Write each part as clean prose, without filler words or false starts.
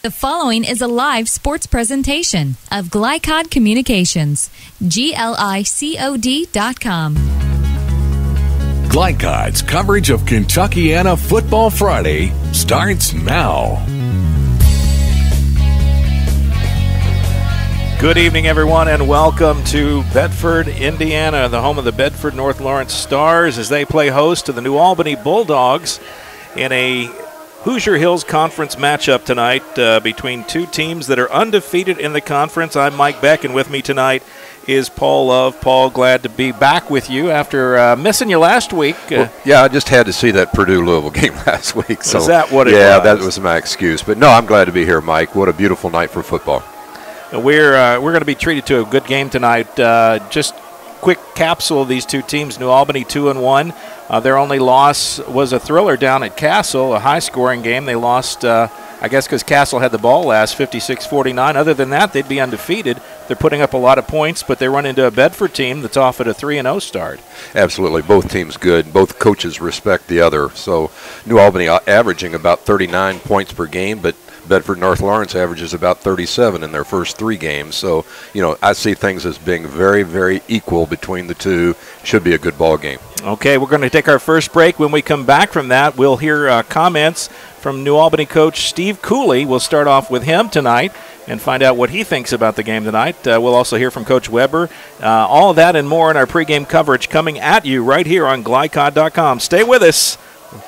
The following is a live sports presentation of GLICOD Communications, GLICOD.com. GLICOD's coverage of Kentuckiana Football Friday starts now. Good evening, everyone, and welcome to Bedford, Indiana, the home of the Bedford-North Lawrence Stars, as they play host to the New Albany Bulldogs in a Hoosier Hills Conference matchup tonight between two teams that are undefeated in the conference. I'm Mike Beck, and with me tonight is Paul Love. Paul, glad to be back with you after missing you last week. Well, yeah, I just had to see that Purdue-Louisville game last week. So is that what it was? Yeah, that was my excuse. But no, I'm glad to be here, Mike. What a beautiful night for football. We're going to be treated to a good game tonight. Just quick capsule of these two teams. New Albany 2-1. Their only loss was a thriller down at Castle, a high-scoring game. They lost, I guess, because Castle had the ball last, 56-49. Other than that, they'd be undefeated. They're putting up a lot of points, but they run into a Bedford team that's off at a 3-0 start. Absolutely. Both teams good. Both coaches respect the other. So New Albany averaging about 39 points per game, but Bedford-North Lawrence averages about 37 in their first three games. So, I see things as being very, very equal between the two. Should be a good ball game. Okay, we're going to take our first break. When we come back from that, we'll hear comments from New Albany coach Steve Cooley. We'll start off with him tonight and find out what he thinks about the game tonight. We'll also hear from Coach Weber. All of that and more in our pregame coverage coming at you right here on GLICOD.com. Stay with us.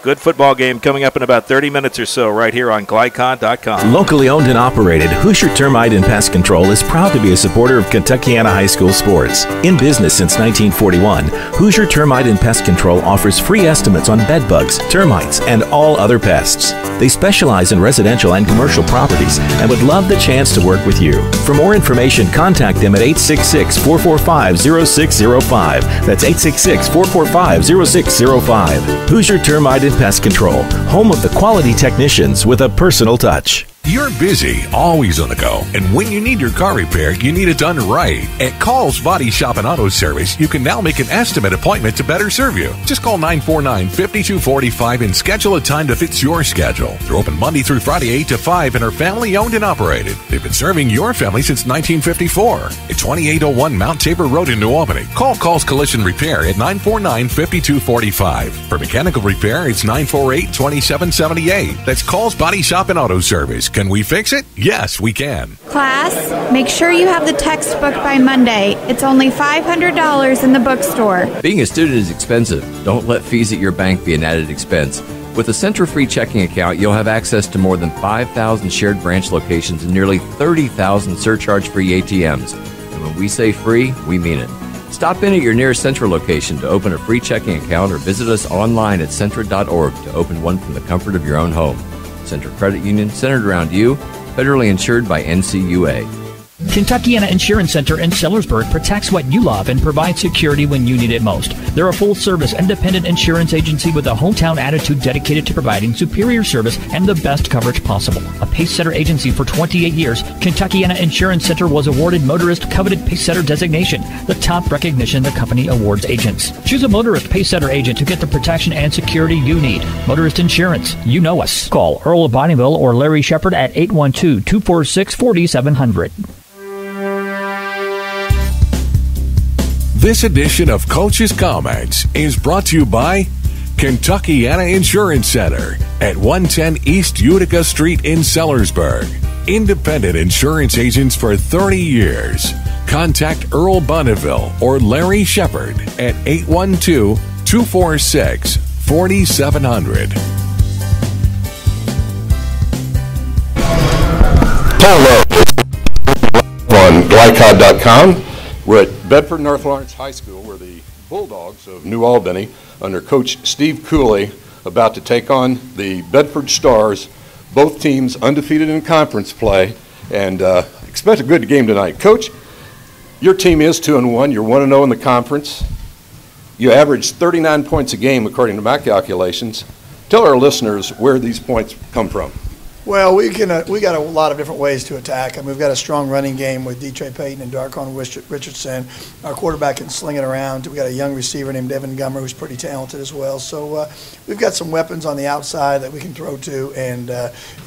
Good football game coming up in about 30 minutes or so right here on GLICOD.com. Locally owned and operated, Hoosier Termite and Pest Control is proud to be a supporter of Kentuckiana high school sports. In business since 1941, Hoosier Termite and Pest Control offers free estimates on bed bugs, termites, and all other pests. They specialize in residential and commercial properties and would love the chance to work with you. For more information, contact them at 866-445-0605. That's 866-445-0605. Hoosier Termite and Pest Control, home of the quality technicians with a personal touch. You're busy, always on the go, and when you need your car repaired, you need it done right. At Call's Body Shop and Auto Service, you can now make an estimate appointment to better serve you. Just call 949-5245 and schedule a time that fits your schedule. They're open Monday through Friday 8 to 5 and are family owned and operated. They've been serving your family since 1954. At 2801 Mount Tabor Road in New Albany. Call Call's Collision Repair at 949-5245. For mechanical repair, it's 948-2778. That's Call's Body Shop and Auto Service. Can we fix it? Yes, we can. Class, make sure you have the textbook by Monday. It's only $500 in the bookstore. Being a student is expensive. Don't let fees at your bank be an added expense. With a Centra Free checking account, you'll have access to more than 5,000 shared branch locations and nearly 30,000 surcharge-free ATMs. And when we say free, we mean it. Stop in at your nearest Centra location to open a free checking account or visit us online at Centra.org to open one from the comfort of your own home. Centra Credit Union, centered around you, federally insured by NCUA. Kentuckiana Insurance Center in Sellersburg protects what you love and provides security when you need it most. They're a full-service, independent insurance agency with a hometown attitude dedicated to providing superior service and the best coverage possible. A Pacesetter agency for 28 years, Kentuckiana Insurance Center was awarded Motorist Coveted Pacesetter designation, the top recognition the company awards agents. Choose a Motorist Pacesetter agent to get the protection and security you need. Motorist Insurance, you know us. Call Earl of Bonneville or Larry Shepard at 812-246-4700. This edition of Coach's Comments is brought to you by Kentuckiana Insurance Center at 110 East Utica Street in Sellersburg. Independent insurance agents for 30 years. Contact Earl Bonneville or Larry Shepard at 812-246-4700. Hello on GLICOD.com. We're at Bedford-North Lawrence High School, where the Bulldogs of New Albany, under Coach Steve Cooley, about to take on the Bedford Stars. Both teams undefeated in conference play, and expect a good game tonight. Coach, your team is 2-1. You're 1-0 in the conference. You average 39 points a game, according to my calculations. Tell our listeners where these points come from. Well, we got a lot of different ways to attack. I mean, we've got a strong running game with D-Trey Payton and Darquan Richardson. Our quarterback can sling it around. We got a young receiver named Devin Gummer who's pretty talented as well. So we've got some weapons on the outside that we can throw to. And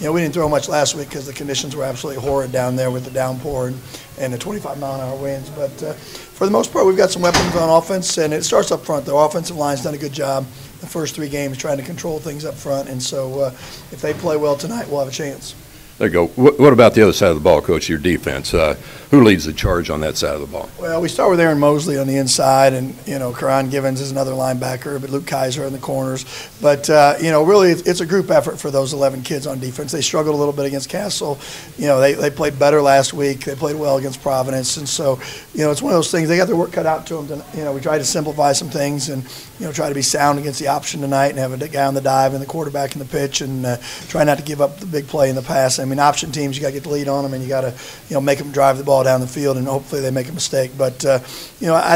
we didn't throw much last week because the conditions were absolutely horrid down there with the downpour and the 25-mile-an-hour winds. But for the most part, we've got some weapons on offense, and it starts up front. The offensive line's done a good job the first 3 games trying to control things up front, and so if they play well tonight, we'll have a chance. There you go. What about the other side of the ball, Coach, your defense? Who leads the charge on that side of the ball? Well, we start with Aaron Mosley on the inside, and, Karan Givens is another linebacker, but Luke Kaiser in the corners. But, really it's a group effort for those 11 kids on defense. They struggled a little bit against Castle. They played better last week. They played well against Providence. And so, it's one of those things. They got their work cut out to them. We tried to simplify some things and, try to be sound against the option tonight and have a guy on the dive and the quarterback in the pitch and try not to give up the big play in the pass. I mean, option teams, you got to get the lead on them, and you got to, make them drive the ball down the field, and hopefully they make a mistake. But, I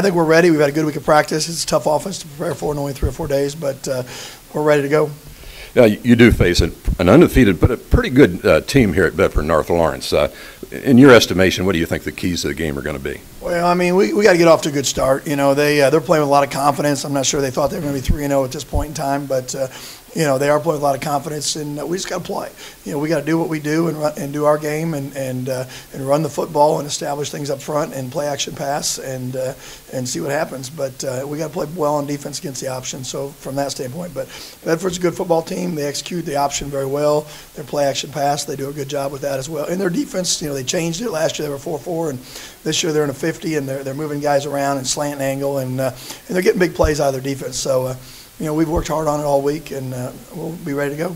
think we're ready. We've had a good week of practice. It's a tough offense to prepare for in only 3 or 4 days, but we're ready to go. Yeah, you do face an undefeated but a pretty good team here at Bedford-North Lawrence. In your estimation, what do you think the keys to the game are going to be? Well, I mean, we got to get off to a good start. They're playing with a lot of confidence. I'm not sure they thought they were going to be 3-0 at this point in time, but they are playing with a lot of confidence, and we just got to play. We got to do what we do and do our game and run the football and establish things up front and play action pass and see what happens. But we got to play well on defense against the option. So from that standpoint, but Bedford's a good football team. They execute the option very well. Their play action pass, they do a good job with that as well. And their defense, they changed it. Last year they were 4-4, and this year they're in a 50, and they're moving guys around and slant angle, and they're getting big plays out of their defense. So. We've worked hard on it all week, and we'll be ready to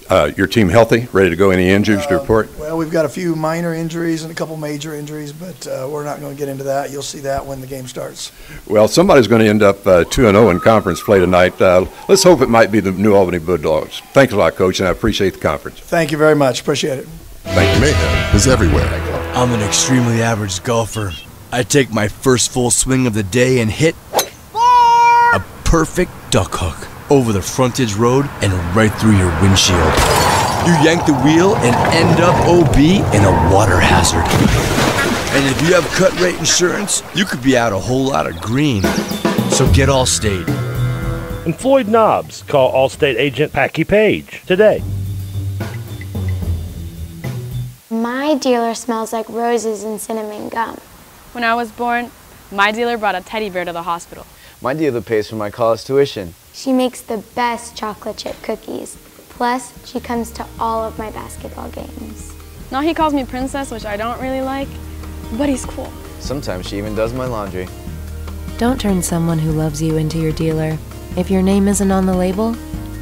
go. Your team healthy, ready to go? Any injuries to report? Well, we've got a few minor injuries and a couple major injuries, but we're not going to get into that. You'll see that when the game starts. Well, somebody's going to end up 2-0 in conference play tonight. Let's hope it might be the New Albany Bulldogs. Thanks a lot, Coach, and I appreciate the conference. Thank you very much. Appreciate it. Thank you. Mayhem is everywhere. I'm an extremely average golfer. I take my first full swing of the day and hit a perfect duck hook over the frontage road and right through your windshield. You yank the wheel and end up OB in a water hazard. And if you have cut rate insurance, you could be out a whole lot of green. So get Allstate. And Floyd Knobs. Call Allstate agent Packy Page today. My dealer smells like roses and cinnamon gum. When I was born, my dealer brought a teddy bear to the hospital. My dealer pays for my college tuition. She makes the best chocolate chip cookies. Plus, she comes to all of my basketball games. Now he calls me princess, which I don't really like, but he's cool. Sometimes she even does my laundry. Don't turn someone who loves you into your dealer. If your name isn't on the label,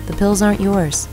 the pills aren't yours.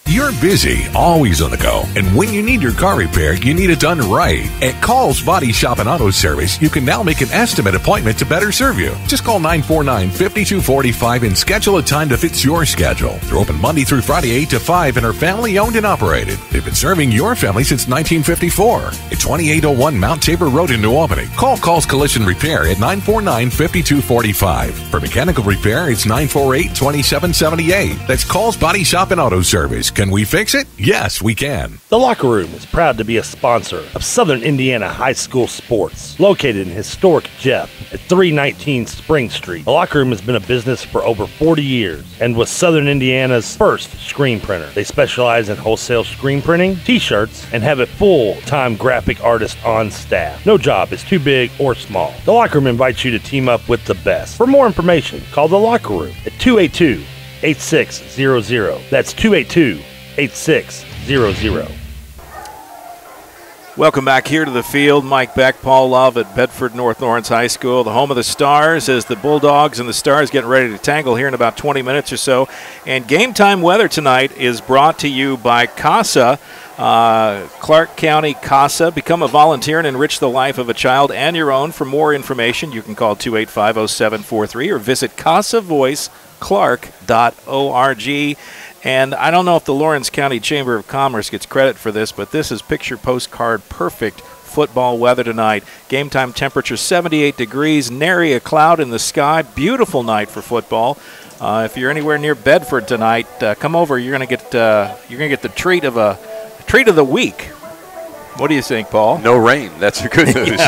You're busy, always on the go, and when you need your car repaired, you need it done right. At Call's Body Shop and Auto Service, you can now make an estimate appointment to better serve you. Just call 949-5245 and schedule a time that fits your schedule. They're open Monday through Friday 8 to 5 and are family owned and operated. They've been serving your family since 1954. At 2801 Mount Tabor Road in New Albany. Call Call's Collision Repair at 949-5245. For mechanical repair, it's 948-2778. That's Call's Body Shop and Auto Service. Can we fix it? Yes, we can. The Locker Room is proud to be a sponsor of Southern Indiana High School Sports, located in historic Jeff at 319 Spring Street. The Locker Room has been a business for over 40 years and was Southern Indiana's first screen printer. They specialize in wholesale screen printing, t-shirts, and have a full-time graphic artist on staff. No job is too big or small. The Locker Room invites you to team up with the best. For more information, call The Locker Room at 282-8600. That's 282-8600. Welcome back here to the field. Mike Beck, Paul Love at Bedford-North Lawrence High School, the home of the Stars, as the Bulldogs and the Stars getting ready to tangle here in about 20 minutes or so. And game time weather tonight is brought to you by CASA. Clark County CASA. Become a volunteer and enrich the life of a child and your own. For more information, you can call 285-0743 or visit CASAVoiceClark.org. And I don't know if the Lawrence County Chamber of Commerce gets credit for this, but this is picture postcard perfect football weather tonight. Game time temperature 78 degrees, nary a cloud in the sky. Beautiful night for football. If you're anywhere near Bedford tonight, come over. You're gonna get the treat of the week. What do you think, Paul? No rain. That's the good news.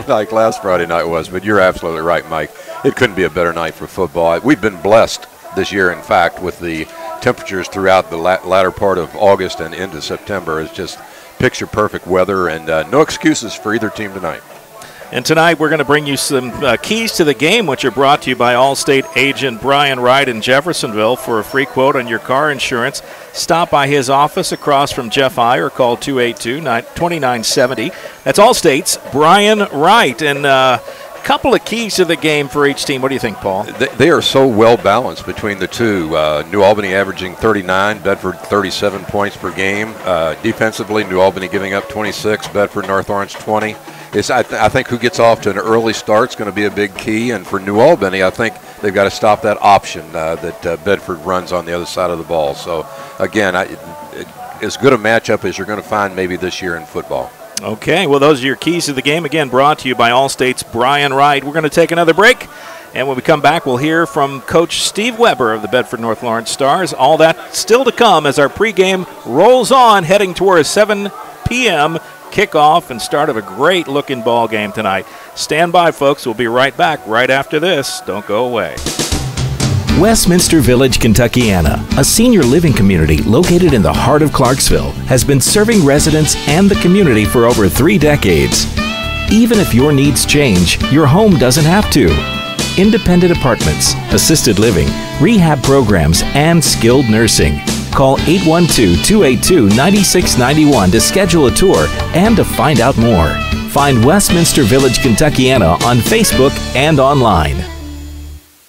Like last Friday night was, but you're absolutely right, Mike. It couldn't be a better night for football. We've been blessed this year, in fact, with the temperatures throughout the latter part of August and into September. It's just picture-perfect weather, and no excuses for either team tonight. And tonight we're going to bring you some keys to the game, which are brought to you by Allstate agent Brian Wright in Jeffersonville. For a free quote on your car insurance, stop by his office across from Jeff I or call 282-2970. That's Allstate's Brian Wright. And a couple of keys to the game for each team. What do you think, Paul? They are so well balanced between the two. New Albany averaging 39, Bedford 37 points per game. Defensively, New Albany giving up 26, Bedford-North Orange 20. I think who gets off to an early start is going to be a big key. And for New Albany, I think they've got to stop that option that Bedford runs on the other side of the ball. So, again, as good a matchup as you're going to find maybe this year in football. Okay, well, those are your keys to the game. Again, brought to you by Allstate's Brian Wright. We're going to take another break. And when we come back, we'll hear from Coach Steve Weber of the Bedford-North Lawrence Stars. All that still to come as our pregame rolls on, heading toward a 7 p.m. kickoff and start of a great-looking ball game tonight. Stand by, folks. We'll be right back right after this. Don't go away. Westminster Village, Kentuckiana, a senior living community located in the heart of Clarksville, has been serving residents and the community for over 3 decades. Even if your needs change, your home doesn't have to. Independent apartments, assisted living, rehab programs, and skilled nursing. Call 812-282-9691 to schedule a tour and to find out more. Find Westminster Village, Kentuckiana on Facebook and online.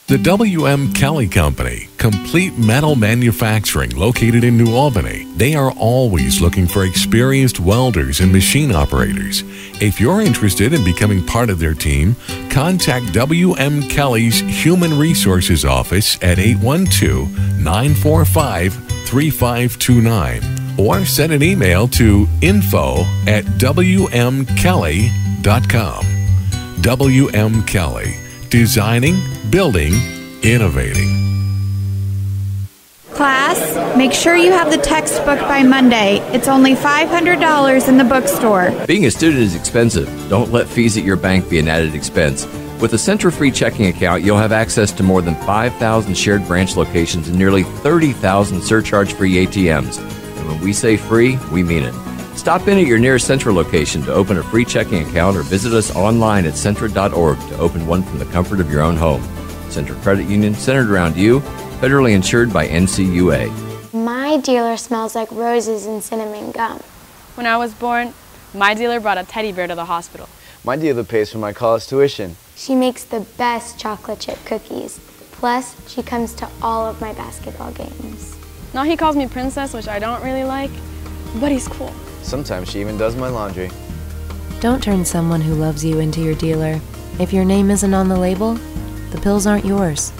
The W.M. Kelly Company, complete metal manufacturing located in New Albany. They are always looking for experienced welders and machine operators. If you're interested in becoming part of their team, contact W.M. Kelly's Human Resources Office at 812-945-3529 or send an email to info@wmkelly.com. W.M. Kelly, designing, building, innovating. Class, make sure you have the textbook by Monday. It's only $500 in the bookstore. Being a student is expensive. Don't let fees at your bank be an added expense. With a Centra-free checking account, you'll have access to more than 5,000 shared branch locations and nearly 30,000 surcharge-free ATMs. And when we say free, we mean it. Stop in at your nearest Centra location to open a free checking account or visit us online at Centra.org to open one from the comfort of your own home. Centra Credit Union, centered around you, federally insured by NCUA. My dealer smells like roses and cinnamon gum. When I was born, my dealer brought a teddy bear to the hospital. My dealer pays for my college tuition. She makes the best chocolate chip cookies. Plus, she comes to all of my basketball games. Now he calls me princess, which I don't really like, but he's cool. Sometimes she even does my laundry. Don't turn someone who loves you into your dealer. If your name isn't on the label, the pills aren't yours.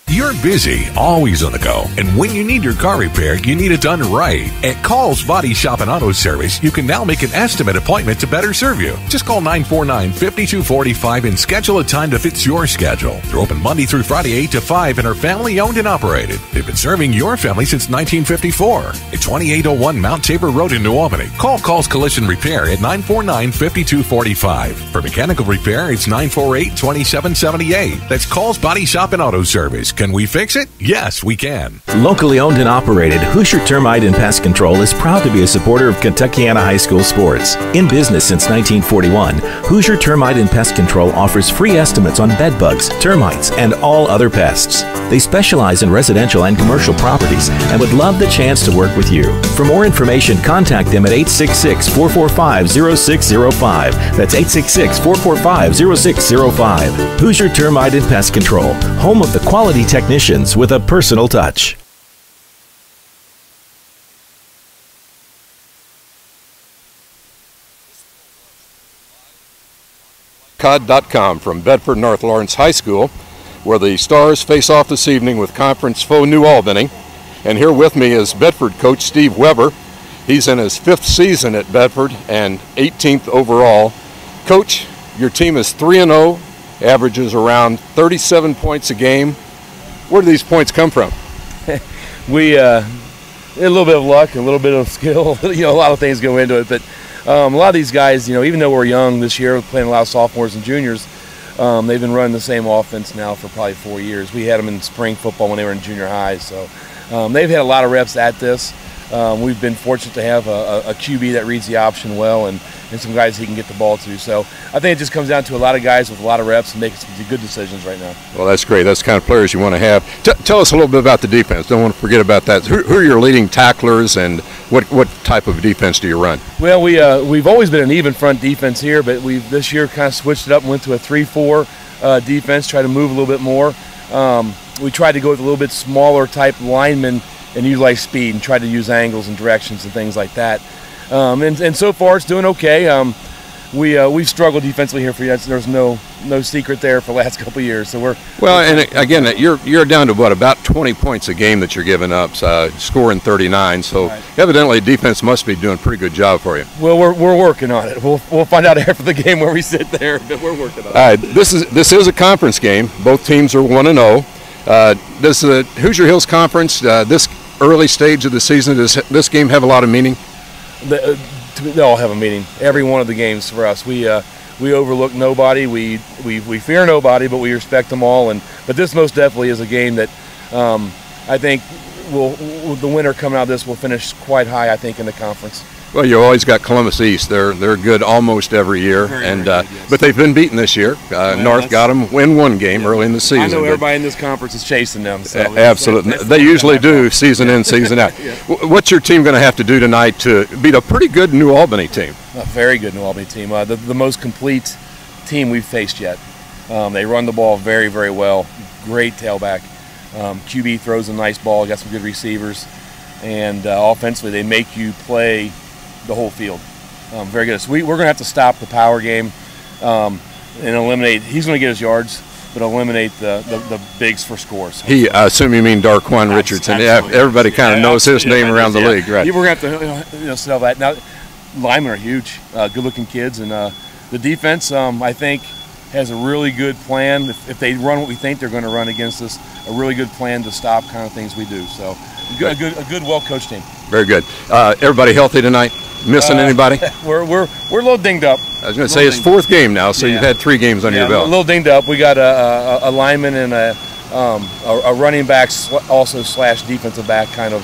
You're busy, always on the go, and when you need your car repaired, you need it done right. At Call's Body Shop and Auto Service, you can now make an estimate appointment to better serve you. Just call 949-5245 and schedule a time that fits your schedule. They're open Monday through Friday 8 to 5 and are family owned and operated. They've been serving your family since 1954. At 2801 Mount Tabor Road in New Albany. Call Call's Collision Repair at 949-5245. For mechanical repair, it's 948-2778. That's Call's Body Shop and Auto Service. Can we fix it? Yes, we can. Locally owned and operated, Hoosier Termite and Pest Control is proud to be a supporter of Kentuckiana high school sports. In business since 1941, Hoosier Termite and Pest Control offers free estimates on bed bugs, termites, and all other pests. They specialize in residential and commercial properties and would love the chance to work with you. For more information, contact them at 866-445-0605. That's 866-445-0605. Hoosier Termite and Pest Control, home of the quality technicians with a personal touch. GLICOD.com from Bedford-North Lawrence High School, where the Stars face off this evening with conference foe New Albany. And here with me is Bedford coach Steve Weber. He's in his 5th season at Bedford and 18th overall. Coach, your team is 3-0, averages around 37 points a game. Where do these points come from? We a little bit of luck, a little bit of skill. A lot of things go into it. But a lot of these guys, even though we're young this year, playing a lot of sophomores and juniors, they've been running the same offense now for probably 4 years. We had them in spring football when they were in junior high, so they've had a lot of reps at this. We've been fortunate to have a QB that reads the option well and some guys he can get the ball to. So I think it just comes down to a lot of guys with a lot of reps and making some good decisions right now. Well, that's great. That's the kind of players you want to have. Tell us a little bit about the defense. Don't want to forget about that. Who are your leading tacklers, and what type of defense do you run? Well, we've always been an even front defense here, but we've this year kind of switched it up and went to a 3-4 defense, try to move a little bit more. We tried to go with a little bit smaller type linemen and utilize speed and try to use angles and directions and things like that. And so far it's doing okay. We've struggled defensively here for years. There's no secret there for the last couple of years. So and again, you're down to about 20 points a game that you're giving up, scoring 39. So right. Evidently defense must be doing a pretty good job for you. Well, we're working on it. We'll find out after the game where we sit there, but we're working on it. All right, this is a conference game. Both teams are 1-0. Does the Hoosier Hills Conference, this early stage of the season, does this game have a lot of meaning? They all have a meaning. Every one of the games for us. We overlook nobody. We fear nobody, but we respect them all. But this most definitely is a game that I think the winner coming out of this will finish quite high, I think, in the conference. Well, you always got Columbus East. They're good almost every year, very good, yes. But they've been beaten this year. North got them win one game early in the season. I know everybody in this conference is chasing them. So absolutely, they usually do season in, season out. Yeah. What's your team going to have to do tonight to beat a pretty good New Albany team? A very good New Albany team. The most complete team we've faced yet. They run the ball very, very well. Great tailback. QB throws a nice ball. Got some good receivers, and offensively they make you play the whole field. Very good. So we're going to have to stop the power game and eliminate. He's going to get his yards, but eliminate the bigs for scores. I assume you mean Darquan Richardson. Yeah, everybody kind of knows his name around the league, right? We're going to have to sell that. Now, linemen are huge, good-looking kids, and the defense, I think, has a really good plan. If they run what we think they're going to run against us, a really good plan to stop kind of things we do. So a good, well-coached team. Very good. Everybody healthy tonight? Missing anybody? We're a little dinged up. I was going to say it's 4th game now, so you've had 3 games under your belt. A little dinged up. We got a lineman and a running back also / defensive back kind of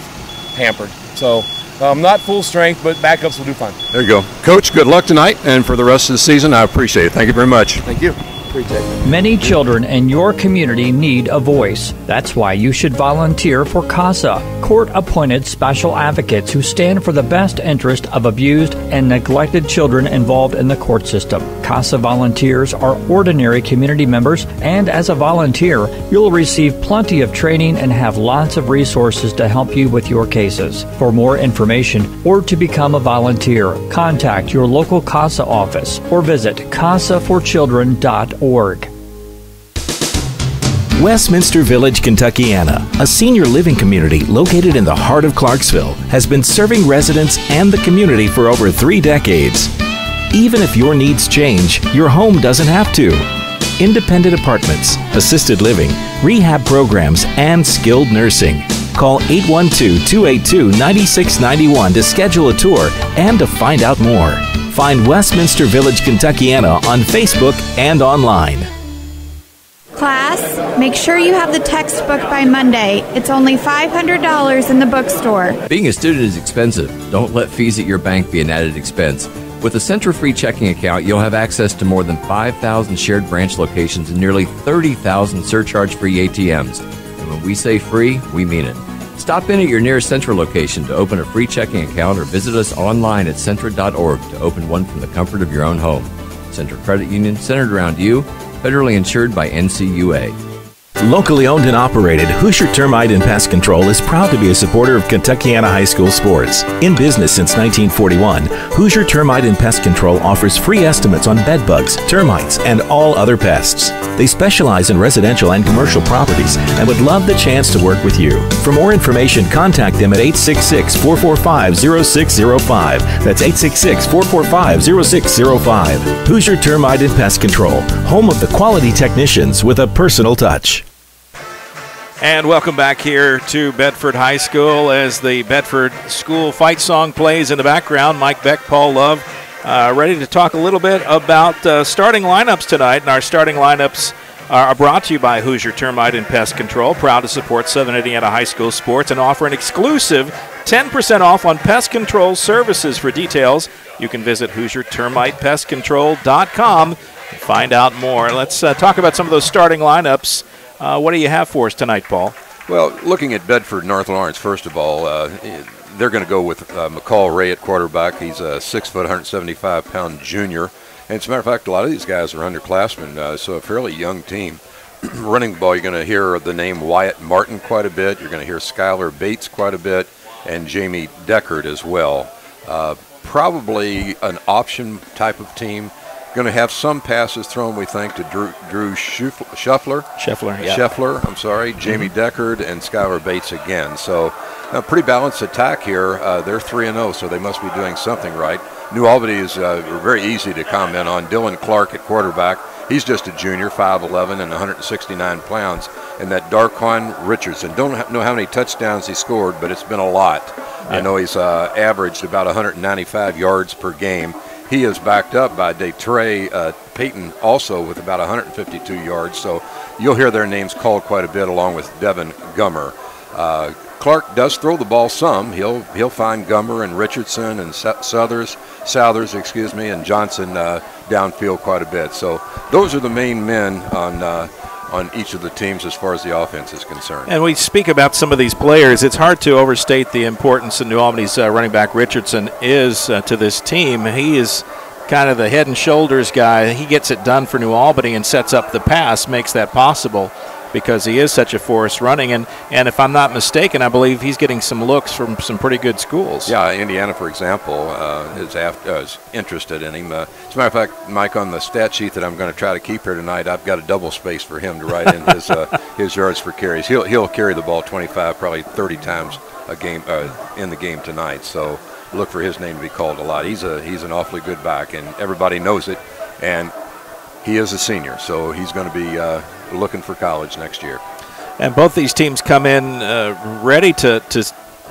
hampered. So not full strength, but backups will do fine. There you go. Coach, good luck tonight and for the rest of the season. I appreciate it. Thank you very much. Thank you. Appreciate it. Many children in your community need a voice. That's why you should volunteer for CASA, court-appointed special advocates who stand for the best interest of abused and neglected children involved in the court system. CASA volunteers are ordinary community members, and as a volunteer, you'll receive plenty of training and have lots of resources to help you with your cases. For more information or to become a volunteer, contact your local CASA office or visit casaforchildren.org. Westminster Village, Kentuckiana, a senior living community located in the heart of Clarksville, has been serving residents and the community for over 3 decades. Even if your needs change, your home doesn't have to. Independent apartments, assisted living, rehab programs, and skilled nursing. Call 812-282-9691 to schedule a tour and to find out more. Find Westminster Village, Kentuckiana on Facebook and online. Class, make sure you have the textbook by Monday. It's only $500 in the bookstore. Being a student is expensive. Don't let fees at your bank be an added expense. With a Centra-free checking account, you'll have access to more than 5,000 shared branch locations and nearly 30,000 surcharge-free ATMs. And when we say free, we mean it. Stop in at your nearest Centra location to open a free checking account or visit us online at Centra.org to open one from the comfort of your own home. Centra Credit Union, centered around you, federally insured by NCUA. Locally owned and operated, Hoosier Termite and Pest Control is proud to be a supporter of Kentuckiana High School sports. In business since 1941, Hoosier Termite and Pest Control offers free estimates on bed bugs, termites, and all other pests. They specialize in residential and commercial properties and would love the chance to work with you. For more information, contact them at 866-445-0605. That's 866-445-0605. Hoosier Termite and Pest Control, home of the quality technicians with a personal touch. And welcome back here to Bedford High School as the Bedford School fight song plays in the background. Mike Beck, Paul Love, ready to talk a little bit about starting lineups tonight. And our starting lineups are brought to you by Hoosier Termite and Pest Control, proud to support Southern Indiana High School sports and offer an exclusive 10% off on pest control services. For details, you can visit HoosierTermitePestControl.com and find out more. Let's talk about some of those starting lineups. What do you have for us tonight, Paul? Well, looking at Bedford-North Lawrence, first of all, they're going to go with McCall Ray at quarterback. He's a 6 foot, 175-pound junior. And as a matter of fact, a lot of these guys are underclassmen, so a fairly young team. Running the ball, you're going to hear the name Wyatt Martin quite a bit. You're going to hear Skylar Bates quite a bit, and Jamie Deckard as well. Probably an option type of team. Going to have some passes thrown, we think, to Drew Scheffler, Jamie Deckard, and Skylar Bates again. So a pretty balanced attack here. They're 3-0, so they must be doing something right. New Albany is very easy to comment on. Dylan Clark at quarterback. He's just a junior, 5'11", and 169 pounds. And that Darquan Richardson, don't know how many touchdowns he scored, but it's been a lot. Yeah. I know he's averaged about 195 yards per game. He is backed up by Detre Payton, also with about 152 yards. So you'll hear their names called quite a bit, along with Devin Gummer. Clark does throw the ball some. He'll find Gummer and Richardson and Southers, and Johnson downfield quite a bit. So those are the main men on each of the teams as far as the offense is concerned. And we speak about some of these players. It's hard to overstate the importance that New Albany's running back Richardson is to this team. He is kind of the head and shoulders guy. He gets it done for New Albany and sets up the pass, makes that possible because he is such a force running. And if I'm not mistaken, I believe he's getting some looks from some pretty good schools. Yeah, Indiana, for example, is interested in him. As a matter of fact, Mike, on the stat sheet that I'm going to try to keep here tonight, I've got a double space for him to write in his yards for carries. He'll carry the ball 25, probably 30 times a game in the game tonight. So look for his name to be called a lot. He's an awfully good back, and everybody knows it. And he is a senior, so he's going to be looking for college next year. And both these teams come in ready to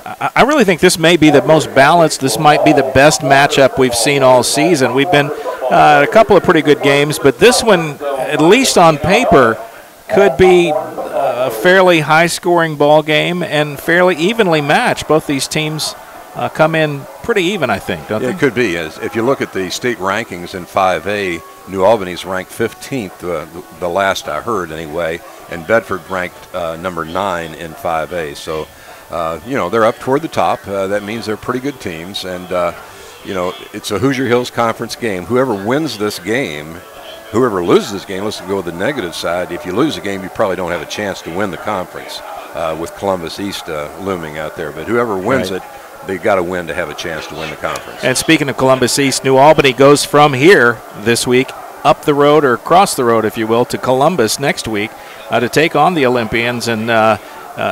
I really think this may be the most balanced. This might be the best matchup we've seen all season. We've been a couple of pretty good games, but this one, at least on paper, could be a fairly high-scoring ball game and fairly evenly matched. Both these teams come in pretty even, I think, don't they? It could be. If you look at the state rankings in 5A, New Albany's ranked 15th, the last I heard anyway, and Bedford ranked number 9 in 5A. So, they're up toward the top. That means they're pretty good teams. And, it's a Hoosier Hills Conference game. Whoever wins this game, whoever loses this game, let's go with the negative side. If you lose a game, you probably don't have a chance to win the conference with Columbus East looming out there. But whoever wins it, they've got to win to have a chance to win the conference. And speaking of Columbus East, New Albany goes from here this week up the road, or across the road, if you will, to Columbus next week to take on the Olympians. And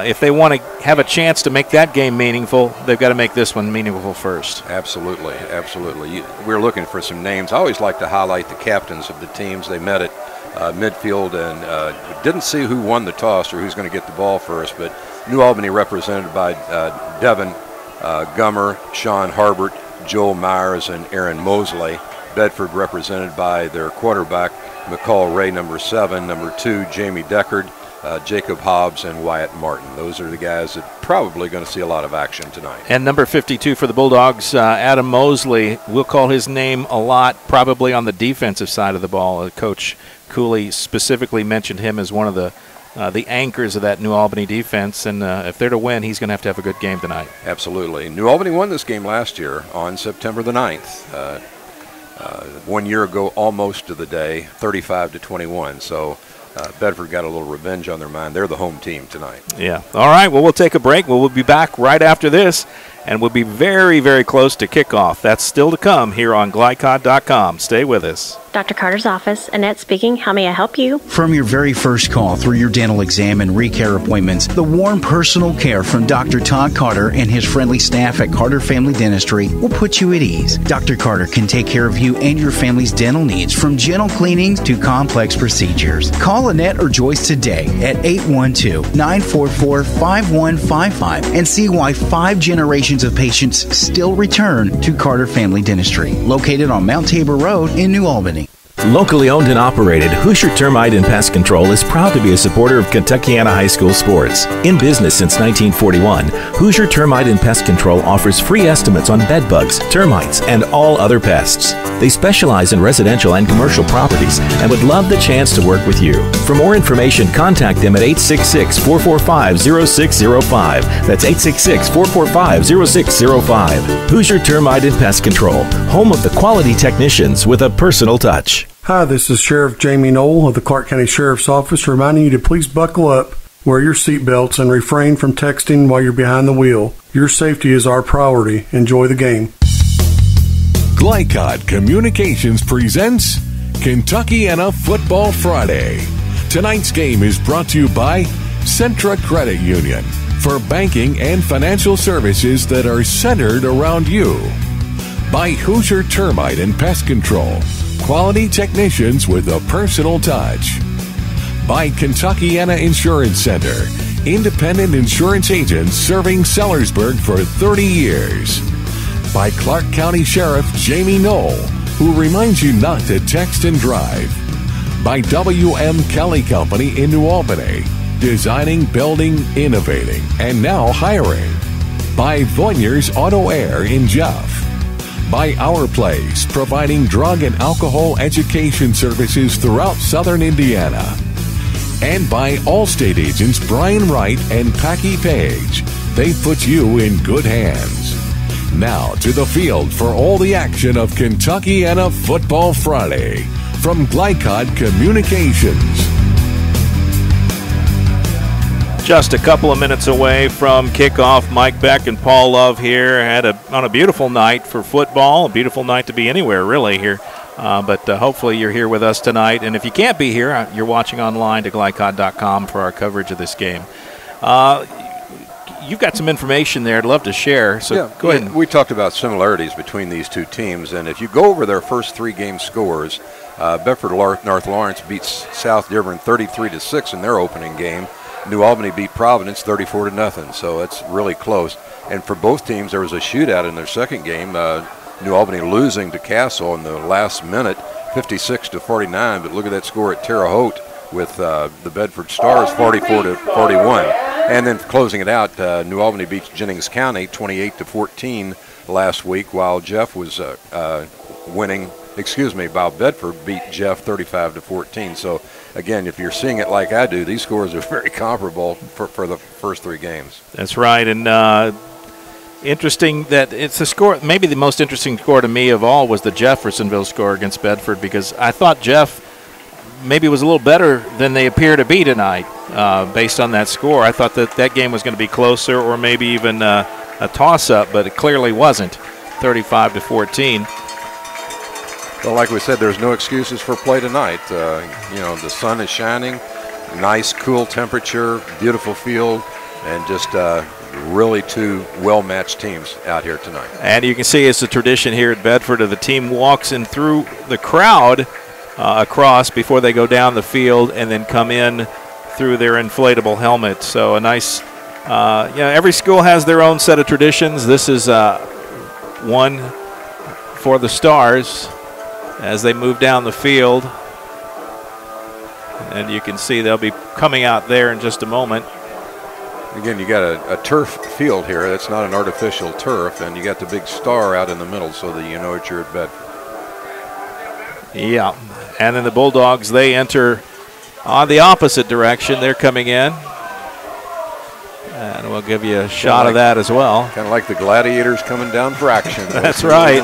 if they want to have a chance to make that game meaningful, they've got to make this one meaningful first. Absolutely, absolutely. We're looking for some names. I always like to highlight the captains of the teams. They met at midfield and didn't see who won the toss or who's going to get the ball first, but New Albany represented by Devin Gummer, Sean Harbert, Joel Myers, and Aaron Mosley. Bedford represented by their quarterback, McCall Ray, number 7, number 2, Jamie Deckard, Jacob Hobbs, and Wyatt Martin. Those are the guys that probably going to see a lot of action tonight. And number 52 for the Bulldogs, Adam Mosley. We'll call his name a lot probably on the defensive side of the ball. Coach Cooley specifically mentioned him as one of the anchors of that New Albany defense, and if they're to win, he's going to have a good game tonight. Absolutely. New Albany won this game last year on September the 9th. 1 year ago, almost to the day, 35-21. So Bedford got a little revenge on their mind. They're the home team tonight. Yeah. All right. Well, we'll take a break. We'll be back right after this, and we'll be very, very close to kickoff. That's still to come here on GLICOD.com. Stay with us. Dr. Carter's office, Annette speaking. How may I help you? From your very first call through your dental exam and recare appointments, the warm personal care from Dr. Todd Carter and his friendly staff at Carter Family Dentistry will put you at ease. Dr. Carter can take care of you and your family's dental needs, from gentle cleanings to complex procedures. Call Annette or Joyce today at 812-944-5155 and see why 5 generations of patients still return to Carter Family Dentistry, located on Mount Tabor Road in New Albany. Locally owned and operated, Hoosier Termite and Pest Control is proud to be a supporter of Kentuckiana High School sports. In business since 1941, Hoosier Termite and Pest Control offers free estimates on bed bugs, termites, and all other pests. They specialize in residential and commercial properties and would love the chance to work with you. For more information, contact them at 866-445-0605. That's 866-445-0605. Hoosier Termite and Pest Control, home of the quality technicians with a personal touch. Hi, this is Sheriff Jamie Knoll of the Clark County Sheriff's Office, reminding you to please buckle up, wear your seatbelts, and refrain from texting while you're behind the wheel. Your safety is our priority. Enjoy the game. GLICOD Communications presents Kentuckiana Football Friday. Tonight's game is brought to you by Centra Credit Union for banking and financial services that are centered around you. By Hoosier Termite and Pest Control, quality technicians with a personal touch. By Kentuckiana Insurance Center, independent insurance agents serving Sellersburg for 30 years. By Clark County Sheriff Jamie Knoll, who reminds you not to text and drive. By W.M. Kelly Company in New Albany, designing, building, innovating, and now hiring. By Voinier's Auto Air in Jeff. By Our Place, providing drug and alcohol education services throughout southern Indiana. And by Allstate agents Brian Wright and Packy Page. They put you in good hands. Now to the field for all the action of Kentuckiana Football Friday from GLICOD Communications. Just a couple of minutes away from kickoff. Mike Beck and Paul Love here on a beautiful night for football, a beautiful night to be anywhere really here. But hopefully you're here with us tonight. And if you can't be here, you're watching online to GLICOD.com for our coverage of this game. You've got some information there I'd love to share, so go ahead. We talked about similarities between these two teams, and if you go over their first 3 game scores, Bedford-North Lawrence beats South Dearborn 33-6 in their opening game. New Albany beat Providence 34-0, so it's really close. And for both teams, there was a shootout in their second game. New Albany losing to Castle in the last minute, 56-49. But look at that score at Terre Haute with the Bedford Stars, 44-41. And then closing it out, New Albany beats Jennings County 28-14 last week, while Jeff was while Bedford beat Jeff 35-14. So again, if you're seeing it like I do, these scores are very comparable for the first 3 games. That's right, and interesting that it's a score. Maybe the most interesting score to me of all was the Jeffersonville score against Bedford, because I thought Jeff maybe was a little better than they appear to be tonight based on that score. I thought that game was going to be closer or maybe even a toss-up, but it clearly wasn't, 35-14. Well, like we said, there's no excuses for play tonight. The sun is shining, nice, cool temperature, beautiful field, and just really 2 well-matched teams out here tonight. And you can see it's a tradition here at Bedford of the team walks in through the crowd across before they go down the field and then come in through their inflatable helmet. So a nice, every school has their own set of traditions. This is one for the Stars as they move down the field. And you can see they'll be coming out there in just a moment. Again, you got a turf field here. That's not an artificial turf, and you got the big star out in the middle so that you know that you're at Bedford. Yeah, and then the Bulldogs, they enter on the opposite direction. They're coming in. And we'll give you a shot of that as well. Kind of like the gladiators coming down for action. That's right.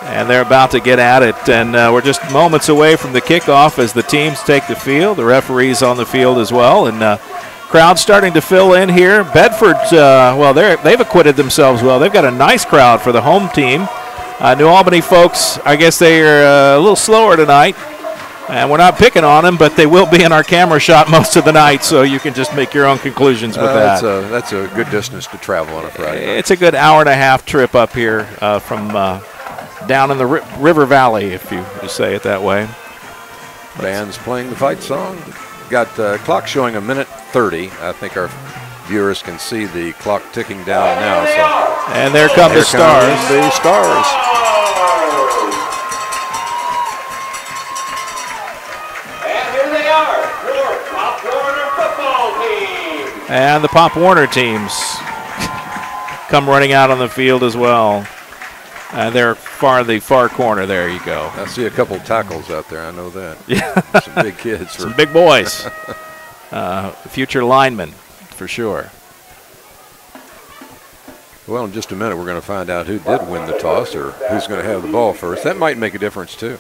And they're about to get at it. And we're just moments away from the kickoff as the teams take the field. The referee's on the field as well. And crowd starting to fill in here. Bedford's, they've acquitted themselves well. They've got a nice crowd for the home team. New Albany folks, I guess they are a little slower tonight. And we're not picking on them, but they will be in our camera shot most of the night, so you can just make your own conclusions with that. That's a good distance to travel on a Friday night. It's a good hour-and-a-half trip up here from down in the River Valley, if you say it that way. Band's playing the fight song. Got clock showing 1:30. I think our viewers can see the clock ticking down now. So. And there come the Stars. The Stars. And the Pop Warner teams come running out on the field as well. They're the far corner. There you go. I see a couple tackles out there. I know that. Yeah. Some big kids. Some big boys. Future linemen, for sure. Well, in just a minute, we're going to find out who did win the toss or who's going to have the ball first. That might make a difference, too.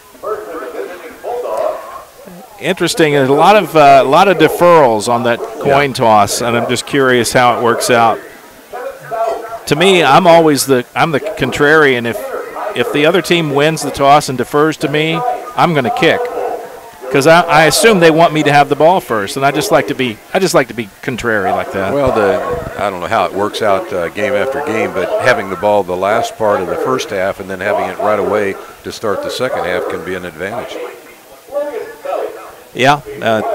Interesting. There's a lot of deferrals on that coin toss, and I'm just curious how it works out. To me, I'm the contrarian. If the other team wins the toss and defers to me, I'm going to kick because I assume they want me to have the ball first, and I just like to be contrary like that. Well, I don't know how it works out game after game, but having the ball the last part of the first half and then having it right away to start the second half can be an advantage. Yeah,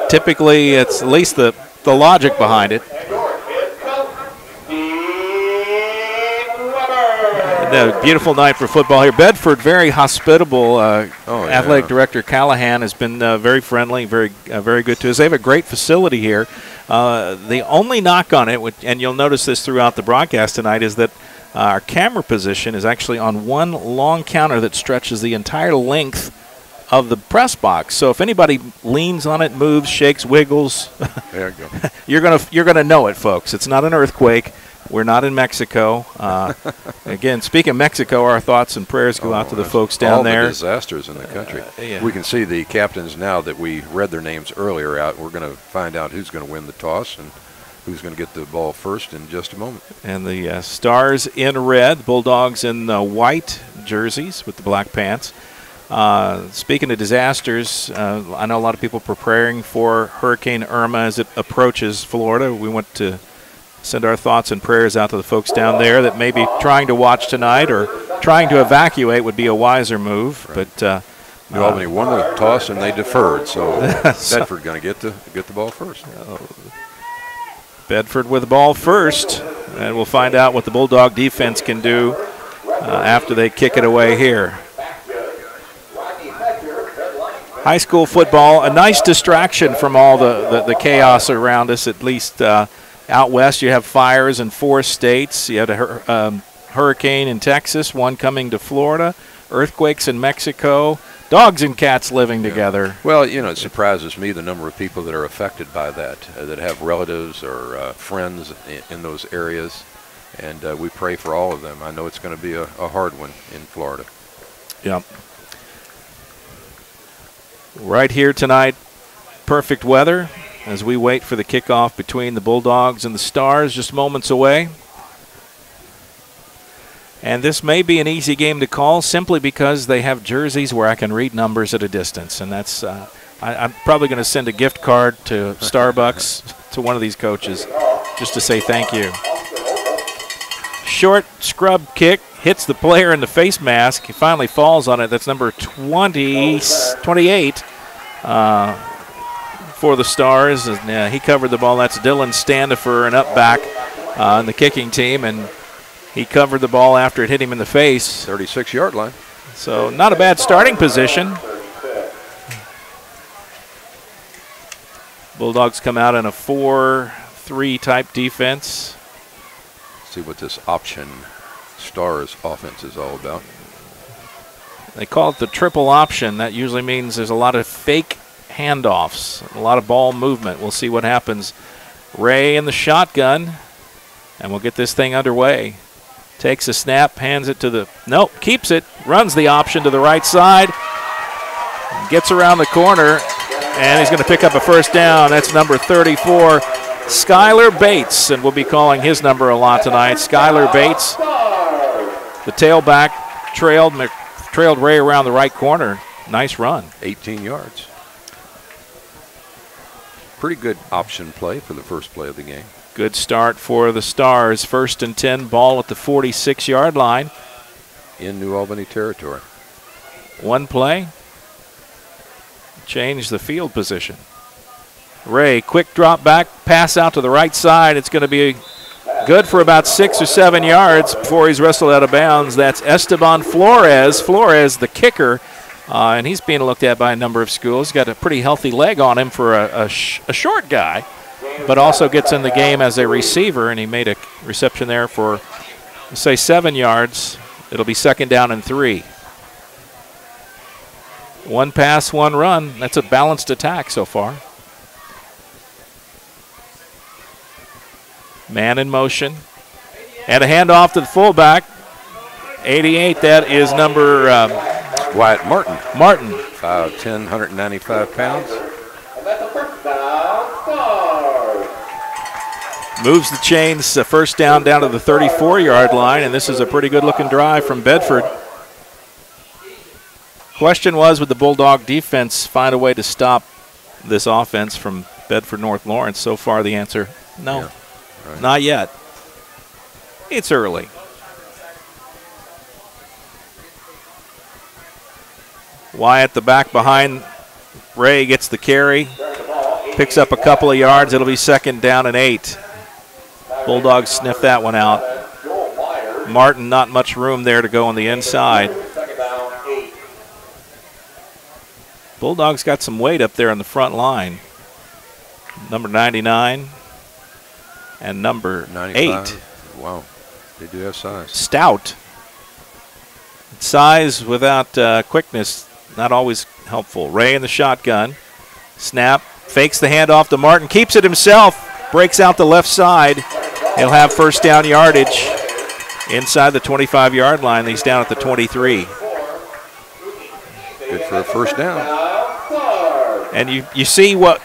typically it's at least the logic behind it. A beautiful night for football here. Bedford, very hospitable. Athletic Director Callahan has been very friendly, very good to us. They have a great facility here. The only knock on it, and you'll notice this throughout the broadcast tonight, is that our camera position is actually on one long counter that stretches the entire length of the press box. So if anybody leans on it, moves, shakes, wiggles, there you go. you're gonna know it, folks. It's not an earthquake. We're not in Mexico. Again, speaking of Mexico, our thoughts and prayers go out to the folks down there. All the disasters in the country. Yeah. We can see the captains now that we read their names earlier out. We're going to find out who's going to win the toss and who's going to get the ball first in just a moment. And the Stars in red, Bulldogs in the white jerseys with the black pants. Speaking of disasters, I know a lot of people preparing for Hurricane Irma as it approaches Florida. We want to send our thoughts and prayers out to the folks down there that may be trying to watch tonight or trying to evacuate would be a wiser move. Right. But New Albany won the toss and they deferred, so Bedford going to get the ball first. Bedford with the ball first, and we'll find out what the Bulldog defense can do after they kick it away here. High school football, a nice distraction from all the chaos around us, at least. Out west, you have fires in 4 states. You had a hurricane in Texas, one coming to Florida, earthquakes in Mexico, dogs and cats living together. Well, it surprises me the number of people that are affected by that have relatives or friends in those areas, and we pray for all of them. I know it's going to be a hard one in Florida. Yep. Right here tonight, perfect weather as we wait for the kickoff between the Bulldogs and the Stars, just moments away. And this may be an easy game to call simply because they have jerseys where I can read numbers at a distance. And that's I'm probably going to send a gift card to Starbucks to one of these coaches just to say thank you. Short scrub kick hits the player in the face mask. He finally falls on it. That's number 28. For the Stars, and he covered the ball. That's Dylan Standifer, an up back on the kicking team, and he covered the ball after it hit him in the face. 36-yard line. So not a bad starting position. Bulldogs come out in a 4-3 type defense. See what this option Stars offense is all about. They call it the triple option. That usually means there's a lot of fake handoffs, a lot of ball movement. We'll see what happens. Ray in the shotgun. And we'll get this thing underway. Takes a snap, hands it to the, nope, keeps it, runs the option to the right side, gets around the corner, and he's going to pick up a first down. That's number 34, Skylar Bates, and we'll be calling his number a lot tonight. Skylar Bates, the tailback, trailed Ray around the right corner. Nice run. 18 yards. Pretty good option play for the first play of the game. Good start for the Stars. 1st and 10, ball at the 46-yard line. In New Albany territory. One play. Change the field position. Ray, quick drop back, pass out to the right side. It's going to be good for about 6 or 7 yards before he's wrestled out of bounds. That's Esteban Flores. Flores, the kicker, and he's being looked at by a number of schools. He's got a pretty healthy leg on him for a short guy, but also gets in the game as a receiver, and he made a reception there for, say, 7 yards. It'll be 2nd down and 3. One pass, one run. That's a balanced attack so far. Man in motion. And a handoff to the fullback. 88, that is number... Wyatt Martin. Martin. 5'10", 195 pounds. Moves the chains, first down to the 34-yard line, and this is a pretty good-looking drive from Bedford. Question was, would the Bulldog defense find a way to stop this offense from Bedford-North Lawrence? So far, the answer, no. Yeah, right. Not yet. It's early. Wyatt, the back behind Ray, gets the carry. Picks up a couple of yards. It'll be 2nd down and 8. Bulldogs sniff that one out. Martin, not much room there to go on the inside. Bulldogs got some weight up there on the front line. Number 99 and number 8. Wow, they do have size. Stout. Size without quickness, not always helpful. Ray in the shotgun. Snap, fakes the handoff to Martin, keeps it himself, breaks out the left side. He'll have 1st down yardage inside the 25-yard line. He's down at the 23. Good for a 1st down. And you see what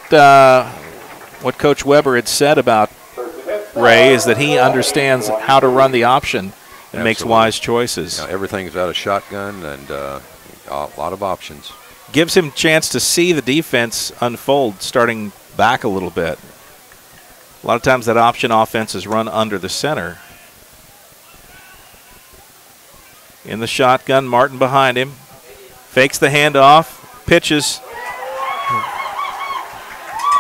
Coach Weber had said about Ray is that he understands how to run the option and makes wise choices. Yeah, everything's out of shotgun and a lot of options. Gives him a chance to see the defense unfold starting back a little bit. A lot of times that option offense is run under the center. In the shotgun, Martin behind him. Fakes the handoff, pitches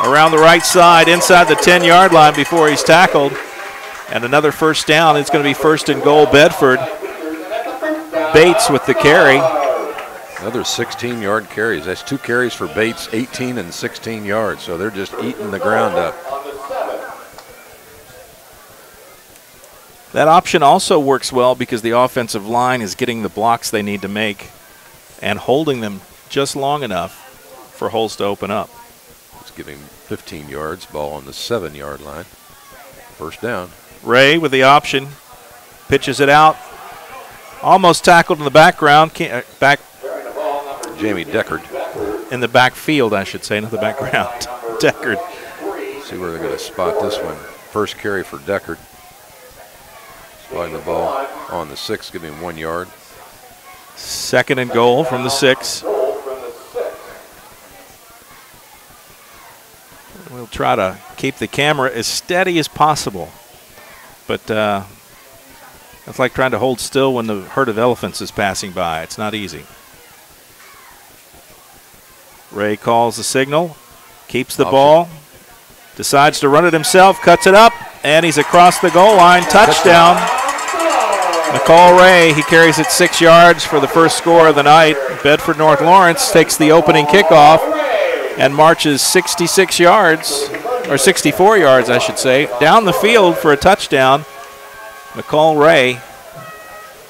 around the right side inside the 10-yard line before he's tackled. And another 1st down. It's going to be 1st and goal, Bedford. Bates with the carry. Another 16-yard carries. That's 2 carries for Bates, 18 and 16 yards. So they're just eating the ground up. That option also works well because the offensive line is getting the blocks they need to make and holding them just long enough for holes to open up. It's giving 15 yards, ball on the 7-yard line. 1st down. Ray with the option, pitches it out, almost tackled in the background, Jamie Deckard. In the backfield, I should say, not the background. Deckard. See where they're going to spot this one. 1st carry for Deckard. Spotting the ball on the 6, giving him 1 yard. 2nd and goal from the 6. We'll try to keep the camera as steady as possible. But it's like trying to hold still when the herd of elephants is passing by. It's not easy. Ray calls the signal, keeps the ball, decides to run it himself, cuts it up, and he's across the goal line. Touchdown. McCall Ray, he carries it 6 yards for the 1st score of the night. Bedford-North Lawrence takes the opening kickoff and marches 66 yards, or 64 yards, I should say, down the field for a touchdown. McCall Ray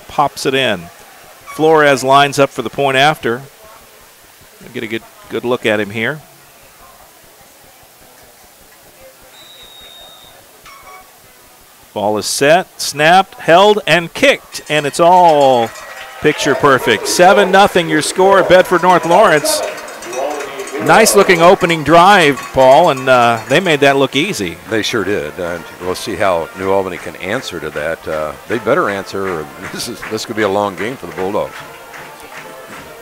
pops it in. Flores lines up for the point after. We'll get a good look at him here. Ball is set, snapped, held, and kicked, and it's all picture perfect. 7-0 your score at Bedford-North Lawrence. Nice looking opening drive, Paul, and they made that look easy. They sure did. And we'll see how New Albany can answer to that. They better answer. This could be a long game for the Bulldogs.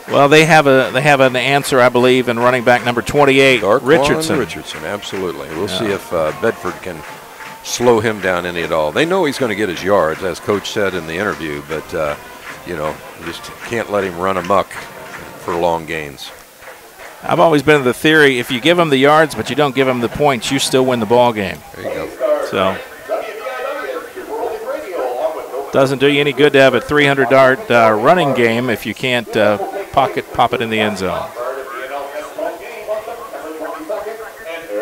Well, they have an answer, I believe, in running back number 28, Richardson. Richardson, absolutely. We'll see if Bedford can slow him down any at all. They know he's going to get his yards, as Coach said in the interview, but you just can't let him run amok for long gains. I've always been of the theory, if you give him the yards but you don't give him the points, you still win the ball game. There you go. So, doesn't do you any good to have a 300-yard running game if you can't pop it in the end zone.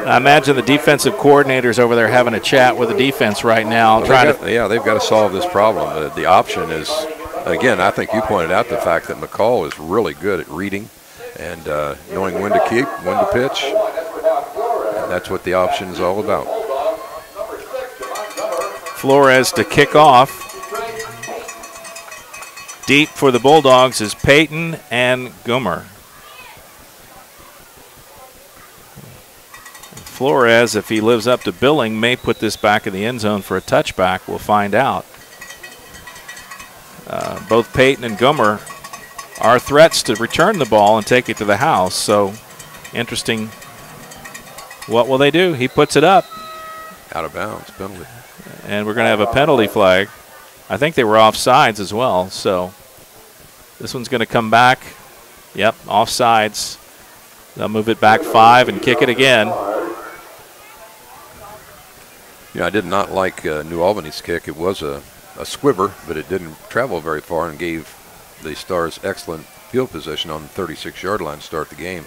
I imagine the defensive coordinators over there having a chat with the defense right now. Well, they've got to solve this problem. The option is, again, I think you pointed out the fact that McCall is really good at reading and knowing when to keep, when to pitch. And that's what the option is all about. Flores to kick off. Deep for the Bulldogs is Payton and Goomer. Flores, if he lives up to billing, may put this back in the end zone for a touchback. We'll find out. Both Payton and Goomer are threats to return the ball and take it to the house. So, interesting. What will they do? He puts it up. Out of bounds, penalty. And we're going to have a penalty flag. I think they were offsides as well. So, this one's going to come back. Yep, offsides. They'll move it back 5 and kick it again. I did not like New Albany's kick. It was a squiver, but it didn't travel very far and gave the Stars excellent field position on the 36-yard line to start the game.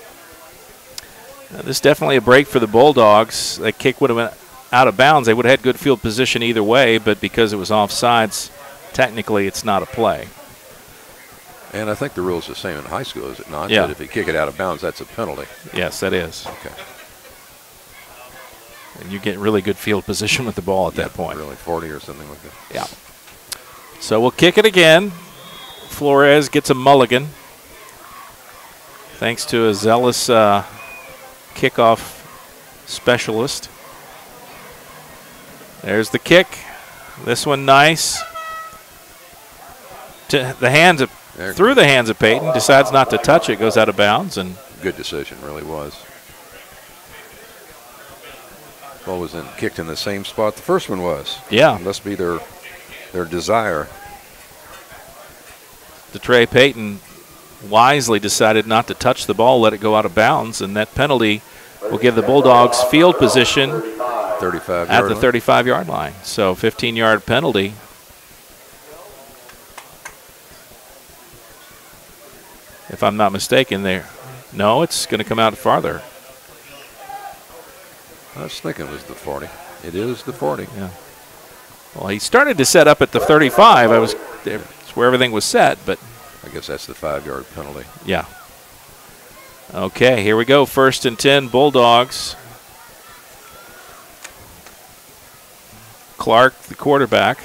This is definitely a break for the Bulldogs. That kick would have been out of bounds. They would have had good field position either way, but because it was offsides, technically it's not a play. And I think the rule is the same in high school, is it not? Yeah. That if you kick it out of bounds, that's a penalty. Yes, that is. Okay. And you get really good field position with the ball at that point. Really, 40 or something like that. Yeah. So we'll kick it again. Flores gets a mulligan thanks to a zealous kickoff specialist. There's the kick. This one nice. To the hands of through the hands of Payton. Decides not to touch it. Goes out of bounds. And good decision, really was. Ball was kicked in the same spot the first one was. Yeah. It must be their desire. Trey Payton wisely decided not to touch the ball, let it go out of bounds, and that penalty will give the Bulldogs field position at the 35-yard line. So 15-yard penalty. If I'm not mistaken there. No, it's going to come out farther. I was thinking it was the 40. It is the 40. Yeah. Well, he started to set up at the 35. I was there. Where everything was set, but I guess that's the 5-yard penalty. Yeah. Okay, here we go. 1st and 10, Bulldogs. Clark, the quarterback.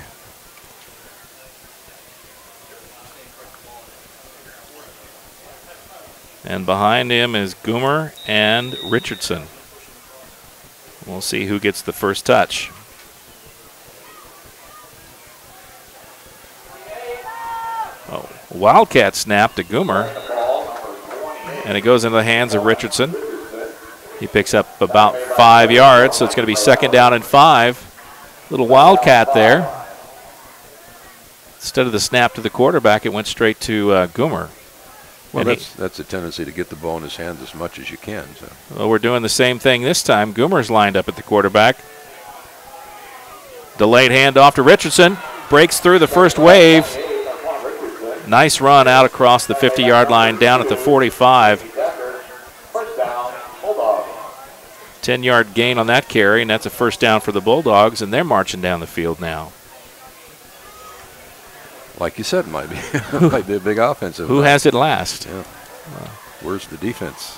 And behind him is Goomer and Richardson. We'll see who gets the first touch. Wildcat snap to Goomer, and it goes into the hands of Richardson. He picks up about 5 yards, so it's going to be 2nd down and 5. Little Wildcat there. Instead of the snap to the quarterback, it went straight to Goomer. Well, that's a tendency to get the ball in his hands as much as you can. So. Well, we're doing the same thing this time. Goomer's lined up at the quarterback. Delayed handoff to Richardson. Breaks through the first wave. Nice run out across the 50-yard line down at the 45. 10-yard gain on that carry, and that's a 1st down for the Bulldogs, and they're marching down the field now. Like you said, might be a big offensive. Who has it last? Yeah. Where's the defense?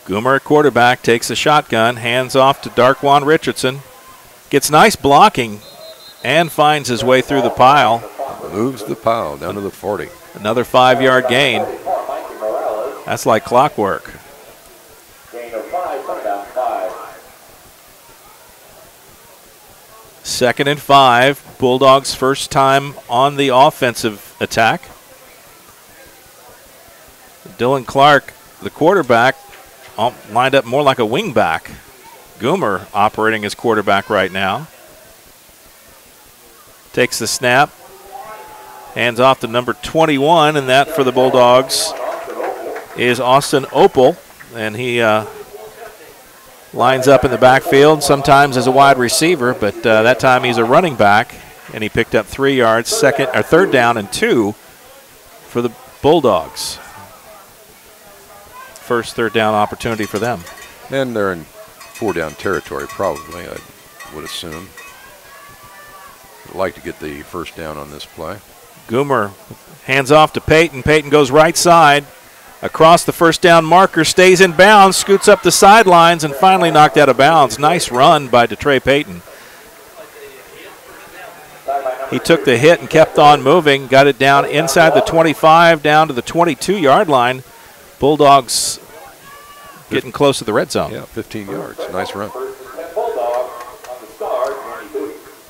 Goomer, quarterback, takes a shotgun, hands off to Darkwan Richardson. Gets nice blocking and finds his way through the pile. Moves the pile down to the 40. Another 5-yard gain. That's like clockwork. Second and 5. Bulldogs' first time on the offensive attack. Dylan Clark, the quarterback, lined up more like a wing back. Goomer operating as quarterback right now. Takes the snap. Hands off to number 21, and that for the Bulldogs is Austin Opel. And he lines up in the backfield, sometimes as a wide receiver, but that time he's a running back, and he picked up 3 yards, third down and 2 for the Bulldogs. First third down opportunity for them. And they're in 4-down territory, probably, I would assume. I'd like to get the first down on this play. Goomer hands off to Peyton. Peyton goes right side. Across the first down marker, stays in bounds, scoots up the sidelines, and finally knocked out of bounds. Nice run by DeTrey Peyton. He took the hit and kept on moving, got it down inside the 25, down to the 22-yard line. Bulldogs getting close to the red zone. Yeah, 15 yards. Nice run.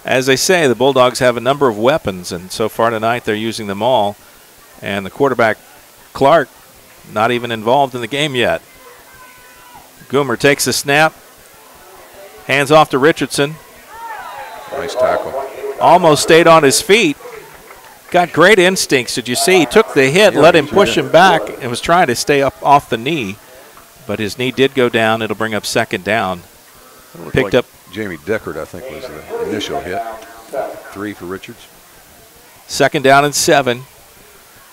As they say, the Bulldogs have a number of weapons, and so far tonight they're using them all. And the quarterback, Clark, not even involved in the game yet. Goomer takes the snap, hands off to Richardson. Nice tackle. Almost stayed on his feet. Got great instincts. Did you see? He took the hit, let him push him back, and was trying to stay up off the knee. But his knee did go down. It'll bring up second down. Picked up. Jamie Deckard, I think, was the initial hit. 3 for Richards. Second down and 7.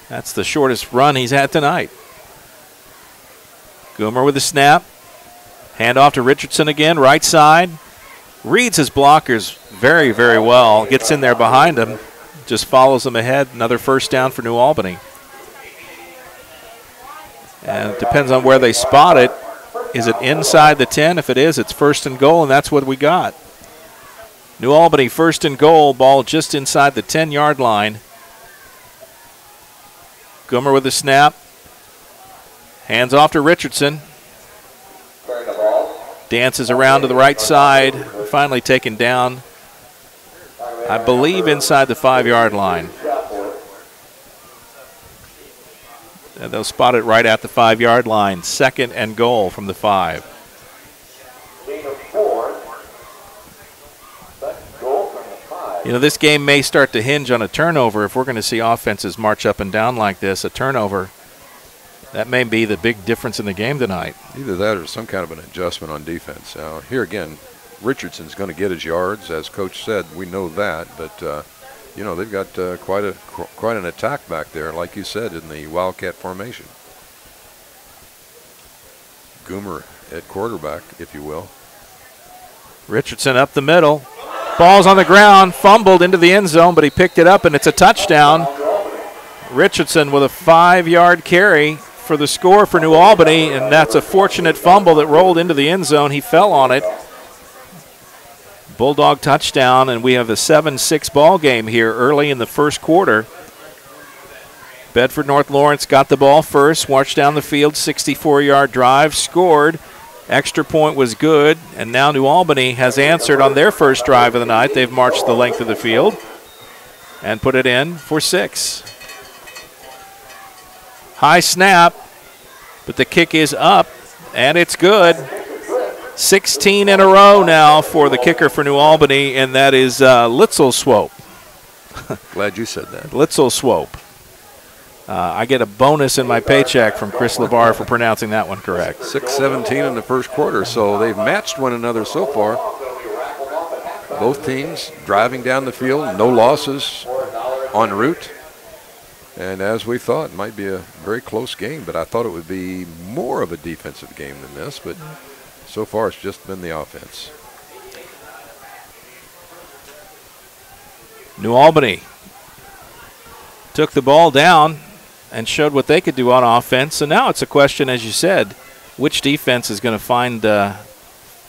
That's the shortest run he's had tonight. Goomer with the snap. Hand off to Richardson again, right side. Reads his blockers very, very well. Gets in there behind him. Just follows them ahead. Another first down for New Albany. And it depends on where they spot it. Is it inside the 10? If it is, it's first and goal, and that's what we got. New Albany first and goal, ball just inside the 10-yard line. Goomer with the snap. Hands off to Richardson. Dances around to the right side. Finally taken down, I believe, inside the 5-yard line. And they'll spot it right at the 5-yard line. Second and goal from the 5. You know, this game may start to hinge on a turnover. If we're going to see offenses march up and down like this, a turnover, that may be the big difference in the game tonight. Either that or some kind of an adjustment on defense. Now, here again, Richardson's going to get his yards. As Coach said, we know that. But, you know, they've got quite an attack back there, like you said, in the Wildcat formation. Goomer at quarterback, if you will. Richardson up the middle. Ball's on the ground, fumbled into the end zone, but he picked it up, and it's a touchdown. Richardson with a 5-yard carry for the score for New Albany, and that's a fortunate fumble that rolled into the end zone. He fell on it. Bulldog touchdown, and we have a 7-6 ball game here early in the first quarter. Bedford-North Lawrence got the ball first, marched down the field, 64-yard drive, scored. Extra point was good, and now New Albany has answered on their first drive of the night. They've marched the length of the field and put it in for 6. High snap, but the kick is up, and it's good. 16 in a row now for the kicker for New Albany, and that is Litzel Swope. Glad you said that. Litzel Swope. I get a bonus in my paycheck from Chris LeVar for pronouncing that one correct. 6:17 in the first quarter, so they've matched one another so far. Both teams driving down the field, no losses en route. And as we thought, it might be a very close game, but I thought it would be more of a defensive game than this, but so far it's just been the offense. New Albany took the ball down and showed what they could do on offense. So now it's a question, as you said, which defense is going to find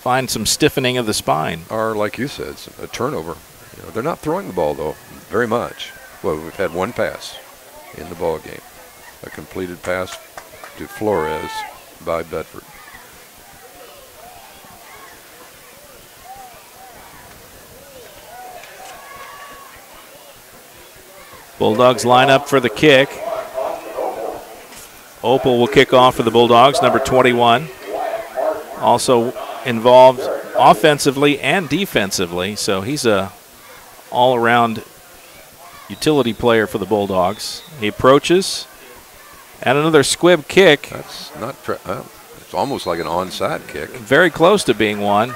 find some stiffening of the spine. Or, like you said, a turnover. You know, they're not throwing the ball, though, very much. Well, we've had one pass in the ball game. A completed pass to Flores by Bedford. Bulldogs line up for the kick. Opal will kick off for the Bulldogs, number 21. Also involved offensively and defensively, so he's a all-around utility player for the Bulldogs. He approaches, and another squib kick. That's not, it's almost like an onside kick. Very close to being one.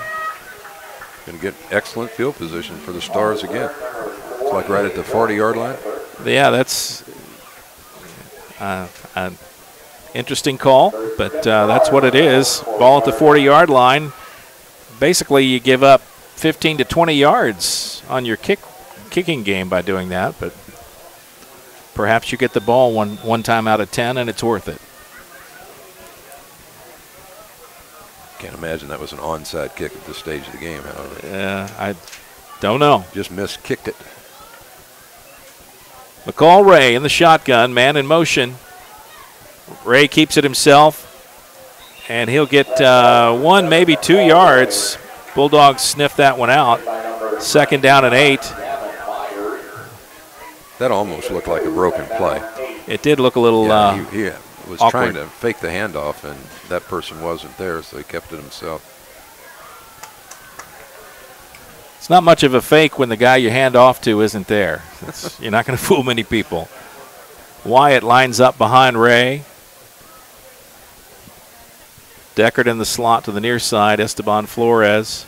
Going to get excellent field position for the Stars again. It's like right at the 40-yard line. Yeah, that's an interesting call, but that's what it is. Ball at the 40-yard line. Basically, you give up 15 to 20 yards on your kicking game by doing that, but perhaps you get the ball one time out of 10, and it's worth it. Can't imagine that was an onside kick at this stage of the game, however. I don't know. Just kicked it. McCall Ray in the shotgun, man in motion. Ray keeps it himself, and he'll get 1, maybe 2 yards. Bulldogs sniff that one out. 2nd down and 8. That almost looked like a broken play. It did look a little he was awkward. trying to fake the handoff, and that person wasn't there, so he kept it himself. It's not much of a fake when the guy you hand off to isn't there. You're not going to fool many people. Wyatt lines up behind Ray. Deckard in the slot to the near side, Esteban Flores.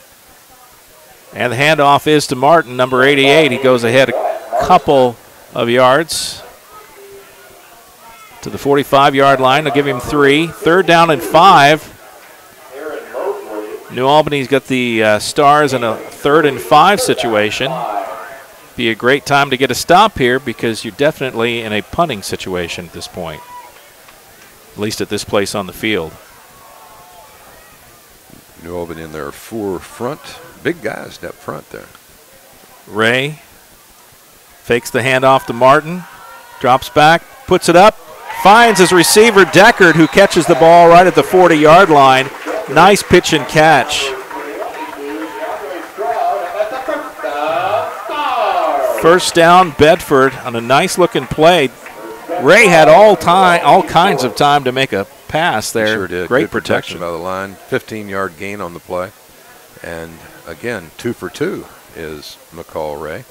And the handoff is to Martin, number 88. He goes ahead a couple of yards to the 45-yard line. They'll give him 3. 3rd down and 5. New Albany's got the Stars in a 3rd and 5 situation. Be a great time to get a stop here because you're definitely in a punting situation at this point, at least at this place on the field. New Albany in their 4 front. Big guys up front there. Ray fakes the handoff to Martin, drops back, puts it up, finds his receiver Deckard, who catches the ball right at the 40-yard line. Nice pitch and catch. First down, Bedford on a nice-looking play. Ray had all kinds of time to make a pass there. He sure did. Great Good protection by the line. 15-yard gain on the play. And, again, 2 for 2 is McCall Ray.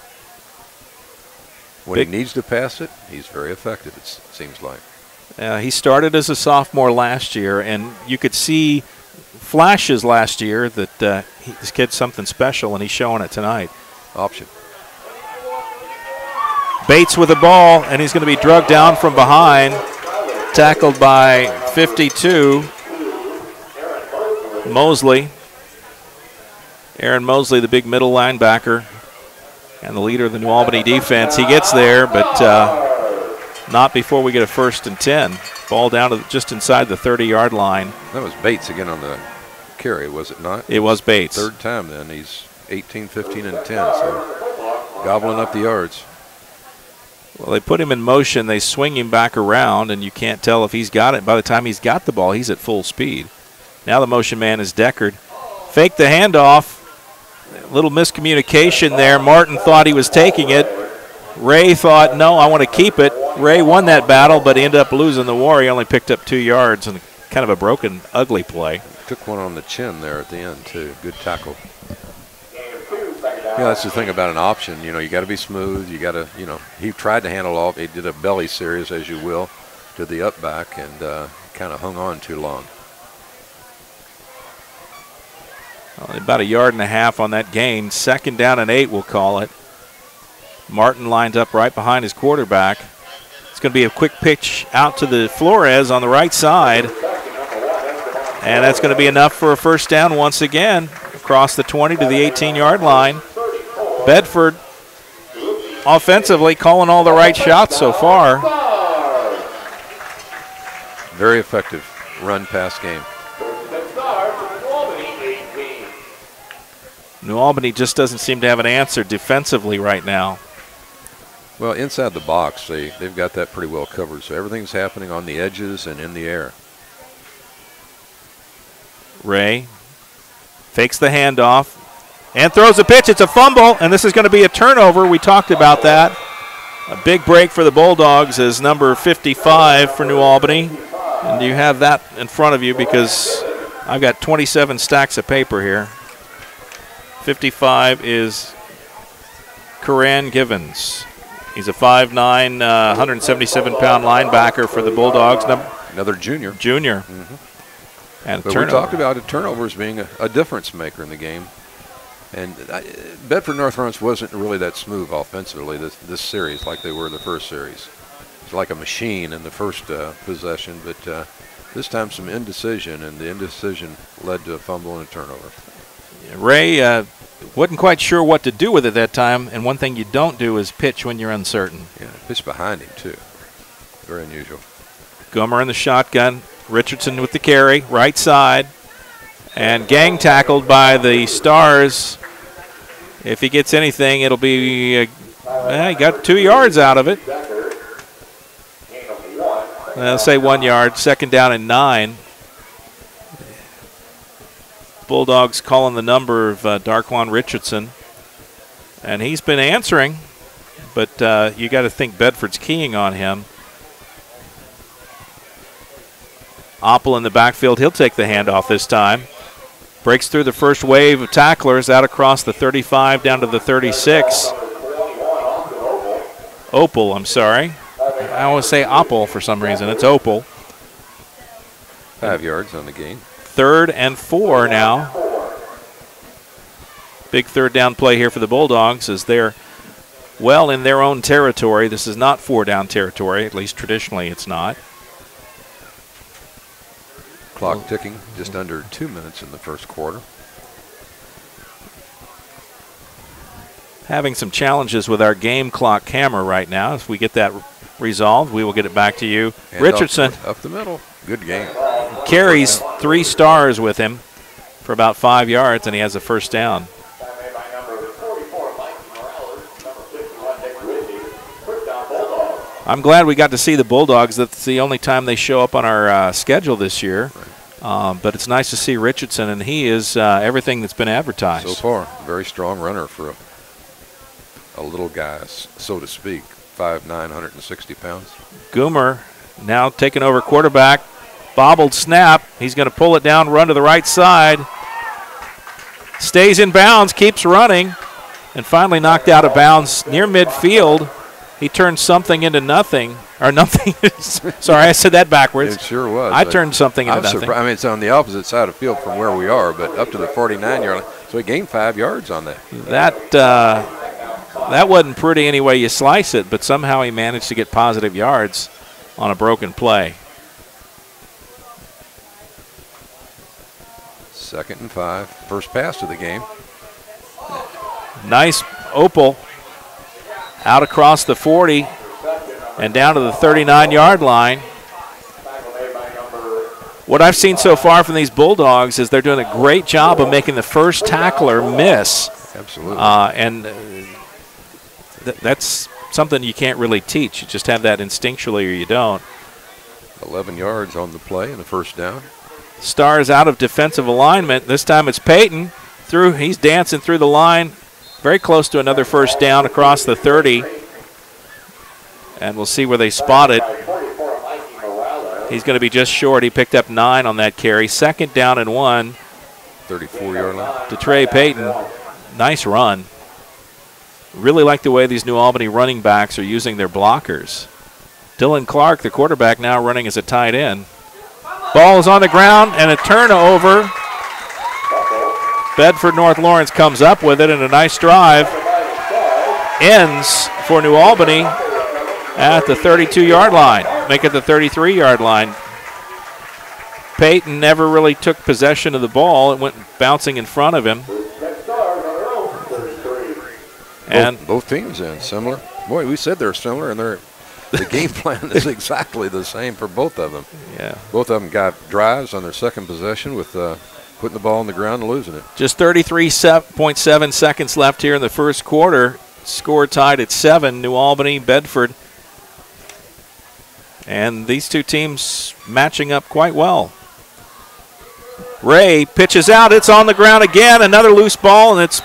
When he needs to pass it, he's very effective, it seems like. He started as a sophomore last year, and you could see flashes last year that this kid's something special, and he's showing it tonight. Option. Bates with the ball, and he's going to be drugged down from behind, tackled by 52, Mosley. Aaron Mosley, the big middle linebacker and the leader of the New Albany defense. He gets there, but not before we get a 1st and 10. Ball down to just inside the 30-yard line. That was Bates again on the carry, was it not? It was Bates. 3rd time then. He's 18, 15, and 10, so gobbling up the yards. Well, they put him in motion. They swing him back around, and you can't tell if he's got it. By the time he's got the ball, he's at full speed. Now the motion man is Deckard. Fake the handoff. A little miscommunication there. Martin thought he was taking it. Ray thought, no, I want to keep it. Ray won that battle, but he ended up losing the war. He only picked up 2 yards and kind of a broken, ugly play. Took one on the chin there at the end, too. Good tackle. Yeah, that's the thing about an option. You know, you got to be smooth. You got to, you know, he tried to handle off. He did a belly series, as you will, to the up back and kind of hung on too long. Well, about 1.5 yards on that gain. 2nd down and 8, we'll call it. Martin lines up right behind his quarterback. It's going to be a quick pitch out to the Flores on the right side. And that's going to be enough for a 1st down once again. Across the 20 to the 18-yard line. Bedford offensively calling all the right shots so far. Very effective run-pass game. New Albany just doesn't seem to have an answer defensively right now. Well, inside the box, they've got that pretty well covered, so everything's happening on the edges and in the air. Ray fakes the handoff and throws a pitch. It's a fumble, and this is going to be a turnover. We talked about that. A big break for the Bulldogs is number 55 for New Albany. And you have that in front of you because I've got 27 stacks of paper here. 55 is Coran Givens. He's a 5'9", 177-pound linebacker for the Bulldogs. Another junior. Mm-hmm. And but we talked about turnovers being a difference maker in the game. And Bedford-North Lawrence wasn't really that smooth offensively this series like they were the first series. It's like a machine in the first possession, but this time some indecision, and the indecision led to a fumble and a turnover. Ray wasn't quite sure what to do with it that time, and one thing you don't do is pitch when you're uncertain. Yeah, pitch behind him, too. Very unusual. Gomer in the shotgun. Richardson with the carry, right side. And gang tackled by the Stars. If he gets anything, it'll be, he got 2 yards out of it. I'll say 1 yard, 2nd down and 9. Bulldogs calling the number of Darquan Richardson. And he's been answering, but you got to think Bedford's keying on him. Oppel in the backfield. He'll take the handoff this time. Breaks through the first wave of tacklers out across the 35 down to the 36. Opel, I'm sorry. I always say Oppel for some reason. It's Opel. 5 yards on the gain. 3rd and 4 now. Big 3rd down play here for the Bulldogs as they're well in their own territory. This is not 4-down territory, at least traditionally it's not. Clock ticking, just under 2 minutes in the first quarter. Having some challenges with our game clock camera right now. If we get that resolved, we will get it back to you. And Richardson. Up the middle. Good game. Carries 3 Stars with him for about 5 yards, and he has a first down. I'm glad we got to see the Bulldogs. That's the only time they show up on our schedule this year. But it's nice to see Richardson, and he is everything that's been advertised. So far, very strong runner for a little guy, so to speak. 5'9", 160 pounds. Goomer now taking over quarterback. Bobbled snap. He's going to pull it down, run to the right side. Stays in bounds, keeps running, and finally knocked out of bounds near midfield. He turned something into nothing. Or nothing. Sorry, I said that backwards. It sure was. I turned something into nothing. I mean, it's on the opposite side of the field from where we are, but up to the 49-yard line. So he gained 5 yards on that. That wasn't pretty any way you slice it, but somehow he managed to get positive yards on a broken play. 2nd and 5. First pass of the game. Nice Opel out across the 40 and down to the 39-yard line. What I've seen so far from these Bulldogs is they're doing a great job of making the first tackler miss. Absolutely. That's something you can't really teach. You just have that instinctually or you don't. 11 yards on the play and a first down. Stars out of defensive alignment. This time it's Peyton. He's dancing through the line. Very close to another first down across the 30. And we'll see where they spot it. He's going to be just short. He picked up 9 on that carry. 2nd down and 1. 34-yard line. To Trey Peyton. Nice run. Really like the way these New Albany running backs are using their blockers. Dylan Clark, the quarterback, now running as a tight end. Ball is on the ground and a turnover. Bedford-North Lawrence comes up with it, and a nice drive ends for New Albany at the 32-yard line. Make it the 33-yard line. Peyton never really took possession of the ball. It went bouncing in front of him. And both teams in similar. Boy, we said they're similar, and the game plan is exactly the same for both of them. Yeah. Both of them got drives on their second possession with putting the ball on the ground and losing it. Just 33.7 seconds left here in the first quarter. Score tied at 7, New Albany, Bedford. And these two teams matching up quite well. Ray pitches out. It's on the ground again. Another loose ball, and it's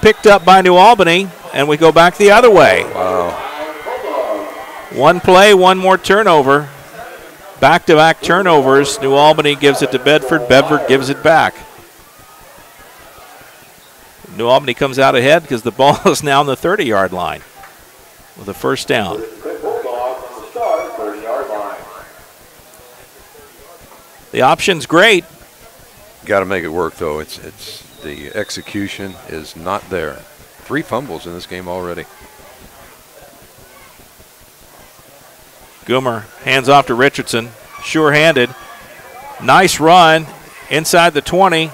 picked up by New Albany. And we go back the other way. Wow. One play, one more turnover. Back-to-back turnovers. New Albany gives it to Bedford. Bedford gives it back. New Albany comes out ahead because the ball is now on the 30-yard line with a first down. The option's great. Got to make it work, though. It's the execution is not there. 3 fumbles in this game already. Goomer hands off to Richardson. Sure-handed. Nice run inside the 20.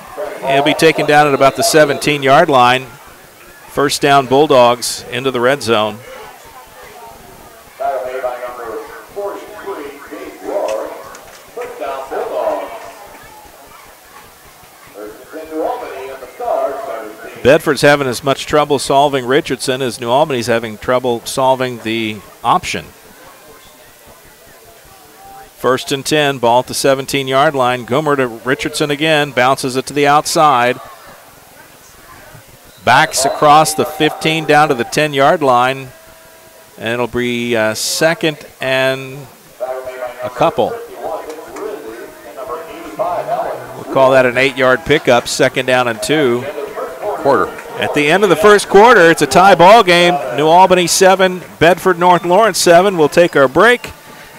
He'll be taken down at about the 17-yard line. First down, Bulldogs into the red zone. Bedford's having as much trouble solving Richardson as New Albany's having trouble solving the option. First and 10, ball at the 17-yard line. Goomer to Richardson again, bounces it to the outside. Backs across the 15 down to the 10-yard line. And it'll be second and a couple. We'll call that an 8-yard pickup, second down and 2. Quarter. At the end of the first quarter, it's a tie ball game. New Albany 7, Bedford-North Lawrence 7. We'll take our break,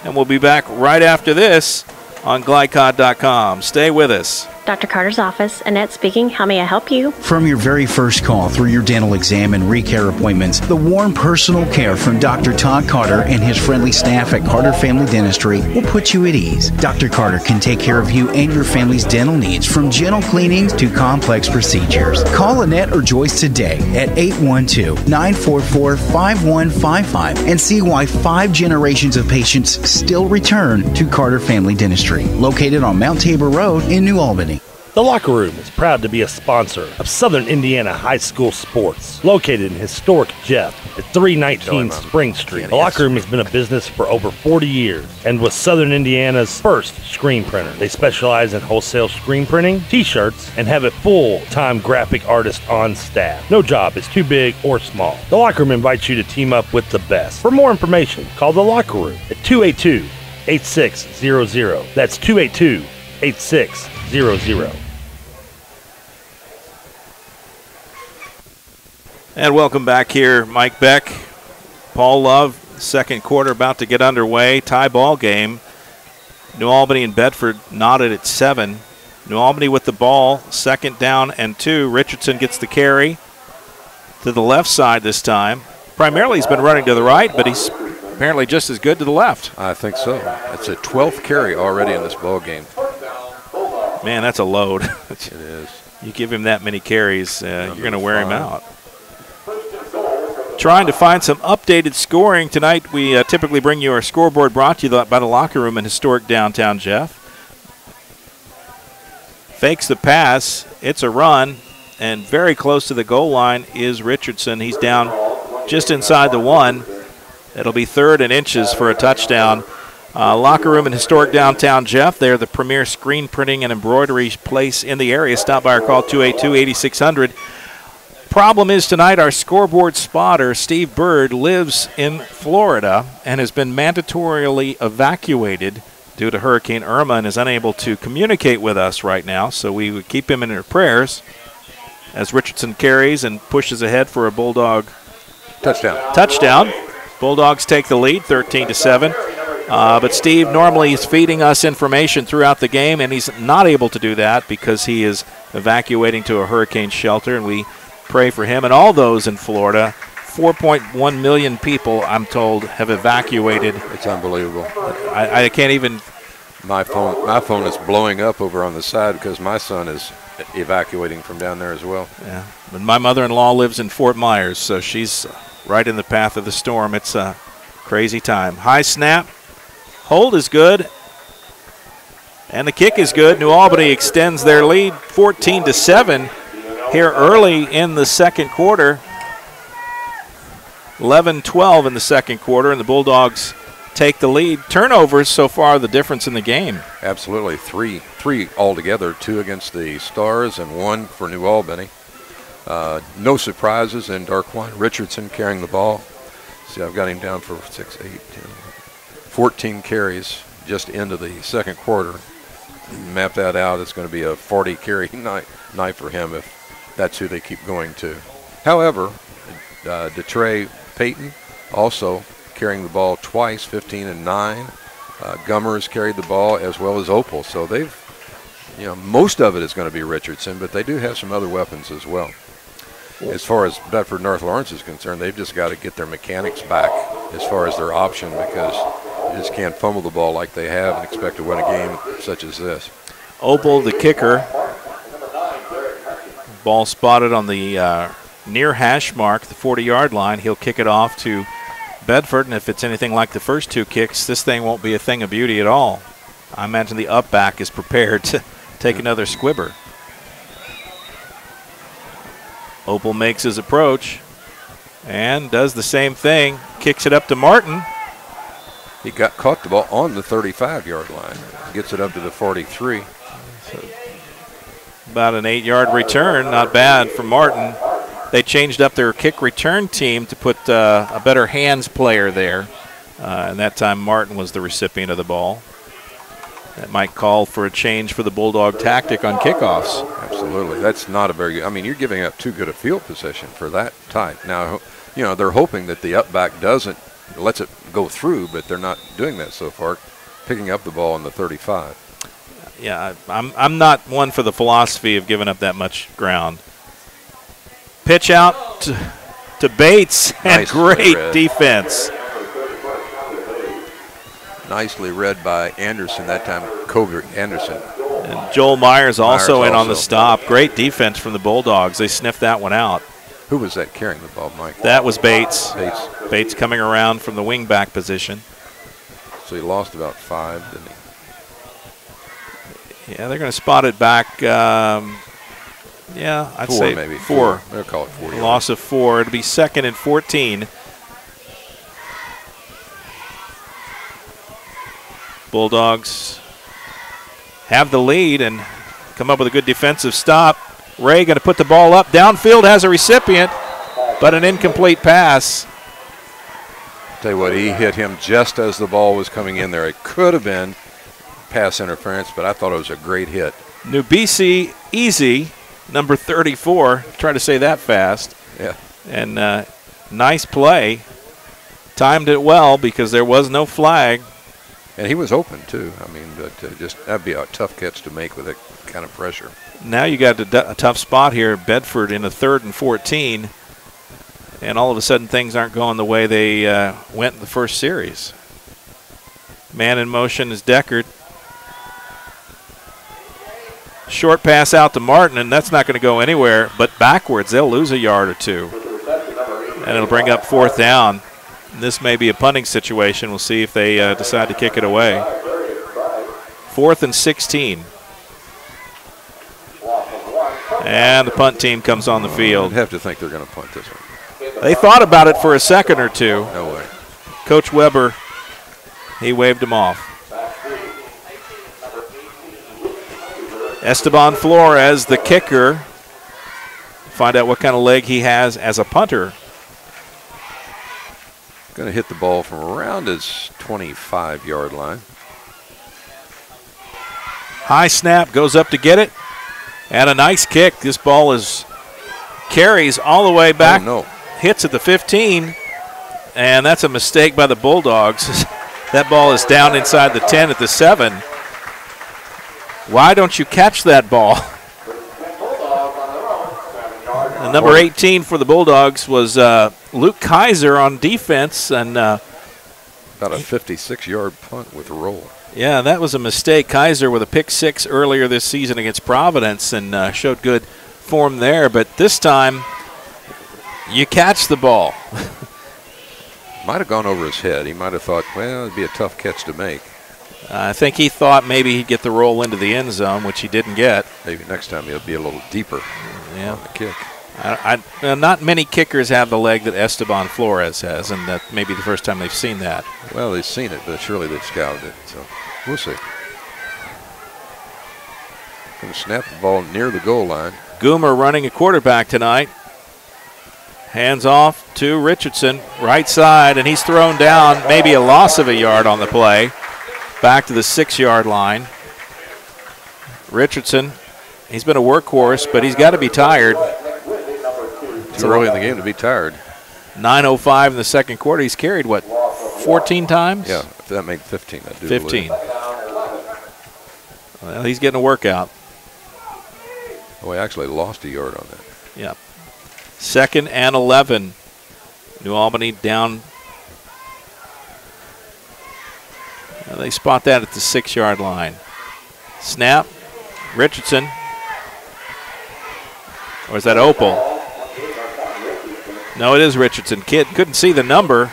and we'll be back right after this on GLICOD.com. Stay with us. Dr. Carter's office, Annette speaking. How may I help you? From your very first call through your dental exam and recare appointments, the warm personal care from Dr. Todd Carter and his friendly staff at Carter Family Dentistry will put you at ease. Dr. Carter can take care of you and your family's dental needs, from gentle cleanings to complex procedures. Call Annette or Joyce today at 812-944-5155 and see why 5 generations of patients still return to Carter Family Dentistry, located on Mount Tabor Road in New Albany. The Locker Room is proud to be a sponsor of Southern Indiana High School Sports, located in historic Jeff at 319 Spring Street. The Locker Room has been a business for over 40 years and was Southern Indiana's first screen printer. They specialize in wholesale screen printing, t-shirts, and have a full-time graphic artist on staff. No job is too big or small. The Locker Room invites you to team up with the best. For more information, call The Locker Room at 282-8600. That's 282-8600. And welcome back here, Mike Beck, Paul Love. Second quarter about to get underway. Tie ball game. New Albany and Bedford knotted at 7. New Albany with the ball, second down and 2. Richardson gets the carry to the left side this time. Primarily he's been running to the right, but he's apparently just as good to the left. I think so. It's a 12th carry already in this ball game. Man, that's a load. It is. You give him that many carries, you're going to wear him out. Trying to find some updated scoring. Tonight we typically bring you our scoreboard, brought to you by the Locker Room in historic downtown Jeff. Fakes the pass. It's a run, and very close to the goal line is Richardson. He's down just inside the 1. It'll be 3rd and inches for a touchdown. Locker Room in historic downtown Jeff. They're the premier screen printing and embroidery place in the area. Stop by or call 282-8600. Problem is tonight our scoreboard spotter, Steve Bird, lives in Florida and has been mandatorily evacuated due to Hurricane Irma and is unable to communicate with us right now. So we would keep him in our prayers as Richardson carries and pushes ahead for a Bulldog touchdown. Bulldogs take the lead, 13-7. But Steve normally is feeding us information throughout the game, and he's not able to do that because he is evacuating to a hurricane shelter, and we pray for him and all those in Florida. 4.1 million people, I'm told, have evacuated. It's unbelievable. I can't even. My phone is blowing up over on the side because my son is evacuating from down there as well. Yeah, but my mother-in-law lives in Fort Myers, so she's right in the path of the storm. It's a crazy time. High snap. Hold is good. And the kick is good. New Albany extends their lead 14-7 here early in the second quarter. 11-12 in the second quarter, and the Bulldogs take the lead. Turnovers so far the difference in the game. Absolutely. Three altogether, 2 against the Stars and 1 for New Albany. No surprises in Darquan Richardson carrying the ball. See, I've got him down for 6, 8, 10, 14 carries just into the second quarter. Map that out. It's going to be a 40-carry night for him if that's who they keep going to. However, DeTrey Payton also carrying the ball twice, 15 and 9. Gummers carried the ball as well as Opal. So they've, most of it is going to be Richardson, but they do have some other weapons as well. As far as Bedford-North Lawrence is concerned, they've just got to get their mechanics back as far as their option, because you just can't fumble the ball like they have and expect to win a game such as this. Opal, the kicker. Ball spotted on the near hash mark, the 40-yard line. He'll kick it off to Bedford, and if it's anything like the first 2 kicks, this thing won't be a thing of beauty at all. I imagine the up back is prepared to take another squibber. Opal makes his approach and does the same thing. Kicks it up to Martin. He caught the ball on the 35-yard line. Gets it up to the 43. So about an 8-yard return. Not bad for Martin. They changed up their kick return team to put a better hands player there. And that time Martin was the recipient of the ball. That might call for a change for the Bulldog tactic on kickoffs. Absolutely. That's not a very good. I mean, you're giving up too good a field position for that type. Now, they're hoping that the up back lets it go through, but they're not doing that so far, picking up the ball on the 35. Yeah, I'm not one for the philosophy of giving up that much ground. Pitch out to Bates, and great defense. Nicely read by Anderson that time, Koger Anderson. And Joel Myers also in on the stop. Great defense from the Bulldogs. They sniffed that one out. Who was that carrying the ball, Mike? That was Bates. Bates coming around from the wing back position. So he lost about 5, didn't he? Yeah, they're going to spot it back. Yeah, I'd 4 say maybe. 4. They'll call it 4. Loss of 4. It'll be 2nd and 14. Bulldogs have the lead and come up with a good defensive stop. Ray going to put the ball up. Downfield has a recipient, but an incomplete pass. Tell you what, he hit him just as the ball was coming in there. It could have been pass interference, but I thought it was a great hit. New BC Easy, number 34. Try to say that fast. Yeah. And nice play. Timed it well because there was no flag. And he was open, too. I mean, but that'd be a tough catch to make with that kind of pressure. Now you got a tough spot here. Bedford in a 3rd and 14. And all of a sudden things aren't going the way they went in the first series. Man in motion is Deckard. Short pass out to Martin, and that's not going to go anywhere but backwards. They'll lose a yard or 2. And it'll bring up 4th down. This may be a punting situation. We'll see if they decide to kick it away. 4th and 16. And the punt team comes on the field. I'd have to think they're going to punt this one. They thought about it for a second or 2. No way. Coach Weber, he waved him off. Esteban Flores, the kicker. Find out what kind of leg he has as a punter. Going to hit the ball from around his 25-yard line. High snap, goes up to get it. And a nice kick. This ball carries all the way back. Oh, no. Hits at the 15. And that's a mistake by the Bulldogs. That ball is down inside the 10 at the 7. Why don't you catch that ball? And number 18 for the Bulldogs was Luke Kaiser on defense. And about a 56-yard punt with a roll. Yeah, that was a mistake. Kaiser with a pick 6 earlier this season against Providence and showed good form there. But this time, you catch the ball. Might have gone over his head. He might have thought, well, it'd be a tough catch to make. I think he thought maybe he'd get the roll into the end zone, which he didn't get. Maybe next time he'll be a little deeper on the kick. Not many kickers have the leg that Esteban Flores has, and that may be the first time they've seen that. Well, they've seen it, but surely they've scouted it, so we'll see. Going to snap the ball near the goal line. Goomer running a quarterback tonight. Hands off to Richardson, right side, and he's thrown down, maybe a loss of a yard on the play. Back to the 6-yard line. Richardson, he's been a workhorse, but he's got to be tired. Too early in the game to be tired. 9:05 in the second quarter. He's carried, what, 14 times? Yeah, if that made 15, I do 15. believe. Well, he's getting a workout. Oh, he actually lost a yard on that. Yeah. 2nd and 11. New Albany down. They spot that at the 6-yard line. Snap. Richardson. Or is that Opal? No, it is Richardson. Kid couldn't see the number.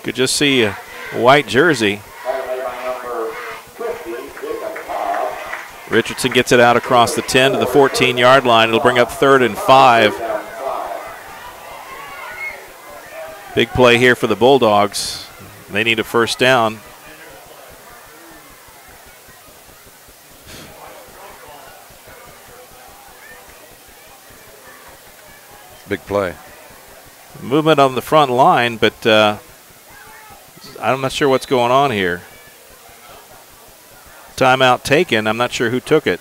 Could just see a white jersey. Richardson gets it out across the 10 to the 14-yard line. It'll bring up 3rd and 5. Big play here for the Bulldogs. They need a first down. Big play. Movement on the front line, but I'm not sure what's going on here. Timeout taken. I'm not sure who took it.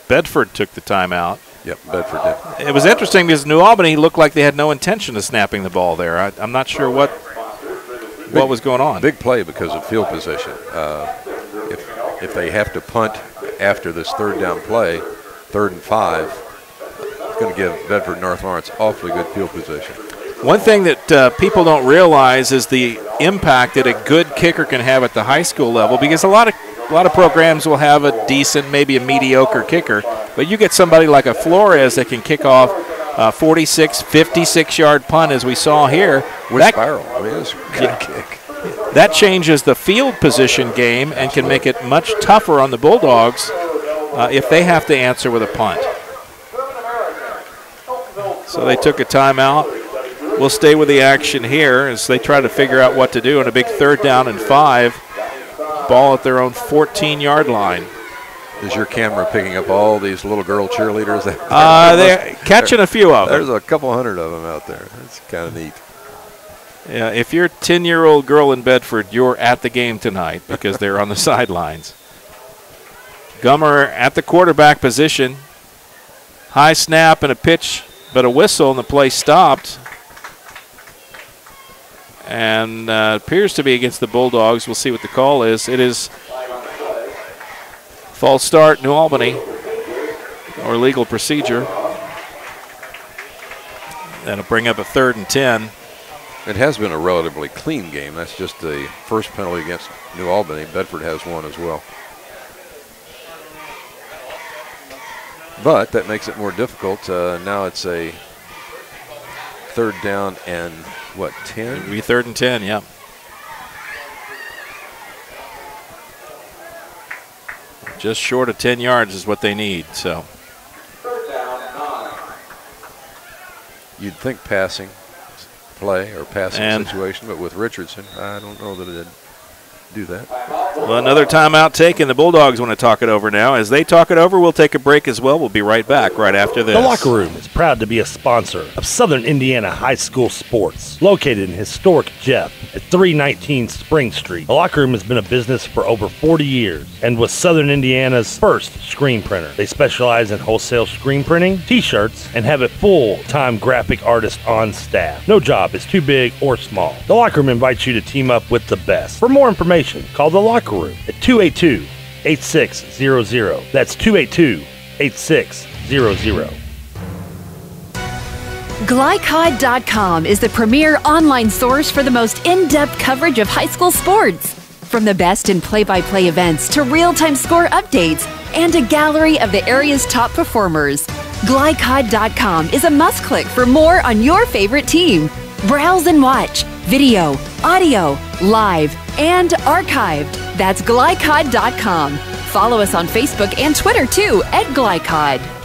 Bedford took the timeout. Yep, Bedford did. It was interesting because New Albany looked like they had no intention of snapping the ball there. I'm not sure what was going on. Big play because of field position. If they have to punt after this 3rd down play, 3rd and 5, it's going to give Bedford-North Lawrence awfully good field position. One thing that people don't realize is the impact that a good kicker can have at the high school level, because a lot of programs will have a decent, maybe a mediocre kicker, but you get somebody like a Flores that can kick off 46, 56-yard punt, as we saw here. With spiral. I mean, it's a good kick. That changes the field position game and can make it much tougher on the Bulldogs if they have to answer with a punt. So they took a timeout. We'll stay with the action here as they try to figure out what to do on a big 3rd down and 5. Ball at their own 14-yard line. Is your camera picking up all these little girl cheerleaders? They're catching a few of them. There's a couple hundred of them out there. It's kind of neat. Yeah, if you're a 10-year-old girl in Bedford, you're at the game tonight because they're on the sidelines. Gummer at the quarterback position. High snap and a pitch, but a whistle, and the play stopped. And appears to be against the Bulldogs. We'll see what the call is. It is false start, New Albany, or legal procedure. That'll bring up a 3rd and 10. It has been a relatively clean game. That's just the first penalty against New Albany. Bedford has one as well. But that makes it more difficult. Now it's a 3rd down and, 10? It'll be 3rd and 10, yeah. Just short of 10 yards is what they need, so. You'd think passing play or passing situation, but with Richardson, I don't know that it'd do that. Well, another timeout taken. The Bulldogs want to talk it over now. As they talk it over, we'll take a break as well. We'll be right back right after this. The Locker Room is proud to be a sponsor of Southern Indiana High School Sports, located in historic Jeff at 319 Spring Street. The Locker Room has been a business for over 40 years and was Southern Indiana's first screen printer. They specialize in wholesale screen printing, t-shirts, and have a full-time graphic artist on staff. No job is too big or small. The Locker Room invites you to team up with the best. For more information, call The Locker Room at 282-8600. That's 282-8600. GLICOD.com is the premier online source for the most in-depth coverage of high school sports. From the best in play-by-play events to real-time score updates and a gallery of the area's top performers, GLICOD.com is a must-click for more on your favorite team. Browse and watch video, audio, live, and archived. That's GLICOD.com. Follow us on Facebook and Twitter too at GLICOD.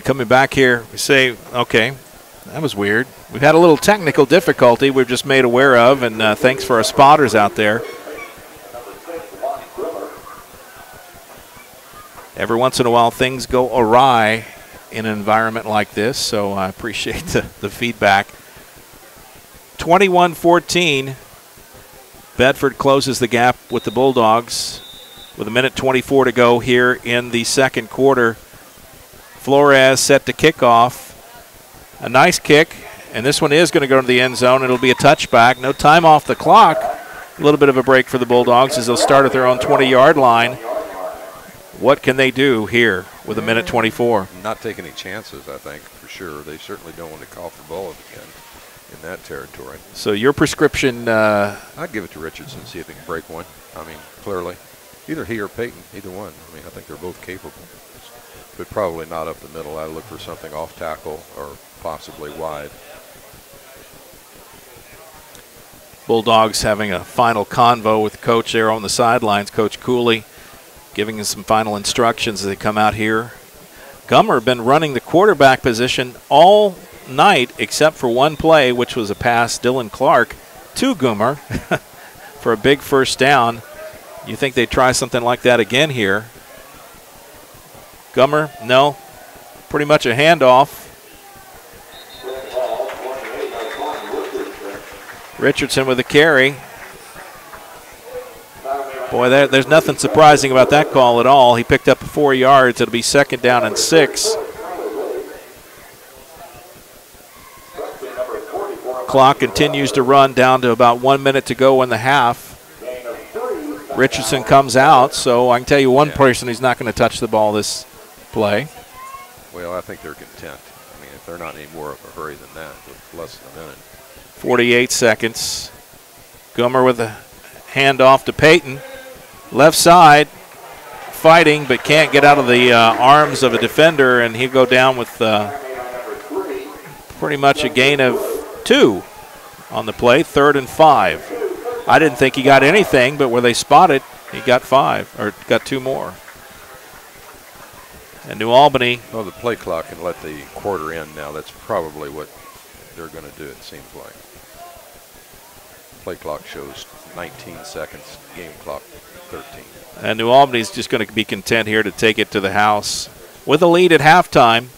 Coming back here, we say, okay, that was weird. We've had a little technical difficulty we've just made aware of, and thanks for our spotters out there. Every once in a while, things go awry in an environment like this, so I appreciate the feedback. 21-14, Bedford closes the gap with the Bulldogs with 1:24 to go here in the second quarter. Flores set to kick off. A nice kick, and this one is going to go to the end zone. It'll be a touchback. No time off the clock. A little bit of a break for the Bulldogs as they'll start at their own 20-yard line. What can they do here with 1:24? Not take any chances, I think, for sure. They certainly don't want to call for ball again in that territory. So your prescription? I'd give it to Richardson, see if he can break one. I mean, clearly. Either he or Peyton, either one. I mean, I think they're both capable. But probably not up the middle. I'd look for something off tackle or possibly wide. Bulldogs having a final convo with Coach there on the sidelines, Coach Cooley, giving us some final instructions as they come out here. Gummer been running the quarterback position all night except for one play, which was a pass, Dylan Clark, to Gummer for a big first down. You think they'd try something like that again here. Gummer, no. Pretty much a handoff. Richardson with a carry. Boy, there's nothing surprising about that call at all. He picked up 4 yards. It'll be 2nd down and 6. Clock continues to run down to about 1 minute to go in the half. Richardson comes out, so I can tell you one person who's not going to touch the ball this play. Well, I think they're content. I mean, if they're not any more of a hurry than that, with less than a minute. 48 seconds. Gummer with a handoff to Peyton. Left side, fighting, but can't get out of the arms of a defender, and he'll go down with pretty much a gain of 2 on the play, 3rd and 5. I didn't think he got anything, but where they spotted, he got 5, or got 2 more. And New Albany. Well, the play clock can let the quarter end now. That's probably what they're going to do, it seems like. Play clock shows 19 seconds, game clock 13. And New Albany's just going to be content here to take it to the house with a lead at halftime.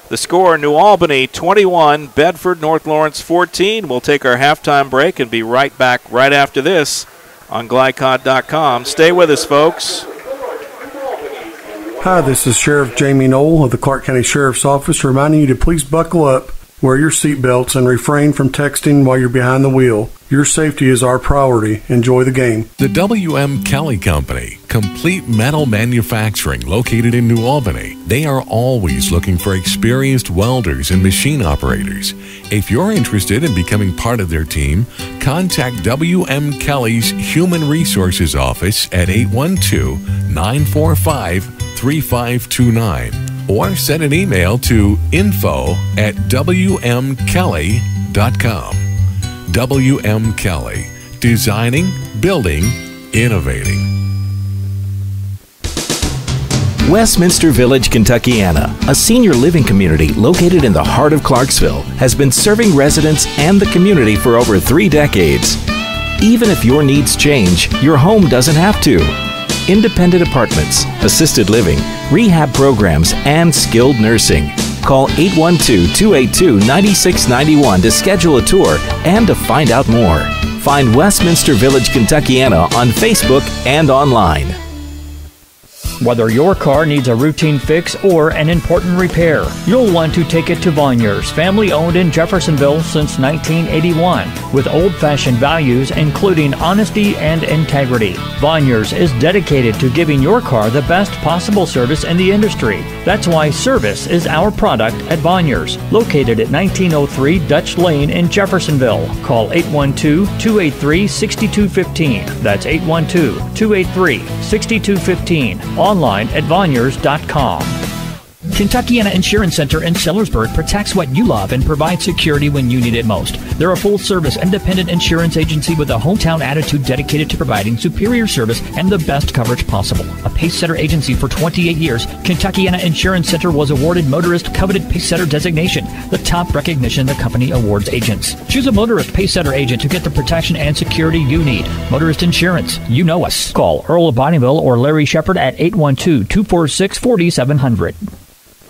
The score, New Albany 21, Bedford-North Lawrence 14. We'll take our halftime break and be right back right after this on GLICOD.com. Stay with us, folks. Hi, this is Sheriff Jamie Knoll of the Clark County Sheriff's Office reminding you to please buckle up, wear your seatbelts, and refrain from texting while you're behind the wheel. Your safety is our priority. Enjoy the game. The W.M. Kelly Company, complete metal manufacturing located in New Albany. They are always looking for experienced welders and machine operators. If you're interested in becoming part of their team, contact W.M. Kelly's Human Resources Office at 812-945-3529 or send an email to info@wmkelly.com. W.M. Kelly, designing, building, innovating. Westminster Village, Kentuckiana, a senior living community located in the heart of Clarksville, has been serving residents and the community for over 3 decades. Even if your needs change, your home doesn't have to. Independent apartments, assisted living, rehab programs, and skilled nursing. Call 812-282-9691 to schedule a tour and to find out more. Find Westminster Village, Kentuckiana on Facebook and online. Whether your car needs a routine fix or an important repair, you'll want to take it to Vonyers, family owned in Jeffersonville since 1981, with old-fashioned values including honesty and integrity. Vonyers is dedicated to giving your car the best possible service in the industry. That's why service is our product at Vonyers, located at 1903 Dutch Lane in Jeffersonville. Call 812-283-6215. That's 812-283-6215. Online at Vonyers.com. Kentuckiana Insurance Center in Sellersburg protects what you love and provides security when you need it most. They're a full-service, independent insurance agency with a hometown attitude dedicated to providing superior service and the best coverage possible. A Pacesetter agency for 28 years, Kentuckiana Insurance Center was awarded Motorist Coveted Pacesetter designation, the top recognition the company awards agents. Choose a Motorist Pacesetter agent to get the protection and security you need. Motorist Insurance, you know us. Call Earl of Bonneville or Larry Shepard at 812-246-4700.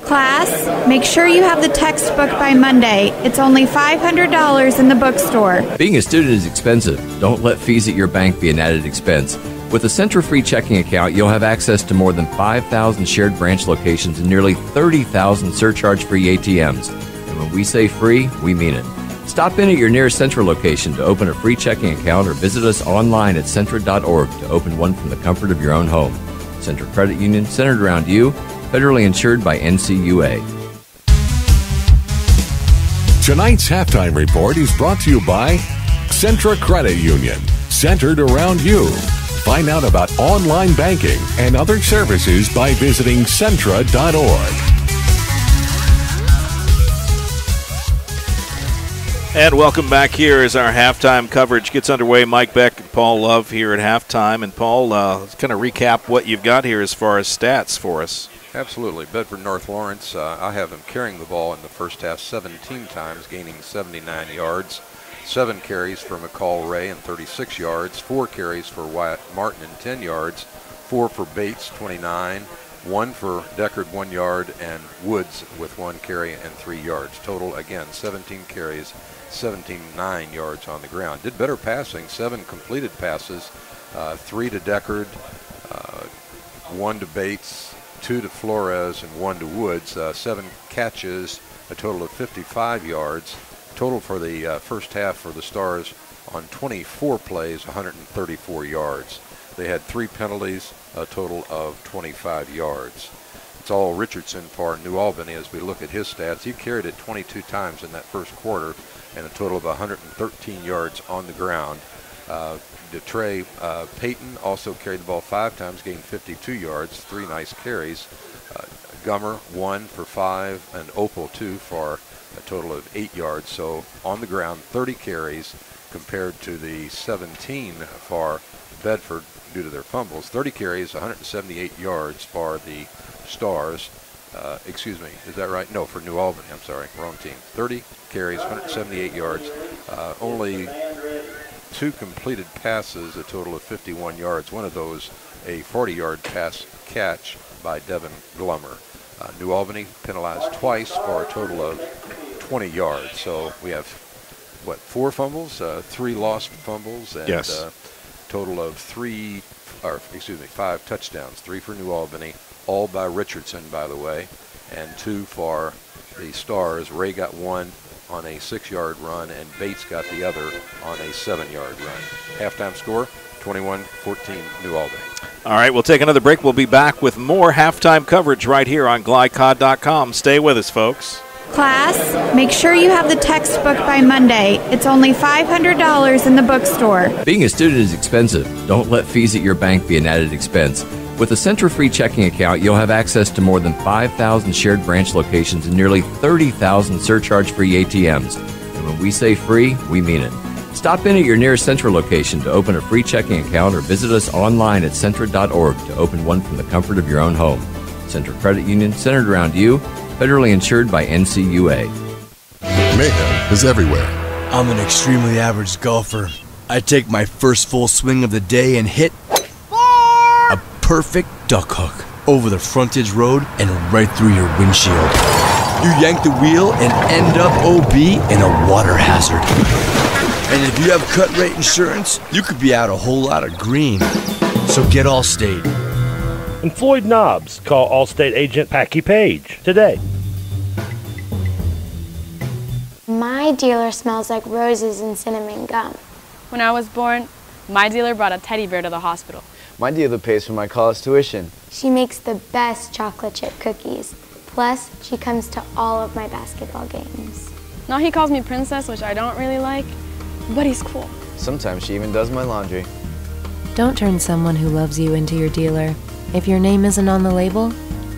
Class, make sure you have the textbook by Monday. It's only $500 in the bookstore. Being a student is expensive. Don't let fees at your bank be an added expense. With a Centra Free checking account, you'll have access to more than 5,000 shared branch locations and nearly 30,000 surcharge-free ATMs. And when we say free, we mean it. Stop in at your nearest Centra location to open a free checking account or visit us online at Centra.org to open one from the comfort of your own home. Centra Credit Union, centered around you, federally insured by NCUA. Tonight's halftime report is brought to you by Centra Credit Union, centered around you. Find out about online banking and other services by visiting Centra.org. And welcome back here as our halftime coverage gets underway. Mike Beck and Paul Love here at halftime. And Paul, let's kind of recap what you've got here as far as stats for us. Absolutely. Bedford-North Lawrence, I have them carrying the ball in the first half 17 times, gaining 79 yards. 7 carries for McCall Ray and 36 yards. 4 carries for Wyatt Martin and 10 yards. 4 for Bates, 29. 1 for Deckard, 1 yard, and Woods with 1 carry and 3 yards. Total, again, 17 carries, 79 yards on the ground. Did better passing, 7 completed passes, 3 to Deckard, 1 to Bates, 2 to Flores, and 1 to Woods. 7 catches, a total of 55 yards. Total for the first half for the Stars on 24 plays, 134 yards. They had 3 penalties, a total of 25 yards. It's all Richardson for New Albany as we look at his stats. He carried it 22 times in that first quarter and a total of 113 yards on the ground. DeTrey Payton also carried the ball 5 times, gained 52 yards, 3 nice carries. Gummer 1 for 5 and Opal 2 for a total of 8 yards. So on the ground, 30 carries compared to the 17 for Bedford due to their fumbles. 30 carries, 178 yards for the Stars. Excuse me, is that right? No, for New Albany. I'm sorry, wrong team. 30 carries, 178 yards. Only 2 completed passes, a total of 51 yards. One of those, a 40-yard pass catch by Devin Glummer. New Albany penalized twice for a total of 20 yards. So we have, 4 fumbles, 3 lost fumbles, and yes. Total of 5 touchdowns. 3 for New Albany, all by Richardson, by the way, and 2 for the Stars. Ray got 1 on a 6-yard run, and Bates got the other on a 7-yard run. Halftime score, 21-14 New Albany. All right, we'll take another break. We'll be back with more halftime coverage right here on GLICOD.com. Stay with us, folks. Class, make sure you have the textbook by Monday. It's only $500 in the bookstore. Being a student is expensive. Don't let fees at your bank be an added expense. With a Centra Free checking account, you'll have access to more than 5,000 shared branch locations and nearly 30,000 surcharge-free ATMs. And when we say free, we mean it. Stop in at your nearest Centra location to open a free checking account or visit us online at Centra.org to open one from the comfort of your own home. Centra Credit Union, centered around you, federally insured by NCUA. Mayhem is everywhere. I'm an extremely average golfer. I take my first full swing of the day and hit a perfect duck hook over the frontage road and right through your windshield. You yank the wheel and end up OB in a water hazard. And if you have cut rate insurance, you could be out a whole lot of green. So get Allstate. And Floyd Knobs. Call Allstate agent Packy Page today. My dealer smells like roses and cinnamon gum. When I was born, my dealer brought a teddy bear to the hospital. My dealer pays for my college tuition. She makes the best chocolate chip cookies. Plus, she comes to all of my basketball games. Now he calls me princess, which I don't really like, but he's cool. Sometimes she even does my laundry. Don't turn someone who loves you into your dealer. If your name isn't on the label,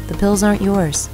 the pills aren't yours.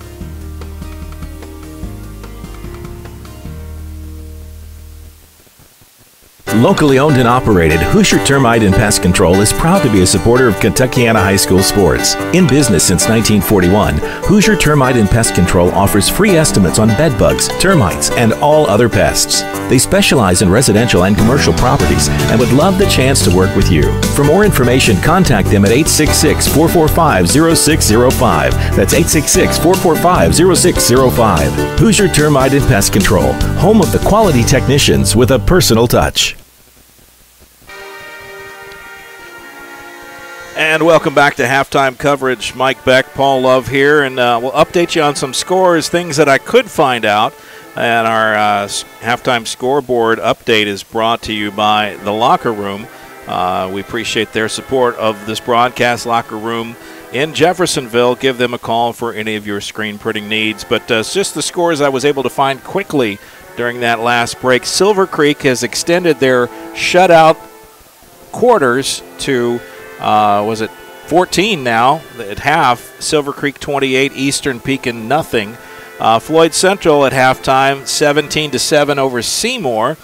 Locally owned and operated, Hoosier Termite and Pest Control is proud to be a supporter of Kentuckiana High School sports. In business since 1941, Hoosier Termite and Pest Control offers free estimates on bed bugs, termites, and all other pests. They specialize in residential and commercial properties and would love the chance to work with you. For more information, contact them at 866-445-0605. That's 866-445-0605. Hoosier Termite and Pest Control, home of the quality technicians with a personal touch. And welcome back to halftime coverage. Mike Beck, Paul Love here, and we'll update you on some scores, things that I could find out. And our halftime scoreboard update is brought to you by The Locker Room. We appreciate their support of this broadcast. Locker Room in Jeffersonville. Give them a call for any of your screen printing needs. But it's just the scores I was able to find quickly during that last break. Silver Creek has extended their shutout quarters to 14 now at half. Silver Creek 28, Eastern Pekin nothing. Floyd Central at halftime 17-7 over Seymour,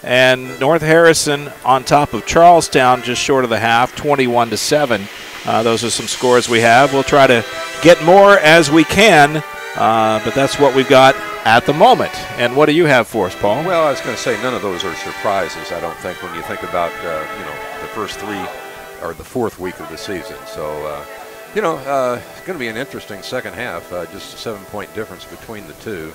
and North Harrison on top of Charlestown just short of the half 21-7. Those are some scores we have. We'll try to get more as we can, but that's what we've got at the moment. And what do you have for us, Paul? Well, I was going to say none of those are surprises, I don't think, when you think about the first three or the fourth week of the season. So, it's going to be an interesting second half, just a 7-point difference between the two.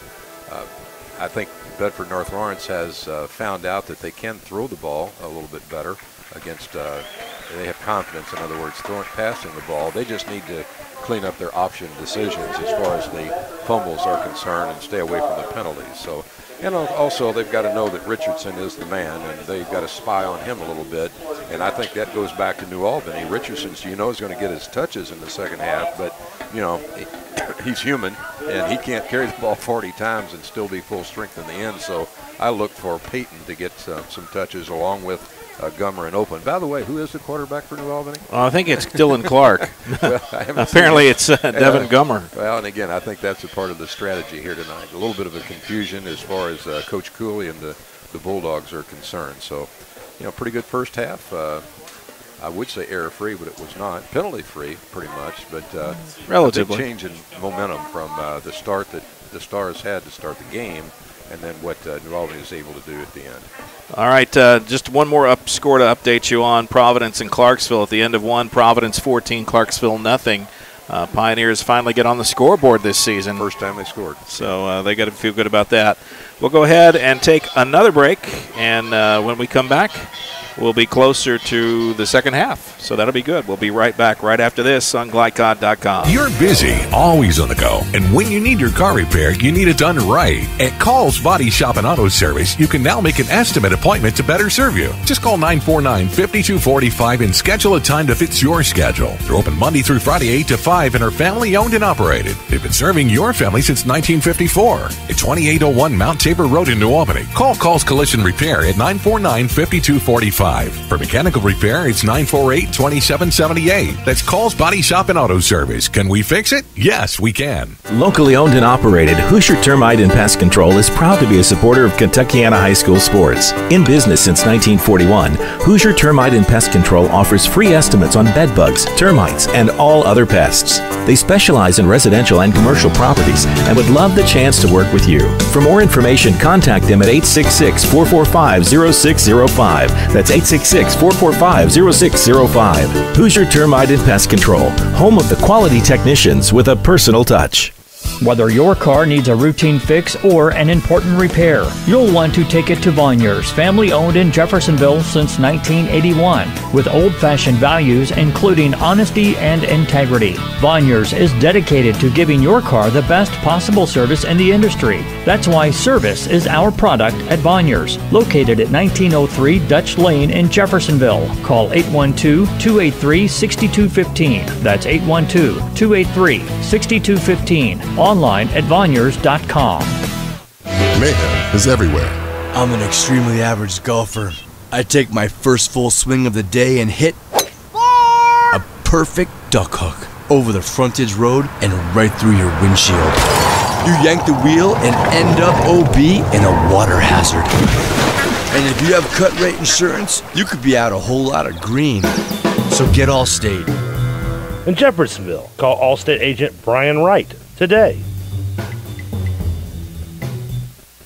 I think Bedford-North Lawrence has found out that they can throw the ball a little bit better against, they have confidence, in other words, passing the ball. They just need to clean up their option decisions as far as the fumbles are concerned and stay away from the penalties. So, also they've got to know that Richardson is the man, and they've got to spy on him a little bit. And I think that goes back to New Albany. Richardson, is going to get his touches in the second half, but, he's human, and he can't carry the ball 40 times and still be full strength in the end. So I look for Peyton to get some touches along with Gummer and Open. By the way, who is the quarterback for New Albany? I think it's Dylan Clark. Well, apparently it's Devin Gummer. Well, and again, I think that's a part of the strategy here tonight. A little bit of a confusion as far as Coach Cooley and the Bulldogs are concerned. So, pretty good first half. I would say error-free, but it was not. Penalty-free, pretty much. But relatively a big change in momentum from the start that the Stars had to start the game, and then what New Albany was able to do at the end. All right, just one more score to update you on. Providence and Clarksville at the end of one. Providence 14, Clarksville nothing. Pioneers finally get on the scoreboard this season. First time they scored. So they got to feel good about that. We'll go ahead and take another break, and when we come back, we'll be closer to the second half. So that'll be good. We'll be right back right after this on GLICOD.com. You're busy, always on the go, and when you need your car repaired, you need it done right. At Call's Body Shop and Auto Service, you can now make an estimate appointment to better serve you. Just call 949-5245 and schedule a time that fits your schedule. They're open Monday through Friday 8 to 5 and are family owned and operated. They've been serving your family since 1954. At 2801 Mount Tabor Road in New Albany. Call Call's Collision Repair at 949-5245. For mechanical repair, it's 948-2778. That's Call's Body Shop and Auto Service. Can we fix it? Yes, we can. Locally owned and operated, Hoosier Termite and Pest Control is proud to be a supporter of Kentuckiana High School sports. In business since 1941, Hoosier Termite and Pest Control offers free estimates on bed bugs, termites, and all other pests. They specialize in residential and commercial properties and would love the chance to work with you. For more information, contact them at 866-445-0605. That's 866-445-0605. Hoosier Termite and Pest Control, home of the quality technicians with a personal touch. Whether your car needs a routine fix or an important repair, you'll want to take it to Vonyers, family owned in Jeffersonville since 1981, with old-fashioned values including honesty and integrity. Vonyers is dedicated to giving your car the best possible service in the industry. That's why service is our product at Vonyers, located at 1903 Dutch Lane in Jeffersonville. Call 812-283-6215. That's 812-283-6215. Online at Vonyers.com. Mayhem is everywhere. I'm an extremely average golfer. I take my first full swing of the day and hit a perfect duck hook over the frontage road and right through your windshield. You yank the wheel and end up OB in a water hazard. And if you have cut rate insurance, you could be out a whole lot of green. So get Allstate. In Jeffersonville, call Allstate agent Brian Wright today.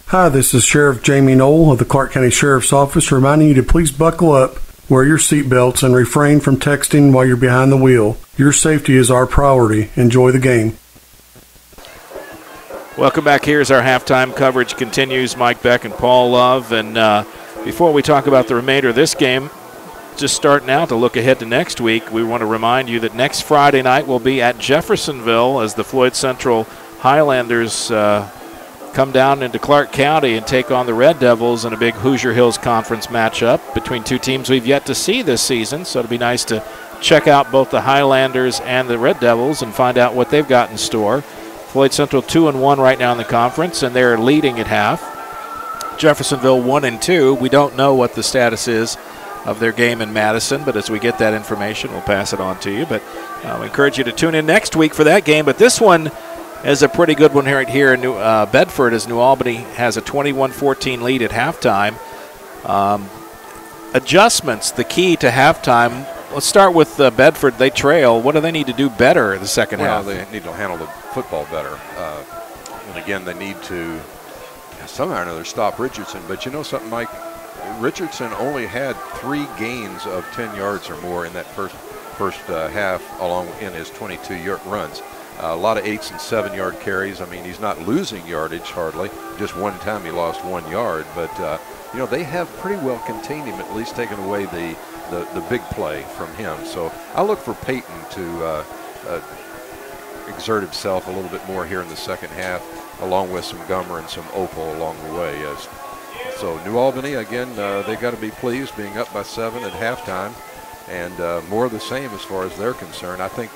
Hi, this is Sheriff Jamie Knoll of the Clark County Sheriff's Office reminding you to please buckle up, wear your seatbelts, and refrain from texting while you're behind the wheel. Your safety is our priority. Enjoy the game. Welcome back. Here's our halftime coverage continues. Mike Beck and Paul Love. And before we talk about the remainder of this game, just starting out to look ahead to next week, we want to remind you that next Friday night we'll be at Jeffersonville as the Floyd Central Highlanders come down into Clark County and take on the Red Devils in a big Hoosier Hills Conference matchup between two teams we've yet to see this season. So it'll be nice to check out both the Highlanders and the Red Devils and find out what they've got in store. Floyd Central 2-1 right now in the conference, and they're leading at half. Jeffersonville 1-2. We don't know what the status is of their game in Madison, but as we get that information, we'll pass it on to you. But we encourage you to tune in next week for that game. But this one is a pretty good one right here in Bedford, as New Albany has a 21-14 lead at halftime. Adjustments, the key to halftime. Let's start with Bedford. They trail. What do they need to do better in the second half? Well, they need to handle the football better. And again, they need to somehow or another stop Richardson. But you know something, Mike? Richardson only had 3 gains of 10 yards or more in that first half along in his 22-yard runs. A lot of 8 and 7 yard carries. I mean, he's not losing yardage hardly. Just one time he lost 1 yard. But, you know, they have pretty well contained him, at least taken away the big play from him. So I look for Peyton to exert himself a little bit more here in the second half, along with some Gummer and some Opal along the way. So New Albany, again, they've got to be pleased being up by 7 at halftime, and more of the same as far as they're concerned. I think,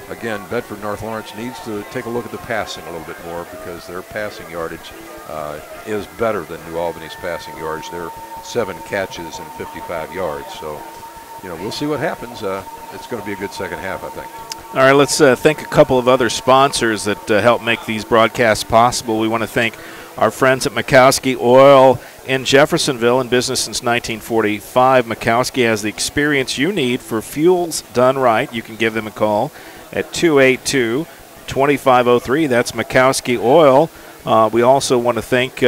again, Bedford-North Lawrence needs to take a look at the passing a little bit more, because their passing yardage is better than New Albany's passing yardage. They're 7 catches and 55 yards. So, you know, we'll see what happens. It's going to be a good second half, I think. All right, let's thank a couple of other sponsors that help make these broadcasts possible. We want to thank our friends at Mikowski Oil in Jeffersonville, in business since 1945. Mikowski has the experience you need for fuels done right. You can give them a call at 282-2503. That's Mikowski Oil. We also want to thank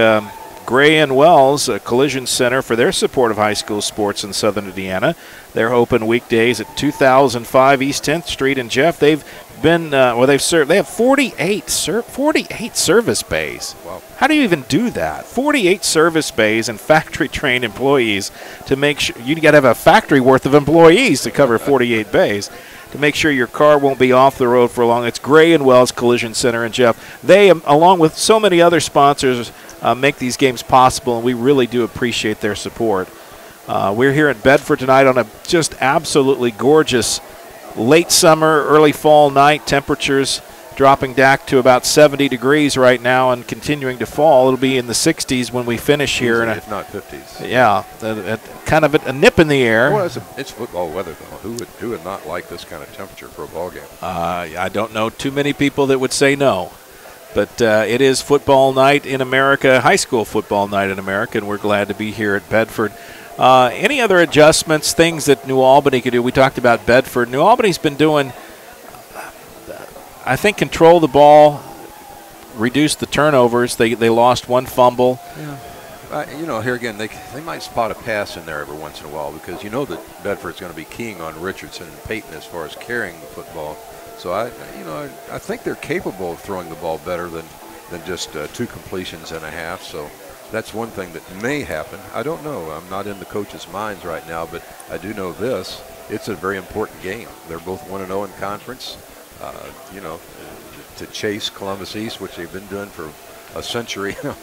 Gray and Wells Collision Center for their support of high school sports in Southern Indiana. They're open weekdays at 2005 East 10th Street. And Jeff, they've been they have 48 service bays. Wow. How do you even do that? 48 service bays and factory trained employees to make sure you got to have a factory worth of employees to cover 48 bays. To make sure your car won't be off the road for long. It's Gray and Wells Collision Center. And Jeff, they, along with so many other sponsors, make these games possible, and we really do appreciate their support. We're here in Bedford tonight on a just absolutely gorgeous late summer, early fall night. Temperatures dropping back to about 70 degrees right now and continuing to fall. It'll be in the 60s when we finish here. If not 50s. Yeah, kind of a nip in the air. Well, it's football weather, though. Who would not like this kind of temperature for a ball game? I don't know too many people that would say no. But it is football night in America, high school football night in America, and we're glad to be here at Bedford. Any other adjustments, things that New Albany could do? We talked about Bedford. New Albany's been doing, I think, control the ball, reduce the turnovers. They lost 1 fumble. Yeah. You know, here again, they might spot a pass in there every once in a while, because you know that Bedford's going to be keying on Richardson and Peyton as far as carrying the football. So I think they're capable of throwing the ball better than just 2 completions and a half. So that's one thing that may happen. I don't know. I'm not in the coaches' minds right now, but I do know this: it's a very important game. They're both 1-0 in conference. You know, to chase Columbus East, which they've been doing for a century, no,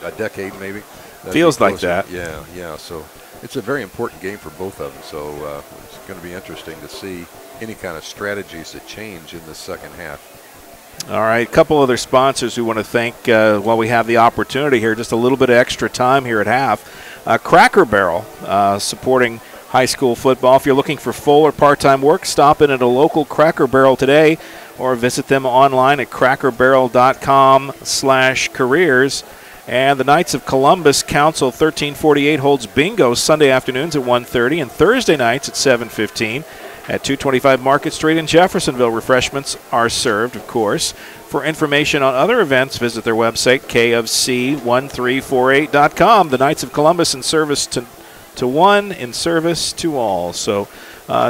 a decade maybe. Feels like that. Yeah. So it's a very important game for both of them. So it's going to be interesting to see any kind of strategies that change in the second half. All right, a couple other sponsors we want to thank while we have the opportunity here, just a little bit of extra time here at half. Cracker Barrel supporting high school football. If you're looking for full or part-time work, stop in at a local Cracker Barrel today or visit them online at crackerbarrel.com/careers. And the Knights of Columbus Council 1348 holds bingo Sunday afternoons at 1:30 and Thursday nights at 7:15 at 225 Market Street in Jeffersonville. Refreshments are served, of course. For information on other events, visit their website, kofc1348.com. The Knights of Columbus, in service to one, in service to all. So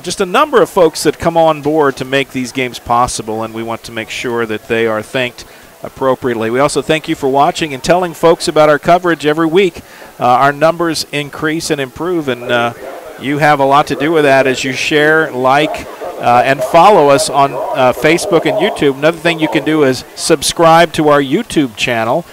just a number of folks that come on board to make these games possible, and we want to make sure that they are thanked appropriately. We also thank you for watching and telling folks about our coverage every week. Our numbers increase and improve, and you have a lot to do with that as you share, like, and follow us on Facebook and YouTube. Another thing you can do is subscribe to our YouTube channel.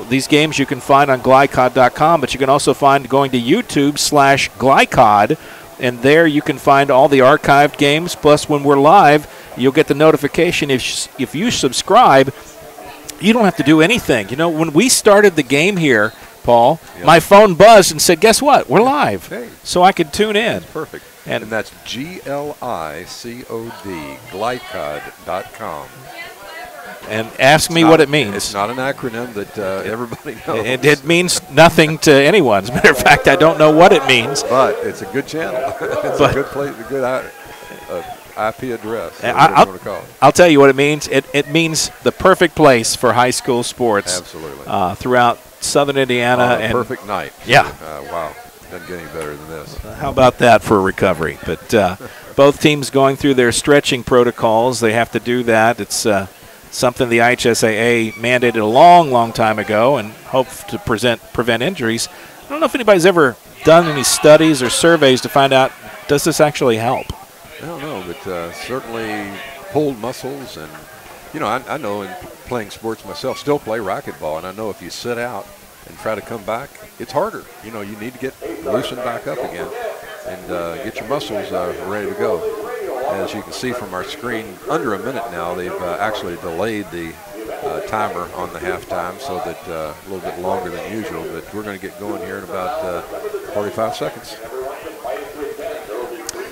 These games you can find on GLICOD.com, but you can also find going to YouTube/GLICOD, and there you can find all the archived games. Plus, when we're live, you'll get the notification. If you subscribe, you don't have to do anything. You know, when we started the game here, Paul, my phone buzzed and said, guess what? We're live. Hey. So I could tune in. That's perfect. And that's GLICOD, GLICOD.com. And ask me what it means. It's not an acronym that everybody knows. It means nothing to anyone. As a matter of fact, I don't know what it means. But it's a good channel. It's a good place, a good IP address. I'll tell you what it means. It means the perfect place for high school sports. Absolutely. Throughout southern Indiana. And perfect night. Yeah. Wow. Doesn't get any better than this. How about that for a recovery? But both teams going through their stretching protocols. They have to do that. It's something the IHSAA mandated a long, long time ago and hope to prevent injuries. I don't know if anybody's ever done any studies or surveys to find out, does this actually help? I don't know, but certainly pulled muscles. And, you know, I know in playing sports myself, still play racquetball, and I know if you sit out and try to come back, it's harder. You know, you need to get loosened back up again and get your muscles ready to go. As you can see from our screen, under a minute now, they've actually delayed the timer on the halftime so that a little bit longer than usual, but we're going to get going here in about 45 seconds.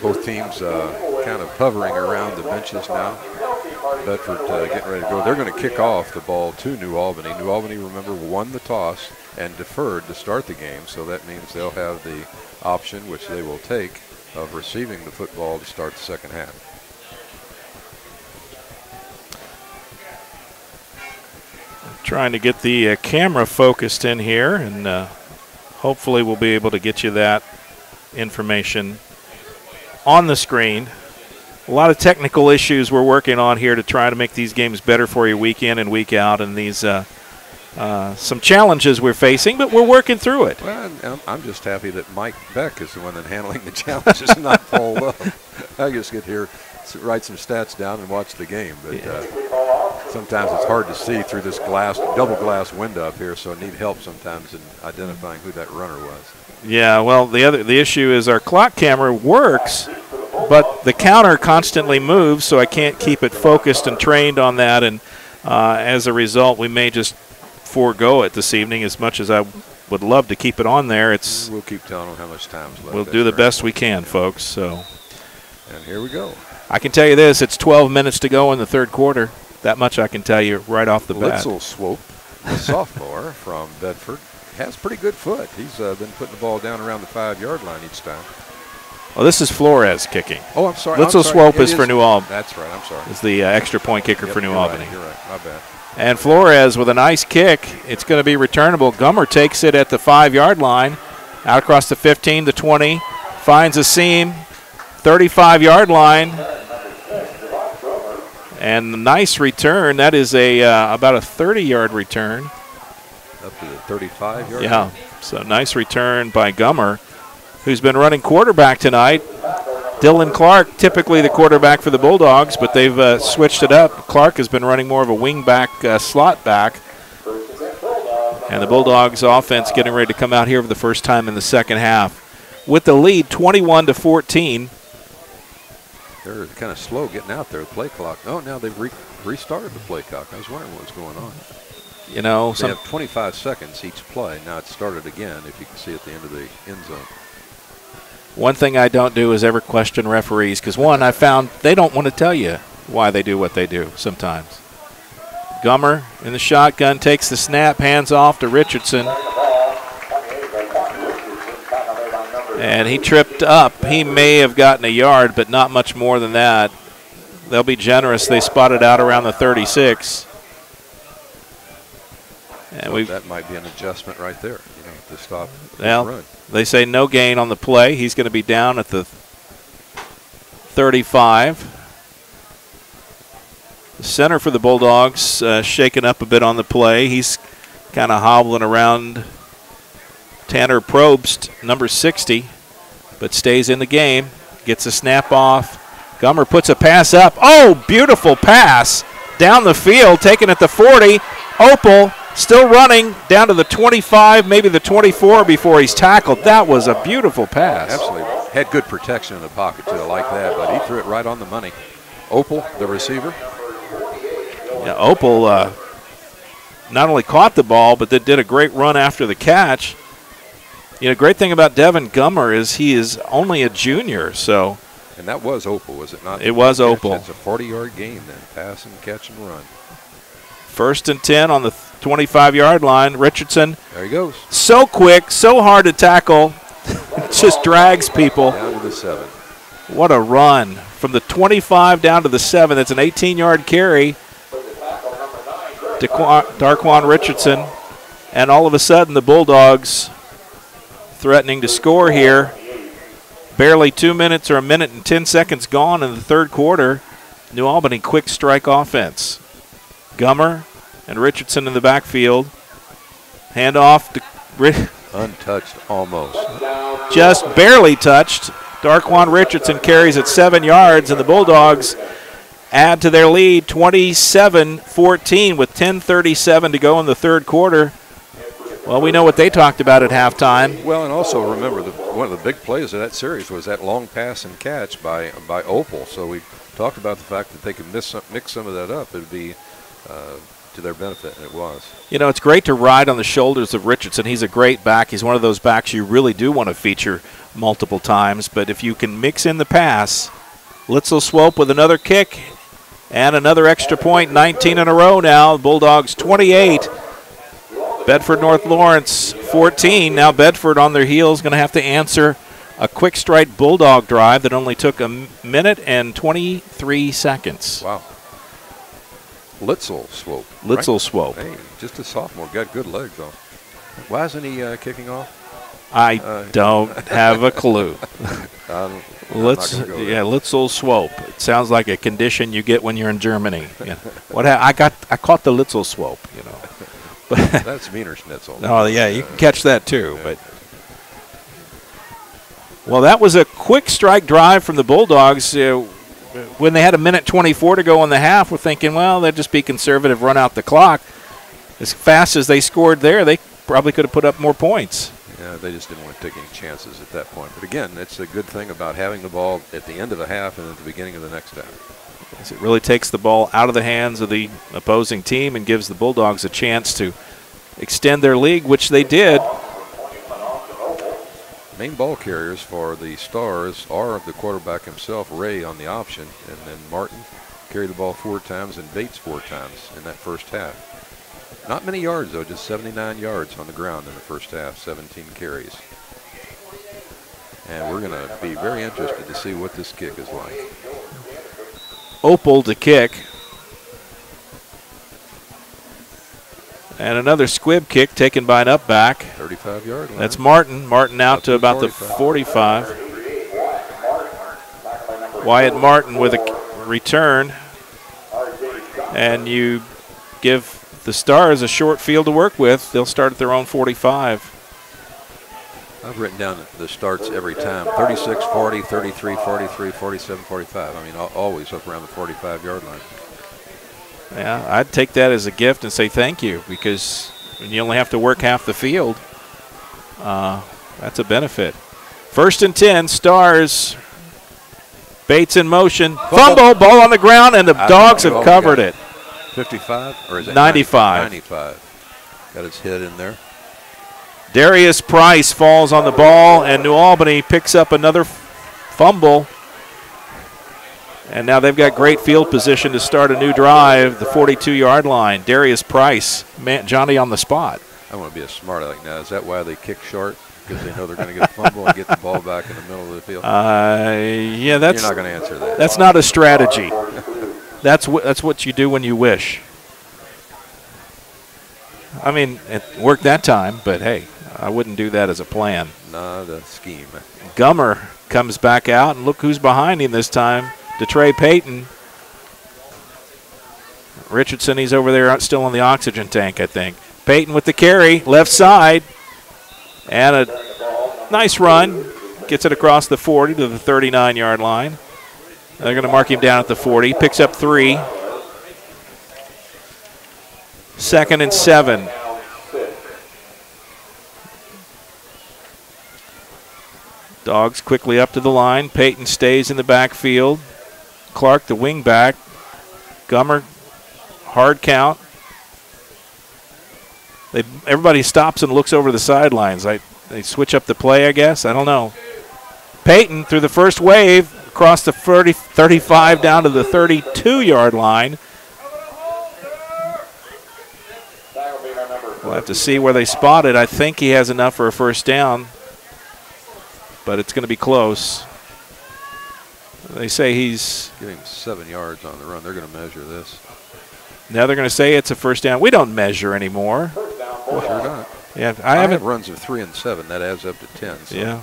Both teams kind of hovering around the benches now. Bedford getting ready to go. They're going to kick off the ball to New Albany. New Albany, remember, won the toss and deferred to start the game, so that means they'll have the option, which they will take, of receiving the football to start the second half. Trying to get the camera focused in here, and hopefully we'll be able to get you that information on the screen. A lot of technical issues we're working on here to try to make these games better for you week in and week out, and these some challenges we're facing, but we're working through it. Well, I'm just happy that Mike Beck is the one that's handling the challenges, not Paul Love. I just get here, write some stats down, and watch the game. But sometimes it's hard to see through this double glass window up here, so I need help sometimes in identifying who that runner was. Yeah, well, the issue is our clock camera works, but the counter constantly moves, so I can't keep it focused and trained on that, and as a result, we may just forego it this evening. As much as I would love to keep it on there, we'll keep telling them how much time's left. We'll do the best we can, folks. So, and here we go. I can tell you this: it's 12 minutes to go in the third quarter. That much I can tell you right off the bat. Litzel Swope, the sophomore from Bedford, has pretty good foot. He's been putting the ball down around the 5-yard line each time. Well, this is Flores kicking. Oh, I'm sorry. Litzel Swope is for New Albany. That's right. I'm sorry. Is the extra point kicker for New Albany. Right, you're right. My bad. And Flores with a nice kick. It's going to be returnable. Gummer takes it at the 5-yard line. Out across the 15, the 20. Finds a seam. 35-yard line. And a nice return. That is about a 30-yard return. Up to the 35-yard Yeah. line. So nice return by Gummer, who's been running quarterback tonight. Dylan Clark, typically the quarterback for the Bulldogs, but they've switched it up. Clark has been running more of a wing-back, slot back. And the Bulldogs offense getting ready to come out here for the first time in the second half. With the lead, 21-14. They're kind of slow getting out there, the play clock. Oh, now they've restarted the play clock. I was wondering what was going on. You know, they have 25 seconds each play. Now it's started again, if you can see at the end of the end zone. One thing I don't do is ever question referees because, one, I found they don't want to tell you why they do what they do sometimes. Gummer in the shotgun takes the snap, hands off to Richardson. And he tripped up. He may have gotten a yard, but not much more than that. They'll be generous. They spotted out around the 36. And that might be an adjustment right there, to stop the run. They say no gain on the play. He's going to be down at the 35. The center for the Bulldogs shaken up a bit on the play. He's kind of hobbling around. Tanner Probst, number 60, but stays in the game. Gets a snap off. Gummer puts a pass up. Oh, beautiful pass down the field, taken at the 40. Opal still running down to the 25, maybe the 24 before he's tackled. That was a beautiful pass. Absolutely. Had good protection in the pocket, too. I like that, but he threw it right on the money. Opal, the receiver. Yeah, Opal not only caught the ball, but then did a great run after the catch. Great thing about Devin Gummer is he is only a junior, so. And that was Opal, was it not? It was Opal. It's a 40-yard game then, pass and catch and run. 1st and 10 on the 25-yard line. Richardson. There he goes. So quick, so hard to tackle. Just drags people. Down to the 7. What a run. From the 25 down to the 7. That's an 18-yard carry. Darquan Richardson. And all of a sudden, the Bulldogs threatening to score here. Barely 2 minutes or a minute and 10 seconds gone in the third quarter. New Albany quick strike offense. Gummer and Richardson in the backfield. Hand off to untouched almost. Just barely touched. Darquan Richardson carries it 7 yards, and the Bulldogs add to their lead 27-14 with 10:37 to go in the third quarter. Well, we know what they talked about at halftime. Well, and also remember, one of the big plays of that series was that long pass and catch by Opal. So we talked about the fact that they could mix some of that up. It would be to their benefit, and it was. It's great to ride on the shoulders of Richardson. He's a great back. He's one of those backs you really do want to feature multiple times. But if you can mix in the pass, Litzel Swope with another kick and another extra point, 19 in a row now. Bulldogs 28. Bedford-North Lawrence 14. Now Bedford on their heels going to have to answer a quick strike Bulldog drive that only took a minute and 23 seconds. Wow. Litzel Swope. Litzel Swope. Hey, just a sophomore. Got good legs, though. Why isn't he kicking off? I don't have a clue. Litzel Swope. It sounds like a condition you get when you're in Germany. I caught the Litzel Swope, That's Wiener Schnitzel. Oh, yeah, you can catch that too. Yeah. But well, that was a quick strike drive from the Bulldogs. When they had a minute 24 to go in the half, we're thinking, well, they'll just be conservative, run out the clock. As fast as they scored there, they probably could have put up more points. Yeah, they just didn't want to take any chances at that point. But again, it's a good thing about having the ball at the end of a half and at the beginning of the next half. It really takes the ball out of the hands of the opposing team and gives the Bulldogs a chance to extend their lead, which they did. Main ball carriers for the Stars are the quarterback himself, Ray, on the option, and then Martin carried the ball 4 times and Bates 4 times in that first half. Not many yards, though, just 79 yards on the ground in the first half, 17 carries. And we're going to be very interested to see what this kick is like. Opal to kick. And another squib kick taken by an up back. 35-yard line. That's Martin. Martin out to about the 45. Wyatt Martin with a return. And you give the Stars a short field to work with. They'll start at their own 45. I've written down the starts every time. 36, 40, 33, 43, 47, 45. I mean, always up around the 45-yard line. Yeah, I'd take that as a gift and say thank you, because when you only have to work half the field, that's a benefit. 1st and 10, Stars. Bates in motion. Fumble, ball on the ground, and the Dogs have covered it. 55, or is it 95? 95. Got his head in there. Darius Price falls on the ball, and New Albany picks up another fumble. And now they've got great field position to start a new drive, the 42-yard line. Darius Price, Johnny on the spot. I want to be a smart aleck now. Is that why they kick short? Because they know they're going to get a fumble and get the ball back in the middle of the field? Yeah, that's. You're not going to answer that. That's not a strategy. That's what you do when you wish. I mean, it worked that time, but hey, I wouldn't do that as a plan. Not a scheme. Gummer comes back out, and look who's behind him this time. DeTrey Payton. Richardson, he's over there still on the oxygen tank, I think. Payton with the carry, left side, and a nice run. Gets it across the 40 to the 39-yard line. They're going to mark him down at the 40. Picks up 3. 2nd and 7. Dogs quickly up to the line. Payton stays in the backfield. Clark, the wing back. Gummer, hard count. Everybody stops and looks over the sidelines. They switch up the play, I guess. I don't know. Payton through the first wave, across the 35 down to the 32-yard line. We'll have to see where they spot it. I think he has enough for a first down, but it's going to be close. They say he's getting 7 yards on the run. They're going to measure this. Now they're going to say it's a first down. We don't measure anymore. Well, sure not. Yeah, I haven't runs of 3 and 7. That adds up to 10. So yeah.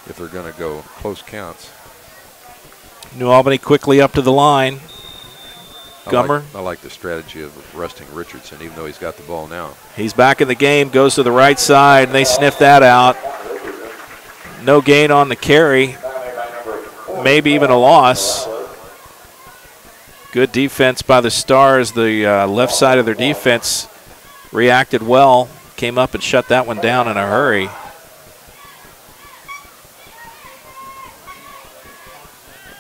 If they're going to go close counts. New Albany quickly up to the line. Gummer. I like the strategy of resting Richardson, even though he's got the ball now. He's back in the game, goes to the right side, and they sniff that out. No gain on the carry. Maybe even a loss. Good defense by the Stars. The left side of their defense reacted well. Came up and shut that one down in a hurry.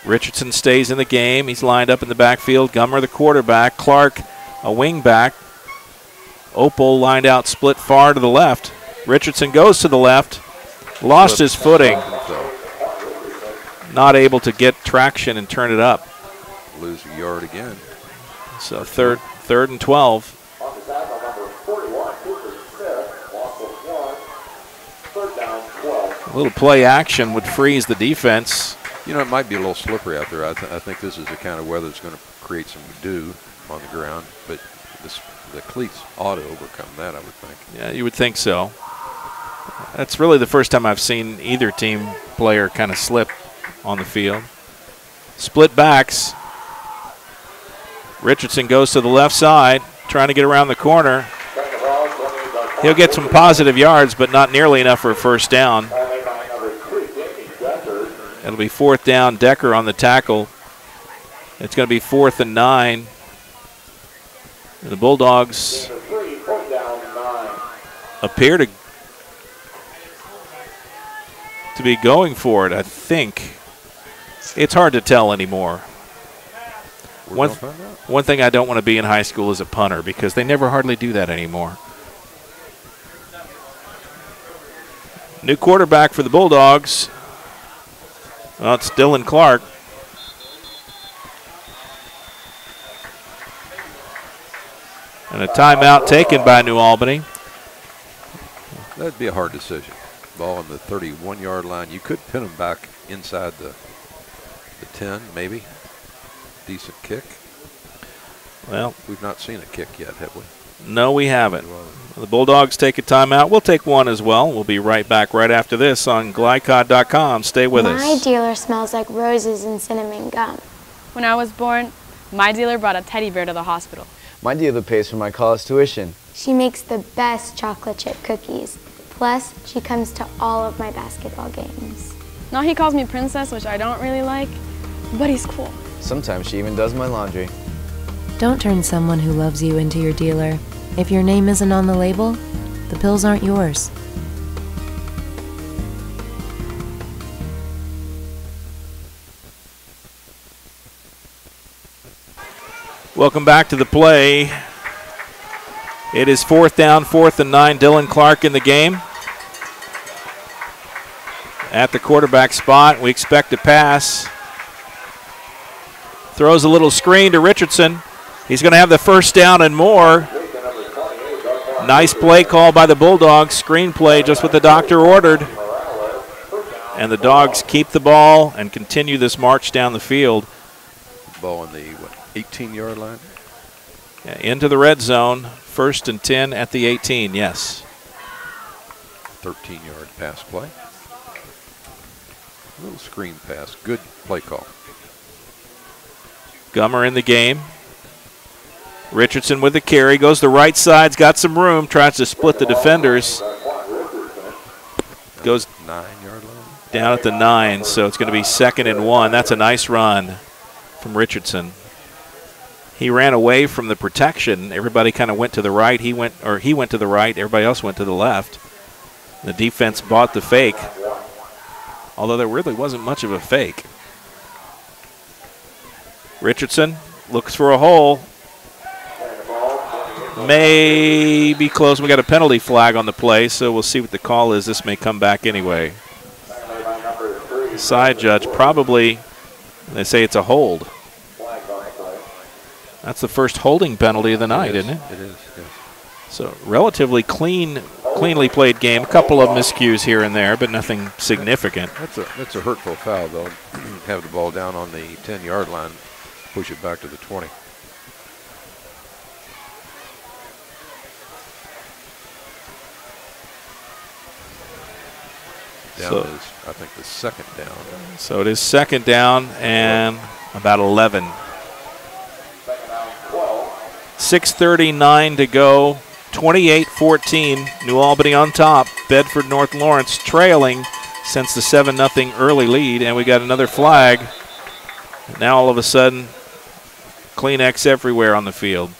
Richardson stays in the game. He's lined up in the backfield. Gummer, the quarterback. Clark, a wing back. Opal lined out, split far to the left. Richardson goes to the left. Lost his footing. Not able to get traction and turn it up. Lose a yard again. So third and 12. A little play action would freeze the defense. You know, it might be a little slippery out there. I think this is the kind of weather that's going to create some dew on the ground, but the cleats ought to overcome that, I would think. Yeah, you would think so. That's really the first time I've seen either team player kind of slip on the field. Split backs. Richardson goes to the left side, trying to get around the corner. He'll get some positive yards, but not nearly enough for a first down. It'll be 4th down. Decker on the tackle. It's going to be 4th and 9. And the Bulldogs appear to be going for it, I think. It's hard to tell anymore. One thing I don't want to be in high school is a punter because they never hardly do that anymore. New quarterback for the Bulldogs. Well, it's Dylan Clark. And a timeout taken by New Albany. That'd be a hard decision. Ball on the 31-yard line. You could pin them back inside the 10, maybe. Decent kick. Well, we've not seen a kick yet, have we? No, we haven't. The Bulldogs take a timeout. We'll take one as well. We'll be right back right after this on GLICOD.com. Stay with us. My dealer smells like roses and cinnamon gum. When I was born, my dealer brought a teddy bear to the hospital. My dealer pays for my college tuition. She makes the best chocolate chip cookies. Plus, she comes to all of my basketball games. Now he calls me princess, which I don't really like, but he's cool. Sometimes she even does my laundry. Don't turn someone who loves you into your dealer. If your name isn't on the label, the pills aren't yours. Welcome back to the play. It is 4th down, 4th and 9. Dylan Clark in the game. at the quarterback spot. We expect a pass. Throws a little screen to Richardson. He's going to have the first down and more. Nice play call by the Bulldogs. Screen play, just what the doctor ordered. And the Dogs keep the ball and continue this march down the field. Ball on the 18-yard line? Yeah, into the red zone. 1st and 10 at the 18, yes. 13-yard pass play. A little screen pass. Good play call. Gummer in the game. Richardson with the carry. Goes to the right side. Got some room. Tries to split the defenders. Goes 9-yard line. Down at the 9, so it's going to be 2nd and 1. That's a nice run from Richardson. He ran away from the protection. Everybody kind of went to the right. He went to the right. Everybody else went to the left. The defense bought the fake, although there really wasn't much of a fake. Richardson looks for a hole. May be close. We got a penalty flag on the play, so we'll see what the call is. This may come back anyway. Side judge probably, they say it's a hold. That's the first holding penalty of the night, isn't it? It is, yes. So relatively cleanly played game. A couple of miscues here and there, but nothing significant. That's a hurtful foul, though. Have the ball down on the 10-yard line, push it back to the 20. Down is, I think, the 2nd down. So it is 2nd down and about 11. 6:39 to go. 28-14. New Albany on top. Bedford-North Lawrence trailing since the 7-0 early lead. And we got another flag. Now all of a sudden, Kleenex everywhere on the field.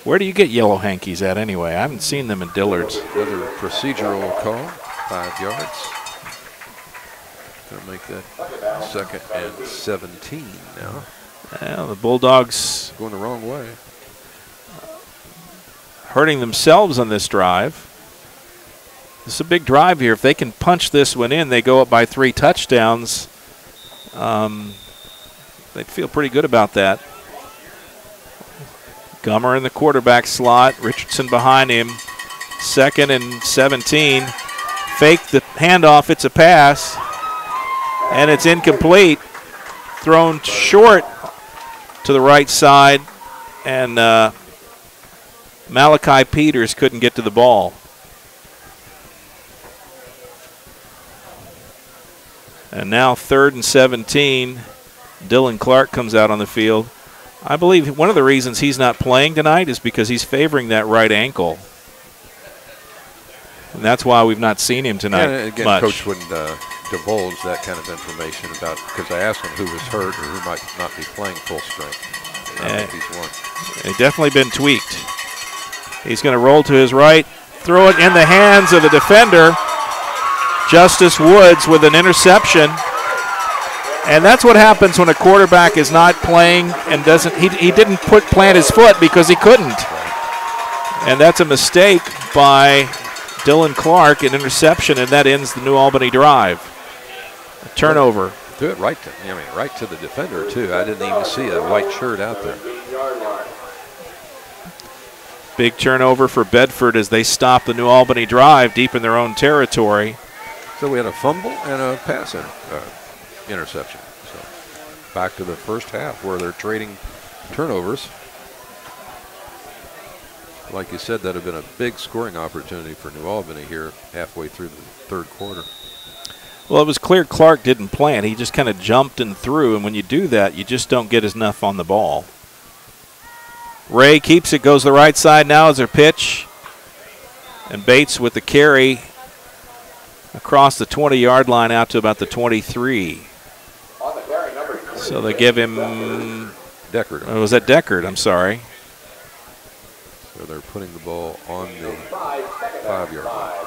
Where do you get yellow hankies at anyway? I haven't seen them in Dillard's. Another procedural call, 5 yards. Going to make that 2nd and 17 now. Well, the Bulldogs going the wrong way. Hurting themselves on this drive. This is a big drive here. If they can punch this one in, they go up by 3 touchdowns. They'd feel pretty good about that. Gummer in the quarterback slot. Richardson behind him. 2nd and 17. Fake the handoff. It's a pass. And it's incomplete. Thrown short to the right side. And Malachi Peters couldn't get to the ball. And now 3rd and 17. Dylan Clark comes out on the field. I believe one of the reasons he's not playing tonight is because he's favoring that right ankle. And that's why we've not seen him tonight again, much. Coach wouldn't divulge that kind of information about, because I asked him who was hurt or who might not be playing full strength. I think he's one. It's definitely been tweaked. He's going to roll to his right, throw it in the hands of the defender. Justice Woods with an interception. And that's what happens when a quarterback is not playing and doesn't. He didn't plant his foot because he couldn't. And that's a mistake by Dylan Clark, an interception, and that ends the New Albany drive. A turnover. Threw it right to the defender too. I didn't even see a white shirt out there. Big turnover for Bedford as they stop the New Albany drive deep in their own territory. So we had a fumble and a pass interception. So back to the first half where they're trading turnovers. Like you said, that would have been a big scoring opportunity for New Albany here halfway through the 3rd quarter. Well, it was clear Clark didn't plant. He just kind of jumped and threw, and when you do that, you just don't get enough on the ball. Ray keeps it, goes the right side now as their pitch. And Bates with the carry across the 20-yard line out to about the 23. So they give him Deckard. Oh, was that Deckard? I'm sorry. So they're putting the ball on the 5-yard line.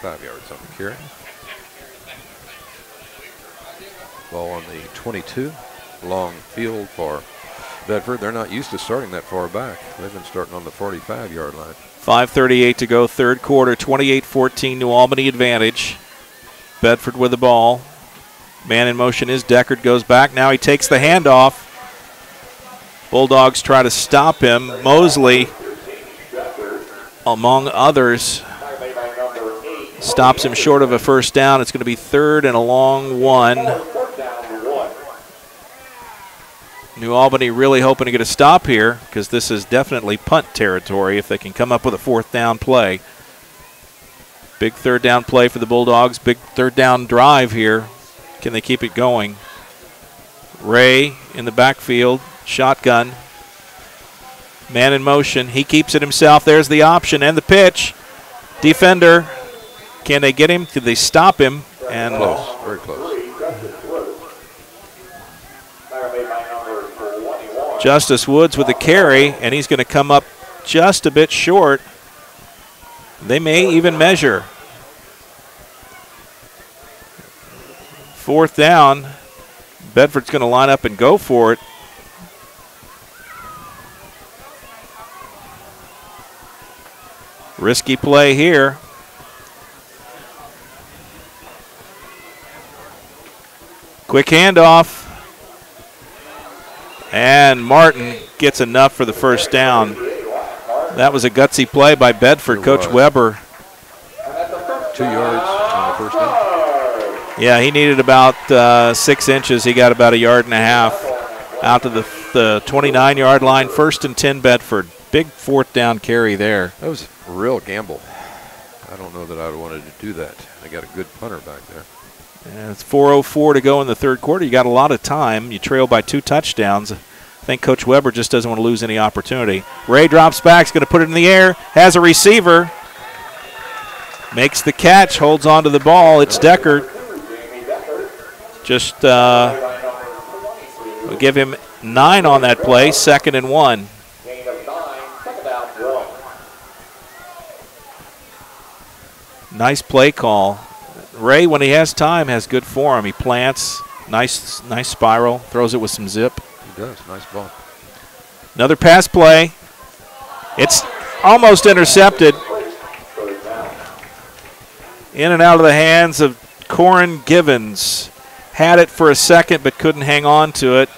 5 yards on the carry. Ball on the 22. Long field for Bedford. They're not used to starting that far back. They've been starting on the 45-yard line. 5:38 to go, third quarter, 28-14, New Albany advantage. Bedford with the ball. Man in motion is Deckard, goes back. Now he takes the handoff. Bulldogs try to stop him. Mosley, among others, stops him short of a first down. It's going to be third and a long one. New Albany really hoping to get a stop here because this is definitely punt territory if they can come up with a fourth down play. Big third down play for the Bulldogs. Big third down drive here. Can they keep it going? Ray in the backfield. Shotgun. Man in motion. He keeps it himself. There's the option and the pitch. Defender. Can they get him? Did they stop him? And close. Very close. Justice Woods with the carry, and he's going to come up just a bit short. They may even measure. Fourth down. Bedford's going to line up and go for it. Risky play here. Quick handoff. And Martin gets enough for the first down. That was a gutsy play by Bedford. Coach Weber. 2 yards on the first down. Yeah, he needed about 6 inches. He got about a yard and a half out to the 29-yard line. 1st and 10 Bedford. Big fourth down carry there. That was a real gamble. I don't know that I would have wanted to do that. They got a good punter back there. And it's 4:04 to go in the third quarter. You got a lot of time. You trail by 2 touchdowns. I think Coach Weber just doesn't want to lose any opportunity. Ray drops back. He's going to put it in the air. Has a receiver. Makes the catch. Holds on to the ball. It's Deckard. Just we'll give him 9 on that play. 2nd and 1. Nice play call. Ray, when he has time, has good form. He plants, nice spiral, throws it with some zip. He does, nice ball. Another pass play. It's almost intercepted. In and out of the hands of Corin Givens. Had it for a second, but couldn't hang on to it.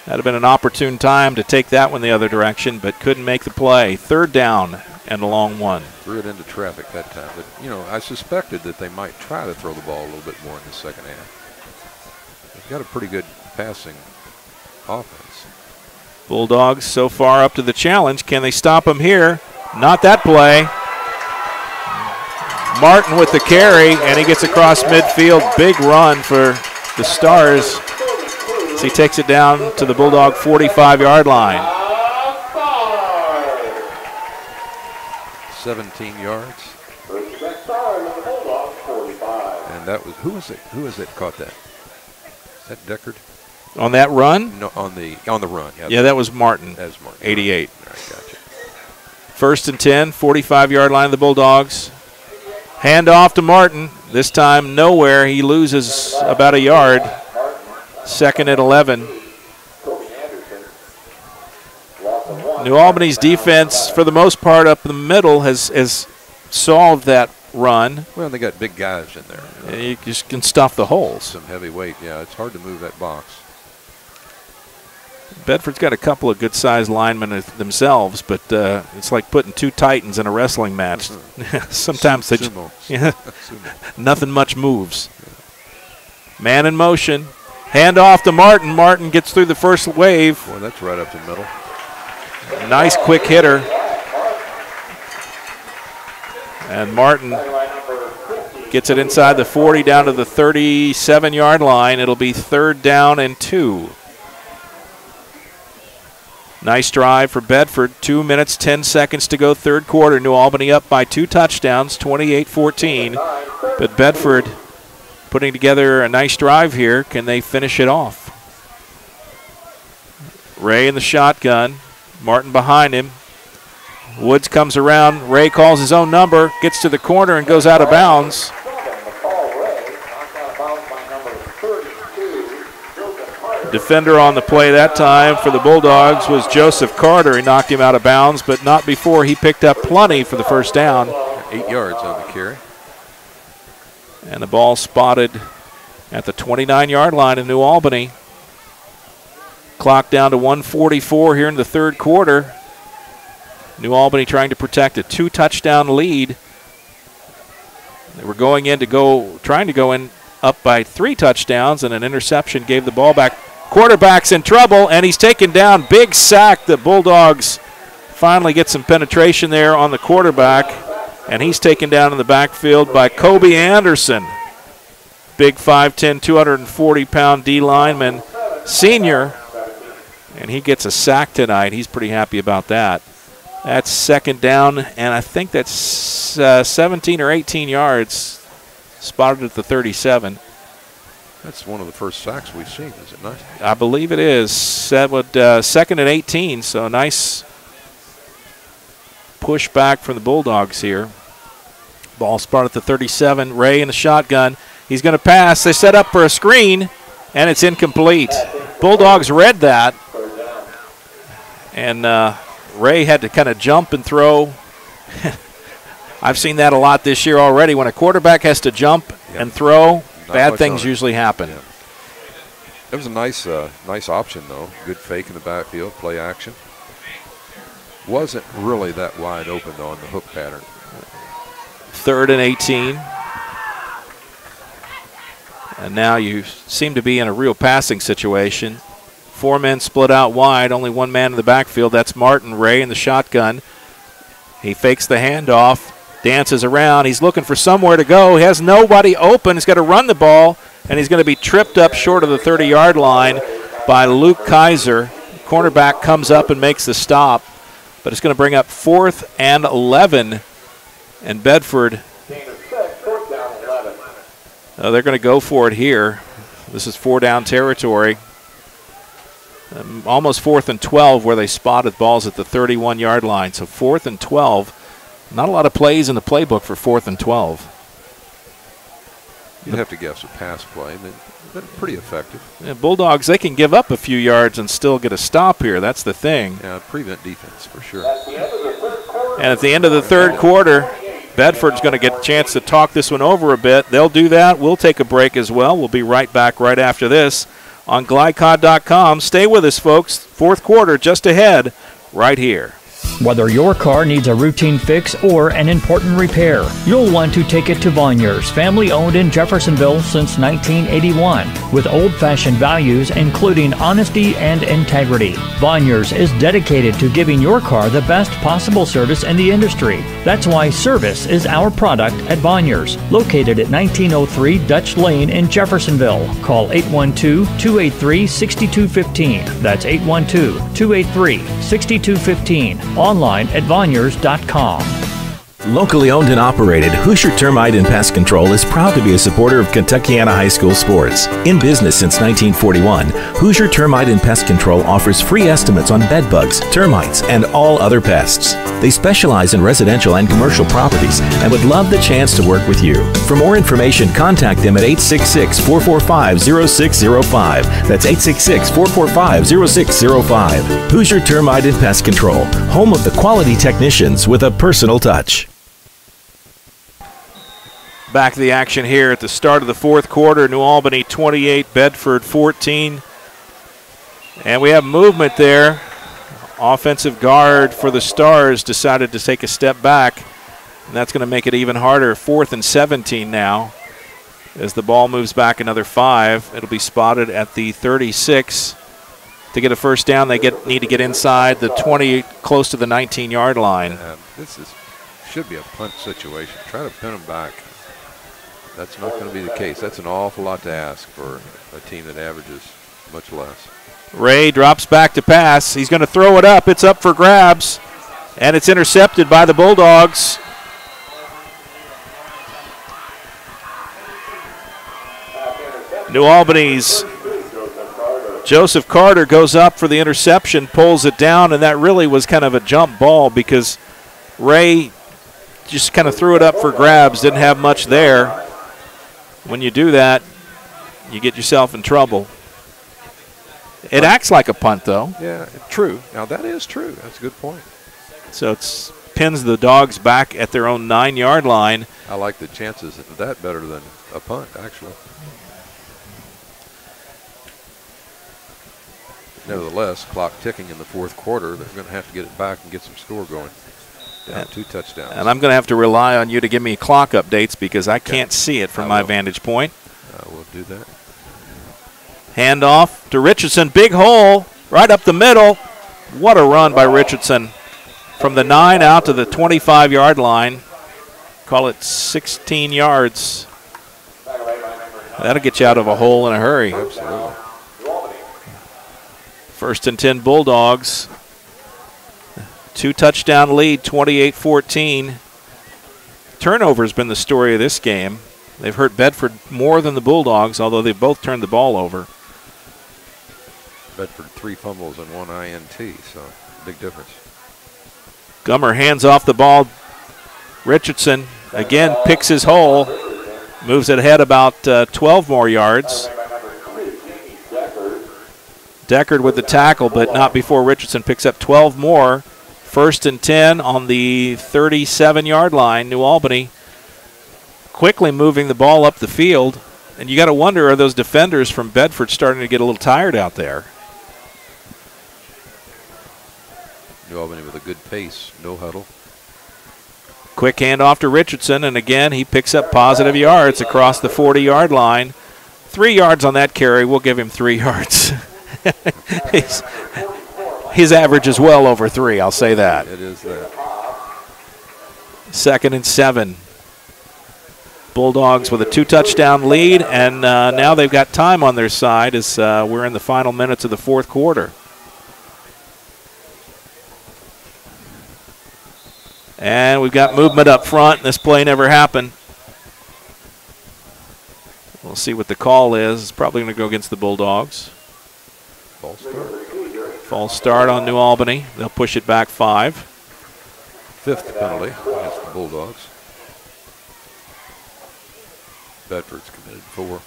That'd have been an opportune time to take that one the other direction, but couldn't make the play. Third down and a long one. Threw it into traffic that time. But, you know, I suspected that they might try to throw the ball a little bit more in the second half. They've got a pretty good passing offense. Bulldogs so far up to the challenge. Can they stop them here? Not that play. Martin with the carry, and he gets across midfield. Big run for the Stars as he takes it down to the Bulldog 45-yard line. 17 yards. And that was, who was it caught that? Is that Deckard? On that run? No, on the run. Yeah, that was Martin. That was Martin. 88. All right, gotcha. 1st and 10, 45-yard line of the Bulldogs. Hand off to Martin. This time nowhere. He loses about a yard. 2nd and 11. New Albany's defense, for the most part, up in the middle has solved that run. Well, they got big guys in there. You know. You just can stuff the holes. Some heavy weight. Yeah, it's hard to move that box. Bedford's got a couple of good-sized linemen themselves, but it's like putting 2 titans in a wrestling match. Sometimes they just, nothing much moves. Man in motion. Hand off to Martin. Martin gets through the first wave. Boy, that's right up the middle. Nice quick hitter. And Martin gets it inside the 40 down to the 37-yard line. It'll be 3rd down and 2. Nice drive for Bedford. 2 minutes, 10 seconds to go, third quarter. New Albany up by 2 touchdowns, 28-14. But Bedford putting together a nice drive here. Can they finish it off? Ray in the shotgun. Martin behind him. Woods comes around. Ray calls his own number, gets to the corner and goes out of bounds. Defender on the play that time for the Bulldogs was Joseph Carter. He knocked him out of bounds, but not before he picked up plenty for the first down. 8 yards on the carry. And the ball spotted at the 29-yard line in New Albany. Clock down to 1:44 here in the third quarter. New Albany trying to protect a 2-touchdown lead. They were trying to go in up by 3 touchdowns, and an interception gave the ball back. Quarterback's in trouble, and he's taken down. Big sack. The Bulldogs finally get some penetration there on the quarterback, and he's taken down in the backfield by Kobe Anderson. Big 5'10", 240-pound D lineman, senior, and he gets a sack tonight. He's pretty happy about that. That's second down, and I think that's 17 or 18 yards, spotted at the 37. That's one of the first sacks we've seen, is it not? I believe it is. That would second and 18, so nice push back from the Bulldogs here. Ball spotted at the 37. Ray in the shotgun. He's going to pass. They set up for a screen, and it's incomplete. Bulldogs read that, and Ray had to kind of jump and throw. I've seen that a lot this year already. When a quarterback has to jump and throw, bad things usually happen. Yeah. It was a nice option, though. Good fake in the backfield, play action. Wasn't really that wide open, though, on the hook pattern. Third and 18. And now you seem to be in a real passing situation. 4 men split out wide, only 1 man in the backfield. That's Martin. Ray in the shotgun. He fakes the handoff, dances around. He's looking for somewhere to go. He has nobody open. He's got to run the ball, and he's going to be tripped up short of the 30-yard line by Luke Kaiser. Cornerback comes up and makes the stop, but it's going to bring up 4th and 11. And Bedford, they're going to go for it here. This is 4-down territory. Almost 4th and 12 where they spotted balls at the 31-yard line. So 4th and 12. Not a lot of plays in the playbook for 4th and 12. You'd have to guess a pass play. They're pretty effective. Yeah, Bulldogs, they can give up a few yards and still get a stop here. That's the thing. Yeah, prevent defense for sure. And at the end of the third quarter, Bedford's going to get a chance to talk this one over a bit. They'll do that. We'll take a break as well. We'll be right back right after this on GLICOD.com. Stay with us, folks. Fourth quarter just ahead right here. Whether your car needs a routine fix or an important repair, you'll want to take it to Vonyers, family-owned in Jeffersonville since 1981, with old-fashioned values including honesty and integrity. Vonyers is dedicated to giving your car the best possible service in the industry. That's why service is our product at Vonyers, located at 1903 Dutch Lane in Jeffersonville. Call 812-283-6215. That's 812-283-6215. Online at Vonyers.com. Locally owned and operated, Hoosier Termite and Pest Control is proud to be a supporter of Kentuckiana High School sports. In business since 1941, Hoosier Termite and Pest Control offers free estimates on bed bugs, termites, and all other pests. They specialize in residential and commercial properties and would love the chance to work with you. For more information, contact them at 866-445-0605. That's 866-445-0605. Hoosier Termite and Pest Control, home of the quality technicians with a personal touch. Back to the action here at the start of the fourth quarter. New Albany 28, Bedford 14. And we have movement there. Offensive guard for the Stars decided to take a step back, and that's going to make it even harder. 4th and 17 now as the ball moves back another 5. It'll be spotted at the 36. To get a first down, they need to get inside the 20, close to the 19-yard line. Should be a punt situation. Try to pin them back. That's not going to be the case. That's an awful lot to ask for a team that averages much less. Ray drops back to pass. He's going to throw it up. It's up for grabs, and it's intercepted by the Bulldogs. New Albany's Joseph Carter goes up for the interception, pulls it down, and that really was kind of a jump ball because Ray just kind of threw it up for grabs, didn't have much there. When you do that, you get yourself in trouble. It acts like a punt, though. Yeah, true. Now, that is true. That's a good point. So it pins the Dogs back at their own 9-yard line. I like the chances of that better than a punt, actually. Nevertheless, clock ticking in the fourth quarter. They're going to have to get it back and get some score going. Down 2 touchdowns. And I'm going to have to rely on you to give me clock updates because I can't see it from my vantage point. I will do that. Handoff to Richardson. Big hole right up the middle. What a run by Richardson from the 9 out to the 25-yard line. Call it 16 yards. That'll get you out of a hole in a hurry. Absolutely. 1st and 10 Bulldogs. 2-touchdown lead, 28-14. Turnover's been the story of this game. They've hurt Bedford more than the Bulldogs, although they've both turned the ball over. Bedford 3 fumbles and 1 INT, so big difference. Gummer hands off the ball. Richardson again picks his hole, moves it ahead about 12 more yards. Deckard with the tackle, but not before Richardson picks up 12 more. 1st and 10 on the 37-yard line. New Albany quickly moving the ball up the field. And you got to wonder, are those defenders from Bedford starting to get a little tired out there? New Albany with a good pace, no huddle. Quick handoff to Richardson, and again he picks up positive yards across the 40-yard line. 3 yards on that carry. We'll give him 3 yards. His average is well over 3, I'll say that. It is that. 2nd and 7. Bulldogs with a 2-touchdown lead, and now they've got time on their side as we're in the final minutes of the fourth quarter. And we've got movement up front, and this play never happened. We'll see what the call is. It's probably going to go against the Bulldogs. False start. False start on New Albany. They'll push it back 5. 5th penalty against the Bulldogs. Bedford's committed 4.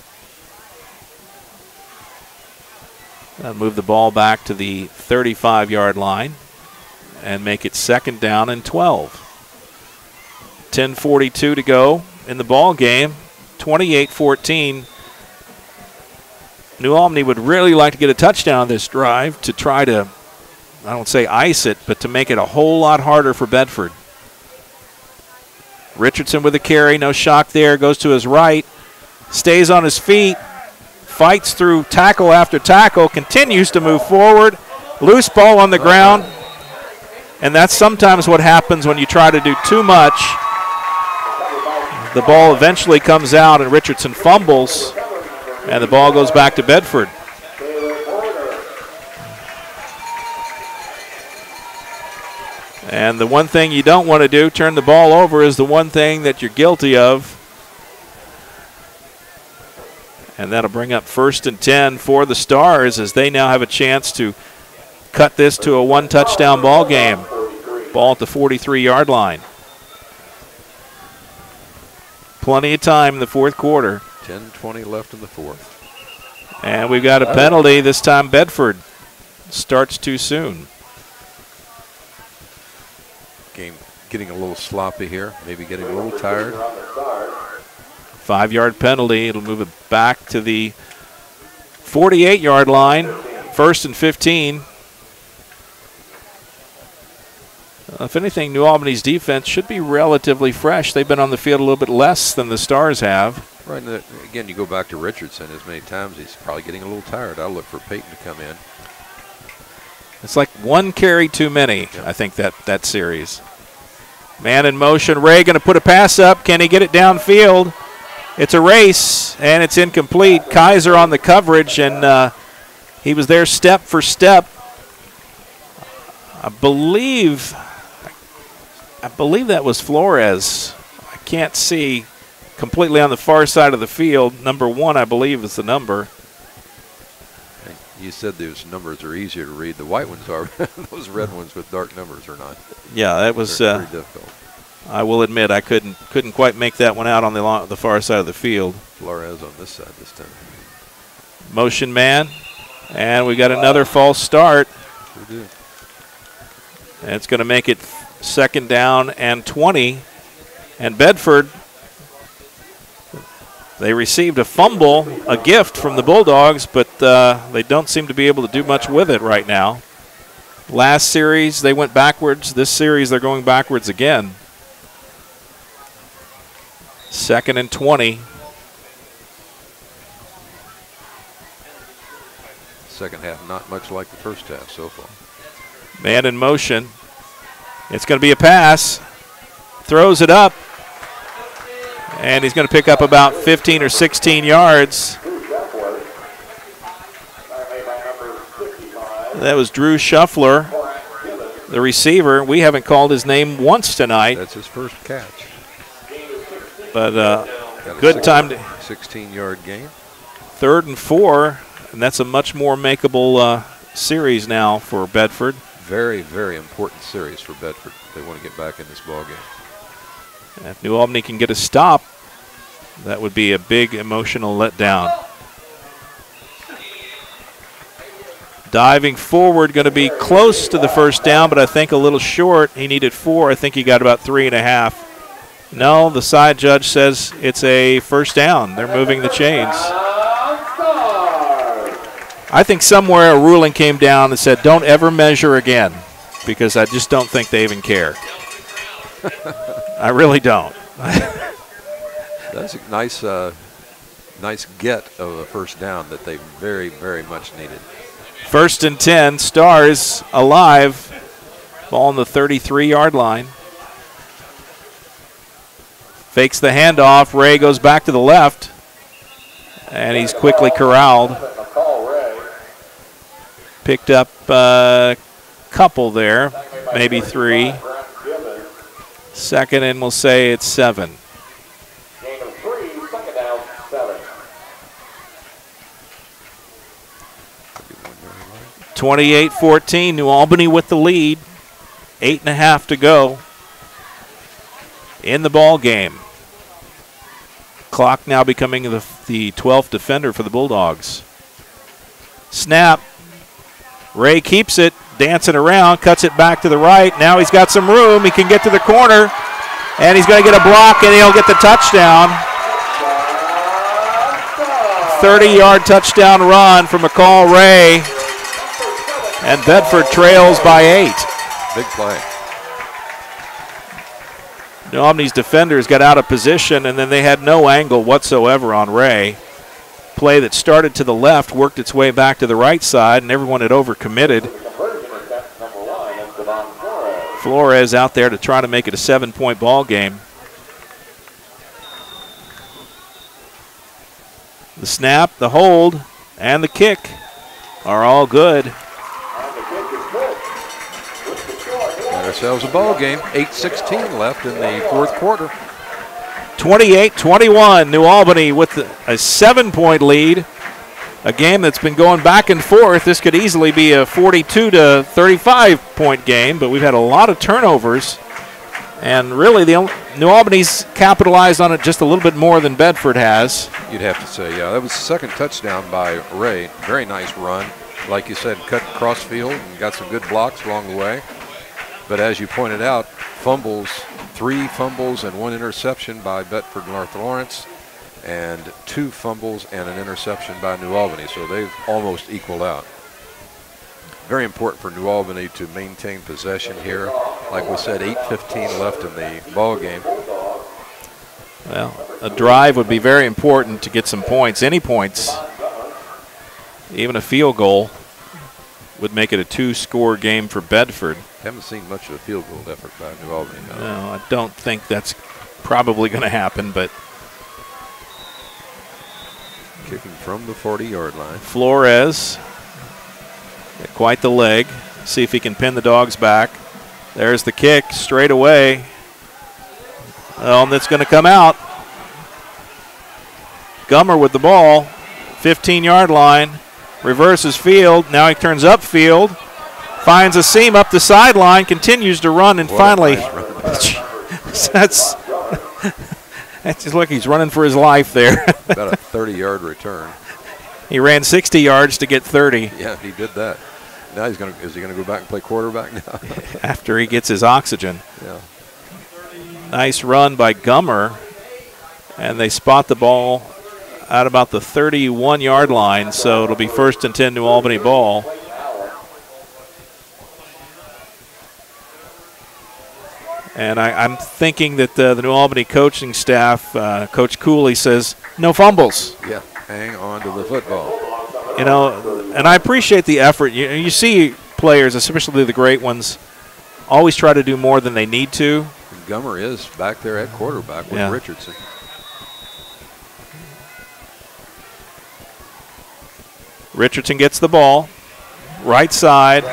That'll move the ball back to the 35-yard line and make it 2nd down and 12. 10:42 to go in the ball game. 28-14. New Albany would really like to get a touchdown on this drive to try to, I don't say ice it, but to make it a whole lot harder for Bedford. Richardson with a carry, no shock there, goes to his right, stays on his feet, fights through tackle after tackle, continues to move forward, loose ball on the ground, and that's sometimes what happens when you try to do too much. The ball eventually comes out and Richardson fumbles, and the ball goes back to Bedford. And the one thing you don't want to do, turn the ball over, is the one thing that you're guilty of. And that'll bring up 1st and 10 for the Stars as they now have a chance to cut this to a 1-touchdown ball game. Ball at the 43-yard line. Plenty of time in the fourth quarter. 10:20 left in the fourth. And we've got a penalty. This time Bedford starts too soon. Game getting a little sloppy here, maybe getting a little tired. 5-yard penalty. It'll move it back to the 48-yard line. 1st and 15. If anything, New Albany's defense should be relatively fresh. They've been on the field a little bit less than the Stars have. Right, and again, you go back to Richardson as many times, he's probably getting a little tired. I'll look for Peyton to come in. It's like one carry too many, yep. I think, that series. Man in motion. Ray going to put a pass up. Can he get it downfield? It's a race, and it's incomplete. Kaiser on the coverage, and he was there step for step. I believe that was Flores. I can't see completely on the far side of the field. Number 1, I believe, is the number. You said those numbers are easier to read. The white ones are. Those red ones with dark numbers are not. Yeah, that was very difficult. I will admit I couldn't quite make that one out on the far side of the field. Flores on this side this time. Motion man. And we got another false start. We do. And it's going to make it 2nd down and 20. And Bedford, they received a fumble, a gift from the Bulldogs, but they don't seem to be able to do much with it right now. Last series, they went backwards. This series, they're going backwards again. 2nd and 20. Second half, not much like the first half so far. Man in motion. It's going to be a pass. Throws it up. And he's going to pick up about 15 or 16 yards. That was Drew Shuffler, the receiver. We haven't called his name once tonight. That's his first catch. But good time to 16-yard gain. 3rd and 4, and that's a much more makeable series now for Bedford. Very, very important series for Bedford. They want to get back in this ball game. And if New Albany can get a stop, that would be a big emotional letdown. Diving forward, going to be close to the first down, but I think a little short. He needed 4. I think he got about 3.5. No, the side judge says it's a first down. They're moving the chains. I think somewhere a ruling came down that said don't ever measure again, because I just don't think they even care. I really don't. That's a nice get of a first down that they very, very much needed. 1st and 10, Stars alive. Ball on the 33-yard line. Fakes the handoff. Ray goes back to the left, and he's quickly corralled. Picked up a couple there, maybe 3. 2nd and we'll say it's 7. 28-14, New Albany with the lead. 8.5 to go in the ball game. Clock now becoming the 12th defender for the Bulldogs. Snap. Ray keeps it, dancing around, cuts it back to the right. Now he's got some room. He can get to the corner, and he's going to get a block, and he'll get the touchdown. 30-yard touchdown run from McCall Ray. And Bedford trails by 8. Big play. New Albany's defenders got out of position, and then they had no angle whatsoever on Ray. Play that started to the left, worked its way back to the right side, and everyone had overcommitted. Flores out there to try to make it a 7-point ball game. The snap, the hold, and the kick are all good. Got ourselves a ball game. 8:16 left in the 4th quarter. 28-21, New Albany with a 7-point lead. A game that's been going back and forth. This could easily be a 42 to 35-point game, but we've had a lot of turnovers. And really, New Albany's capitalized on it just a little bit more than Bedford has. You'd have to say, yeah. That was the 2nd touchdown by Ray. Very nice run. Like you said, cut cross field and got some good blocks along the way. But as you pointed out, fumbles, 3 fumbles and 1 interception by Bedford-North Lawrence, and 2 fumbles and an interception by New Albany. So they've almost equaled out. Very important for New Albany to maintain possession here. Like we said, 8:15 left in the ball game. Well, a drive would be very important to get some points. Any points, even a field goal, would make it a 2-score game for Bedford. Haven't seen much of a field goal effort by New Albany. No, I don't think that's probably going to happen, but kicking from the 40-yard line. Flores, got quite the leg. See if he can pin the Dogs back. There's the kick straight away. And that's going to come out. Gummer with the ball, 15-yard line, reverses field. Now he turns upfield, finds a seam up the sideline, continues to run, and finally, that's just look, he's running for his life there. About a 30-yard return. He ran 60 yards to get 30. Yeah, he did that. Now is he gonna go back and play quarterback now? After he gets his oxygen. Yeah. Nice run by Gummer, and they spot the ball at about the 31-yard line, so it'll be 1st and 10 New Albany ball. And I'm thinking that the New Albany coaching staff, Coach Cooley says, no fumbles. Yeah, hang on to the football. You know, and I appreciate the effort. You see players, especially the great ones, always try to do more than they need to. Gummer is back there at quarterback with Richardson. Richardson gets the ball, right side,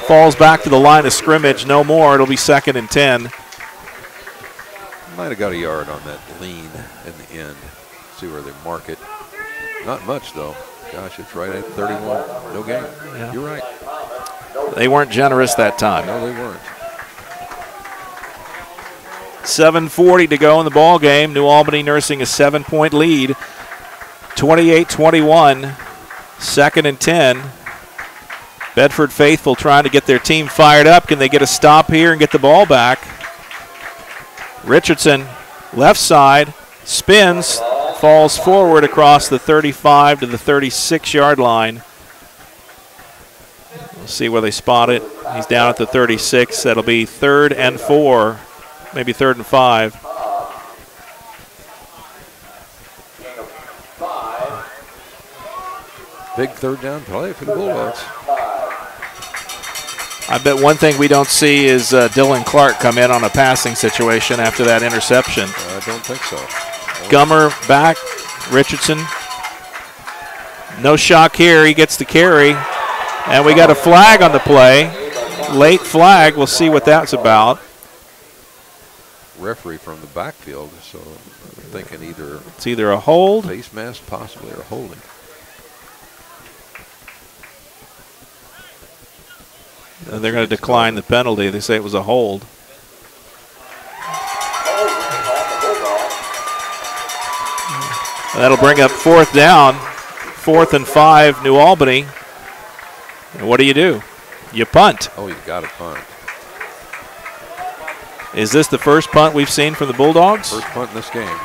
falls back to the line of scrimmage. No more. It'll be 2nd and 10. Might have got a yard on that lean in the end. See where they mark it. Not much, though. Gosh, it's right at 31. No gain. Yeah. You're right. They weren't generous that time. No, they weren't. 7:40 to go in the ball game. New Albany nursing a 7-point lead. 28-21. 2nd and 10. Bedford faithful trying to get their team fired up. Can they get a stop here and get the ball back? Richardson, left side, spins, falls forward across the 35 to the 36-yard line. We'll see where they spot it. He's down at the 36. That'll be 3rd and 4, maybe 3rd and 5. Big 3rd down play for the Bulldogs. I bet one thing we don't see is Dylan Clark come in on a passing situation after that interception. I don't think so. Gummer back, Richardson. No shock here, he gets the carry. And we got a flag on the play. Late flag, we'll see what that's about. Referee from the backfield, so I'm thinking it's either a hold. Face mask possibly, or holding. And they're going to decline the penalty. They say it was a hold. And that'll bring up 4th down. 4th and 5, New Albany. And what do? You punt. Oh, you got to punt. Is this the first punt we've seen from the Bulldogs? First punt in this game.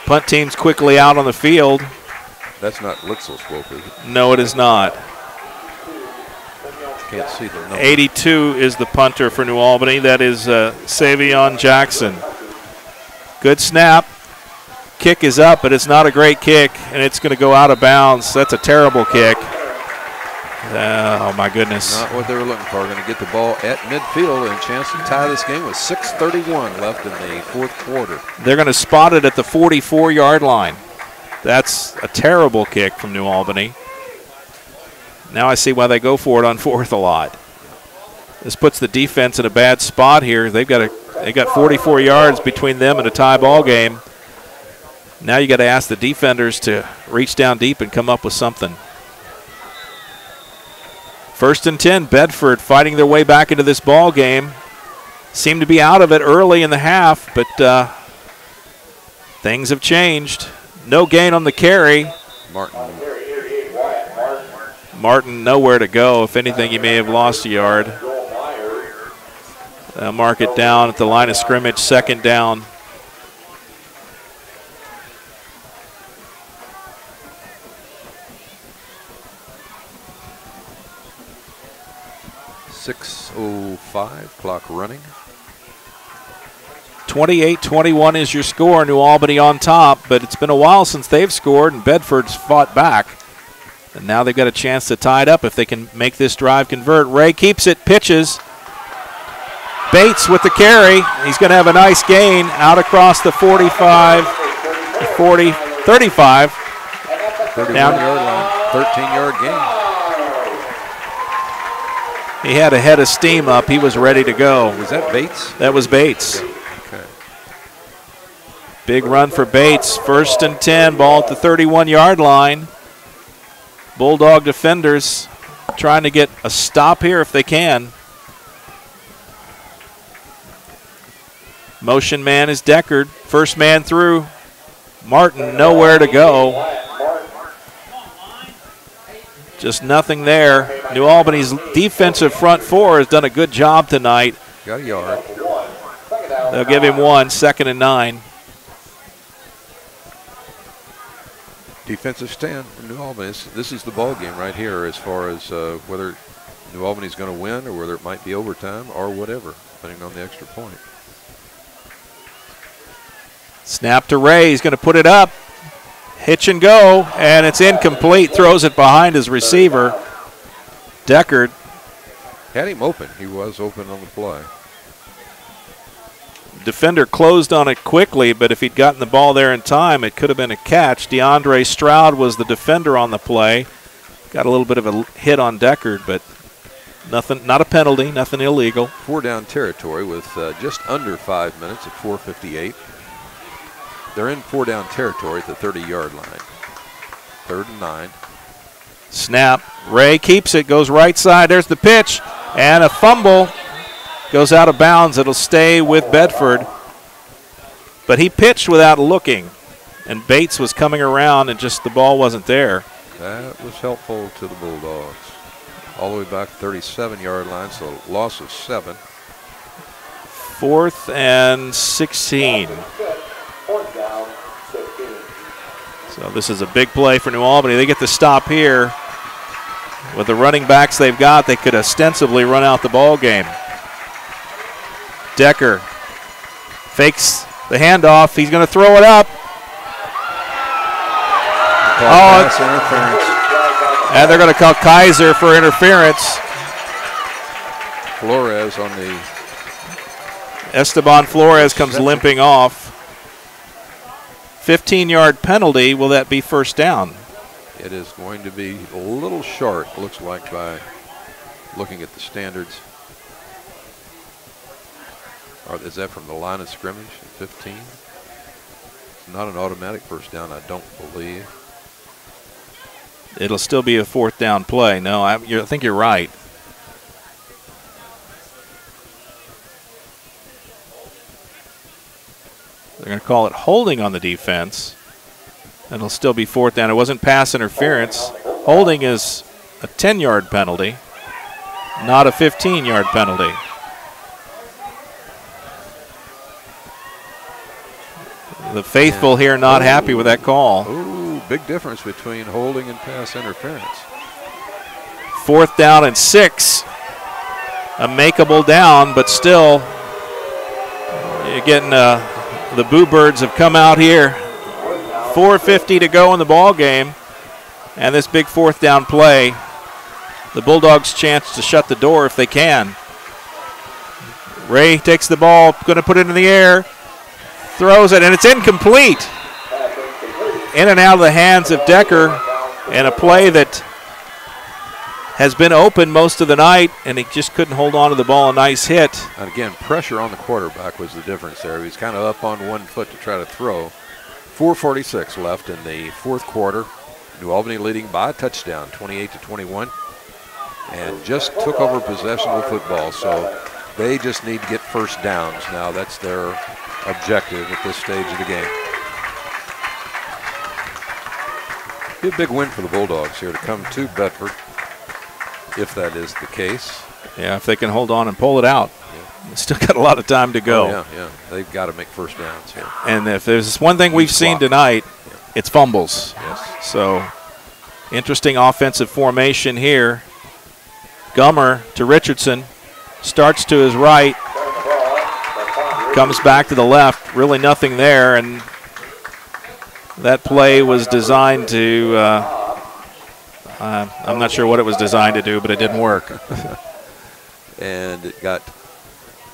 Punt team's quickly out on the field. That's not Litzel's swope, is it? No, it is not. Can't see the number. 82 is the punter for New Albany. That is Savion Jackson. Good snap. Kick is up, but it's not a great kick, and it's going to go out of bounds. That's a terrible kick. Oh, my goodness. Not what they were looking for. Going to get the ball at midfield and a chance to tie this game with 6:31 left in the 4th quarter. They're going to spot it at the 44-yard line. That's a terrible kick from New Albany. Now I see why they go for it on 4th a lot. This puts the defense in a bad spot here. They got 44 yards between them and a tie ball game. Now you got to ask the defenders to reach down deep and come up with something. 1st and 10, Bedford fighting their way back into this ball game. Seemed to be out of it early in the half, but things have changed. No gain on the carry. Martin nowhere to go. If anything, he may have lost a yard. Mark it down at the line of scrimmage, 2nd down. .6:05, clock running. 28-21 is your score. New Albany on top, but it's been a while since they've scored, and Bedford's fought back. And now they've got a chance to tie it up if they can make this drive convert. Ray keeps it, pitches. Bates with the carry. He's going to have a nice gain out across the 45, 40, 35. 31-yard line, 13-yard gain. He had a head of steam up. He was ready to go. Was that Bates? That was Bates. Okay. Big run for Bates. 1st and 10, ball at the 31-yard line. Bulldog defenders trying to get a stop here if they can. Motion man is Deckard. First man through. Martin nowhere to go. Just nothing there. New Albany's defensive front four has done a good job tonight. Got a yard. They'll give him 1, 2nd and 9. Defensive stand for New Albany. This is the ball game right here as far as whether New Albany's going to win or whether it might be overtime or whatever, depending on the extra point. Snap to Ray. He's going to put it up. Hitch and go, and it's incomplete. Throws it behind his receiver. Deckard had him open. He was open on the play. Defender closed on it quickly, but if he'd gotten the ball there in time, it could have been a catch. DeAndre Stroud was the defender on the play. Got a little bit of a hit on Deckard, but nothing, not a penalty, nothing illegal. 4 down territory with just under 5 minutes at 4:58. They're in 4 down territory at the 30-yard line. 3rd and 9. Snap. Ray keeps it, goes right side. There's the pitch, and a fumble. Goes out of bounds. It'll stay with Bedford. But he pitched without looking, and Bates was coming around, and just the ball wasn't there. That was helpful to the Bulldogs. All the way back 37-yard line, so loss of 7. 4th and 16. So this is a big play for New Albany. They get the stop here. With the running backs they've got, they could ostensibly run out the ball game. Decker fakes the handoff. He's going to throw it up. And they're going to call Kaiser for interference. Flores on the... Esteban Flores comes limping off. 15-yard penalty. Will that be first down? It is going to be a little short, looks like, by looking at the standards. Or is that from the line of scrimmage at 15? It's not an automatic first down, I don't believe. It'll still be a 4th down play. No, I think you're right. They're going to call it holding on the defense. It'll still be 4th down. It wasn't pass interference. Holding is a 10-yard penalty, not a 15-yard penalty. The faithful here not happy with that call. Ooh, big difference between holding and pass interference. 4th down and 6. A makeable down, but still, you're getting the Boo Birds have come out here. 4:50 to go in the ball game, and this big 4th down play. The Bulldogs' chance to shut the door if they can. Ray takes the ball, going to put it in the air. Throws it, and it's incomplete. In and out of the hands of Decker, and a play that has been open most of the night, and he just couldn't hold on to the ball. A nice hit. And again, pressure on the quarterback was the difference there. He was kind of up on one foot to try to throw. 4:46 left in the 4th quarter. New Albany leading by a touchdown, 28-21, and just took over possession of the football. So they just need to get first downs now. That's their objective at this stage of the game. Be a big win for the Bulldogs here to come to Bedford, if that is the case. Yeah, if they can hold on and pull it out. Yeah. They still got a lot of time to go. Oh, yeah. They've got to make first downs here. And if there's one thing we've seen tonight, it's fumbles. Yes. So, interesting offensive formation here. Gummer to Richardson. Starts to his right. Comes back to the left. Really nothing there. And that play was designed to, I'm not sure what it was designed to do, but it didn't work. And it got,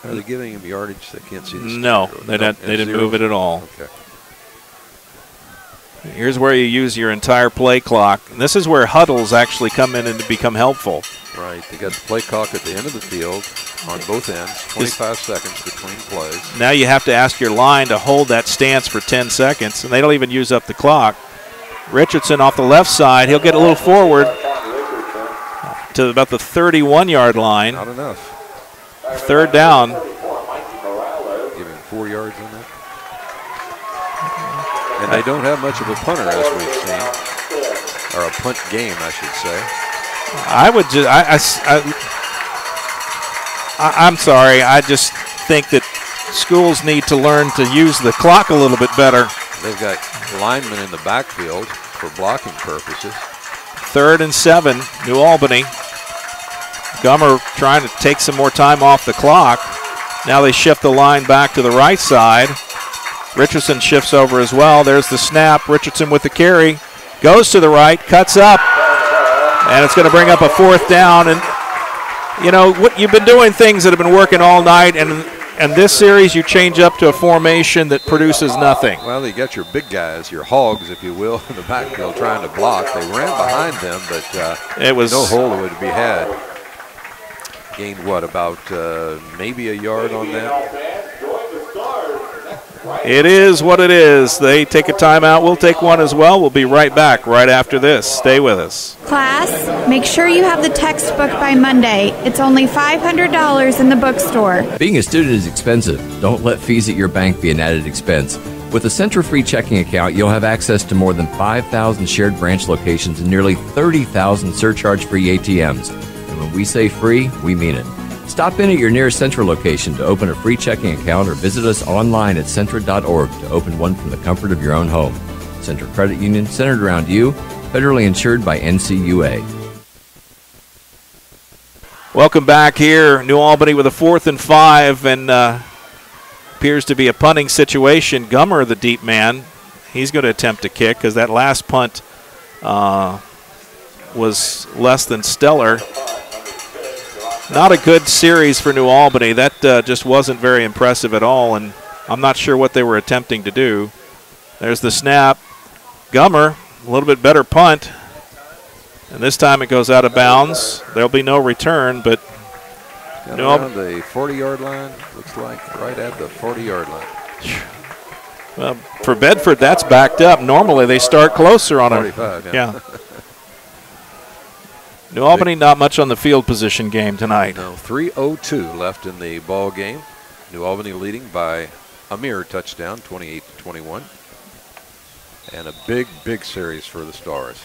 are they giving him yardage? They can't see the No, they didn't move it at all. Okay. Here's where you use your entire play clock. And this is where huddles actually come in and become helpful. Right, they got the play clock at the end of the field on both ends, 25 seconds between plays. Now you have to ask your line to hold that stance for 10 seconds, and they don't even use up the clock. Richardson off the left side, he'll get a little forward to about the 31-yard line. Not enough. 3rd down. Give him 4 yards on that. And they don't have much of a punter, as we've seen, or a punt game, I should say. I would just, I'm sorry. I just think that schools need to learn to use the clock a little bit better. They've got linemen in the backfield for blocking purposes. 3rd and 7, New Albany. Gummer trying to take some more time off the clock. Now they shift the line back to the right side. Richardson shifts over as well. There's the snap. Richardson with the carry. Goes to the right, cuts up, and it's going to bring up a 4th down. And, you know, what you've been doing things that have been working all night, and this series you change up to a formation that produces nothing. Well, you got your big guys, your hogs, if you will, in the backfield trying to block. They ran behind them, but it was no hole would be had. Gained what, about maybe a yard on that? It is what it is. They take a timeout. We'll take one as well. We'll be right back right after this. Stay with us. Class, make sure you have the textbook by Monday. It's only $500 in the bookstore. Being a student is expensive. Don't let fees at your bank be an added expense. With a Centra Free checking account, you'll have access to more than 5,000 shared branch locations and nearly 30,000 surcharge-free ATMs. And when we say free, we mean it. Stop in at your nearest Centra location to open a free checking account or visit us online at Centra.org to open one from the comfort of your own home. Centra Credit Union, centered around you, federally insured by NCUA. Welcome back here. New Albany with a 4th and 5, and appears to be a punting situation. Gummer, the deep man, he's going to attempt to kick because that last punt was less than stellar. Not a good series for New Albany. That just wasn't very impressive at all, and I'm not sure what they were attempting to do. There's the snap. Gummer, a little bit better punt, and this time it goes out of bounds. There'll be no return, but around the 40-yard line, looks like, right at the 40-yard line. Well, for Bedford, that's backed up. Normally they start closer on 45, yeah. New Albany not much on the field position game tonight. No, 3:02 left in the ball game. New Albany leading by a mere touchdown, 28-21. And a big, big series for the Stars.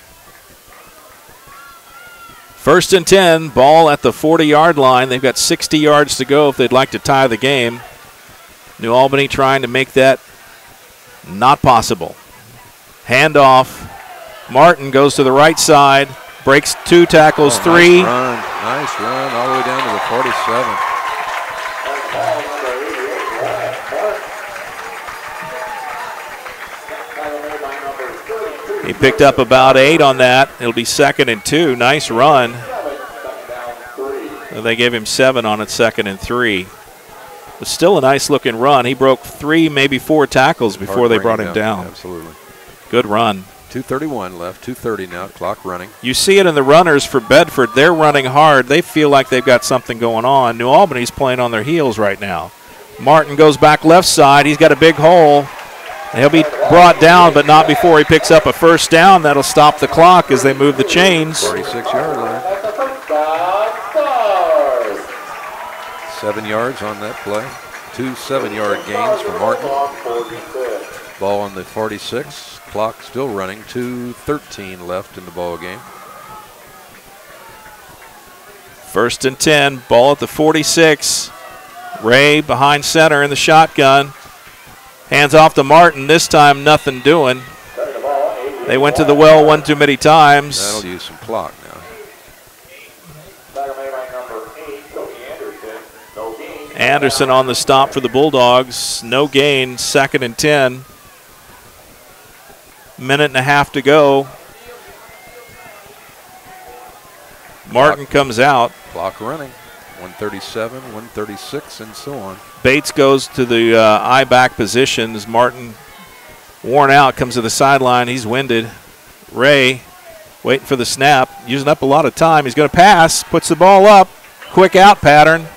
1st and 10, ball at the 40-yard line. They've got 60 yards to go if they'd like to tie the game. New Albany trying to make that not possible. Handoff. Martin goes to the right side. Breaks 2 tackles, 3. Nice run all the way down to the 47. He picked up about 8 on that. It'll be 2nd and 2. Nice run. They gave him 7 on it, 2nd and 3. But still a nice looking run. He broke 3, maybe 4 tackles before they brought him down. Absolutely. Good run. 2:31 left, 2:30 now, clock running. You see it in the runners for Bedford. They're running hard. They feel like they've got something going on. New Albany's playing on their heels right now. Martin goes back left side. He's got a big hole. He'll be brought down, but not before he picks up a 1st down. That'll stop the clock as they move the chains. 46-yard line. 7 yards on that play. 2 7-yard gains for Martin. Ball on the 46. Clock still running. 2:13 left in the ball game. 1st and 10. Ball at the 46. Ray behind center in the shotgun. Hands off to Martin. This time nothing doing. They went to the well one too many times. That'll use some clock now. Anderson on the stop for the Bulldogs. No gain. 2nd and 10. Minute and a half to go. Martin comes out. Clock running. 137, 136, and so on. Bates goes to the I-back positions. Martin, worn out, comes to the sideline. He's winded. Ray waiting for the snap, using up a lot of time. He's going to pass, puts the ball up. Quick out pattern.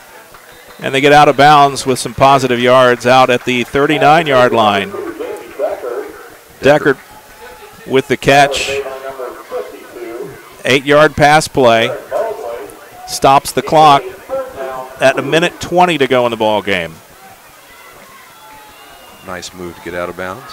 And they get out of bounds with some positive yards out at the 39-yard line. Deckard with the catch. 8-yard pass play. Stops the clock at 1:20 to go in the ball game. Nice move to get out of bounds.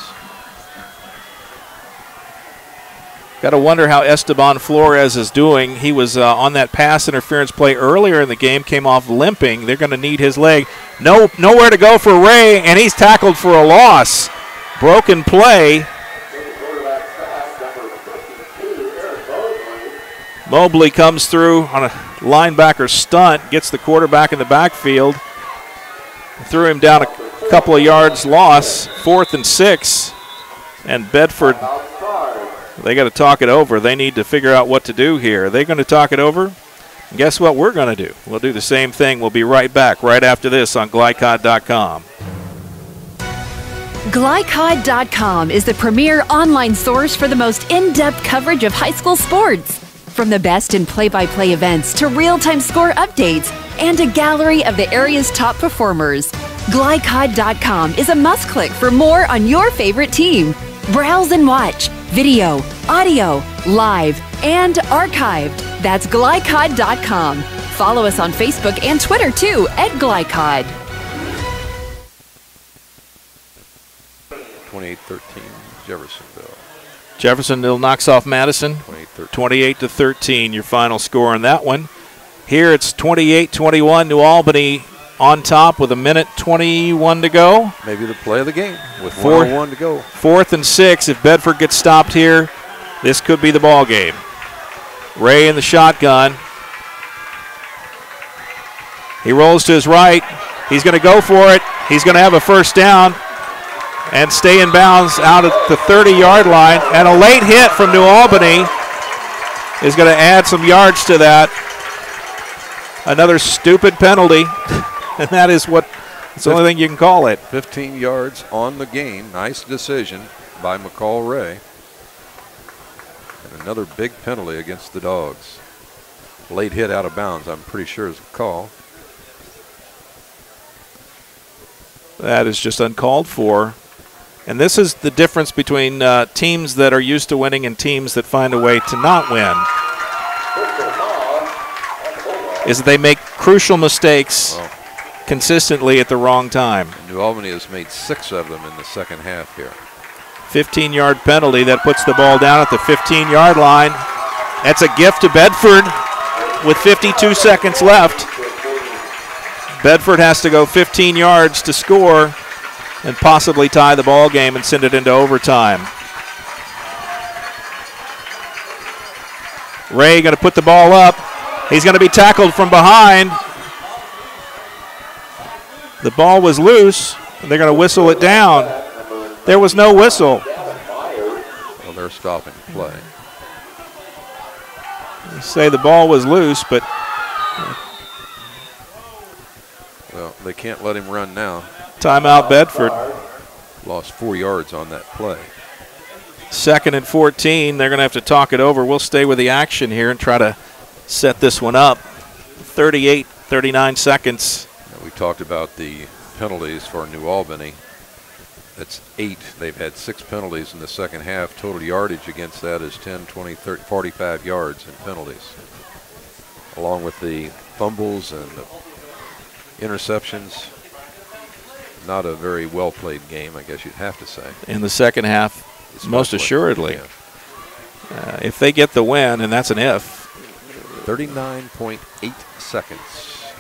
Got to wonder how Esteban Flores is doing. He was on that pass interference play earlier in the game, came off limping. They're going to need his leg. Nowhere to go for Ray, and he's tackled for a loss. Broken play. Mobley comes through on a linebacker stunt, gets the quarterback in the backfield. Threw him down a couple of yards loss, 4th and 6. And Bedford, they got to talk it over. They need to figure out what to do here. Are they going to talk it over? And guess what we're going to do? We'll do the same thing. We'll be right back right after this on GLICOD.com. GLICOD.com is the premier online source for the most in-depth coverage of high school sports. From the best in play-by-play events to real-time score updates and a gallery of the area's top performers, GLICOD.com is a must-click for more on your favorite team. Browse and watch video, audio, live, and archived. That's GLICOD.com. Follow us on Facebook and Twitter, too, at GLICOD. 28-13, Jeffersonville. Jeffersonville knocks off Madison, 28-13, your final score on that one. Here it's 28-21, New Albany on top with 1:21 to go. Maybe the play of the game with 1:01 to go. 4th and 6. If Bedford gets stopped here, this could be the ball game. Ray in the shotgun. He rolls to his right. He's going to go for it. He's going to have a first down and stay in bounds out at the 30-yard line. And a late hit from New Albany is going to add some yards to that. Another stupid penalty, and that is what it's the only thing you can call it. 15 yards on the game. Nice decision by McCall Ray. And another big penalty against the Dogs. Late hit out of bounds, I'm pretty sure is a call. That is just uncalled for. And this is the difference between teams that are used to winning and teams that find a way to not win. Is that they make crucial mistakes consistently at the wrong time. New Albany has made 6 of them in the second half here. 15-yard penalty that puts the ball down at the 15-yard line. That's a gift to Bedford with 52 seconds left. Bedford has to go 15 yards to score and possibly tie the ball game and send it into overtime. Ray going to put the ball up. He's going to be tackled from behind. The ball was loose, and they're going to whistle it down. There was no whistle. Well, they're stopping play. They say the ball was loose, but well, they can't let him run now. Timeout Bedford. Lost 4 yards on that play. 2nd and 14. They're going to have to talk it over. We'll stay with the action here and try to set this one up. 39 seconds. We talked about the penalties for New Albany. That's 8. They've had 6 penalties in the second half. Total yardage against that is 10, 20, 30, 45 yards in penalties. Along with the fumbles and the interceptions. Not a very well-played game, I guess you'd have to say. In the second half, most assuredly. Yeah. If they get the win, and that's an if. 39.8 seconds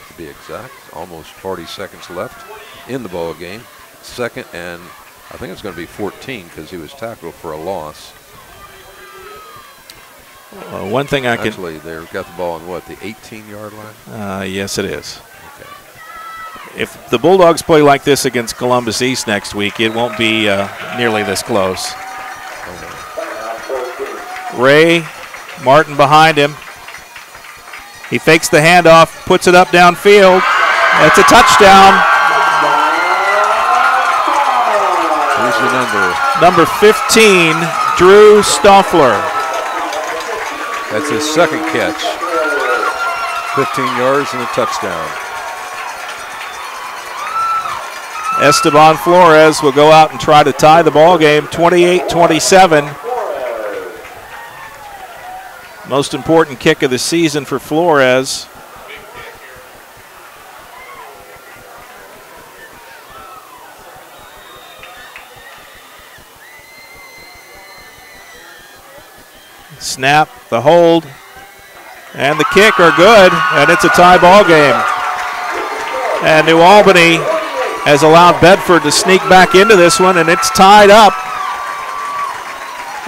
to be exact. Almost 40 seconds left in the ball game. 2nd and I think it's going to be 14 because he was tackled for a loss. One thing I can... Actually, they've got the ball on what, the 18-yard line? Yes, it is. If the Bulldogs play like this against Columbus East next week, it won't be nearly this close. Ray Martin behind him. He fakes the handoff, puts it up downfield. That's a touchdown. Who's the number? Number 15, Drew Stoffler. That's his second catch. 15 yards and a touchdown. Esteban Flores will go out and try to tie the ball game, 28-27. Most important kick of the season for Flores. Snap, the hold, and the kick are good, and it's a tie ball game. And New Albany has allowed Bedford to sneak back into this one, and it's tied up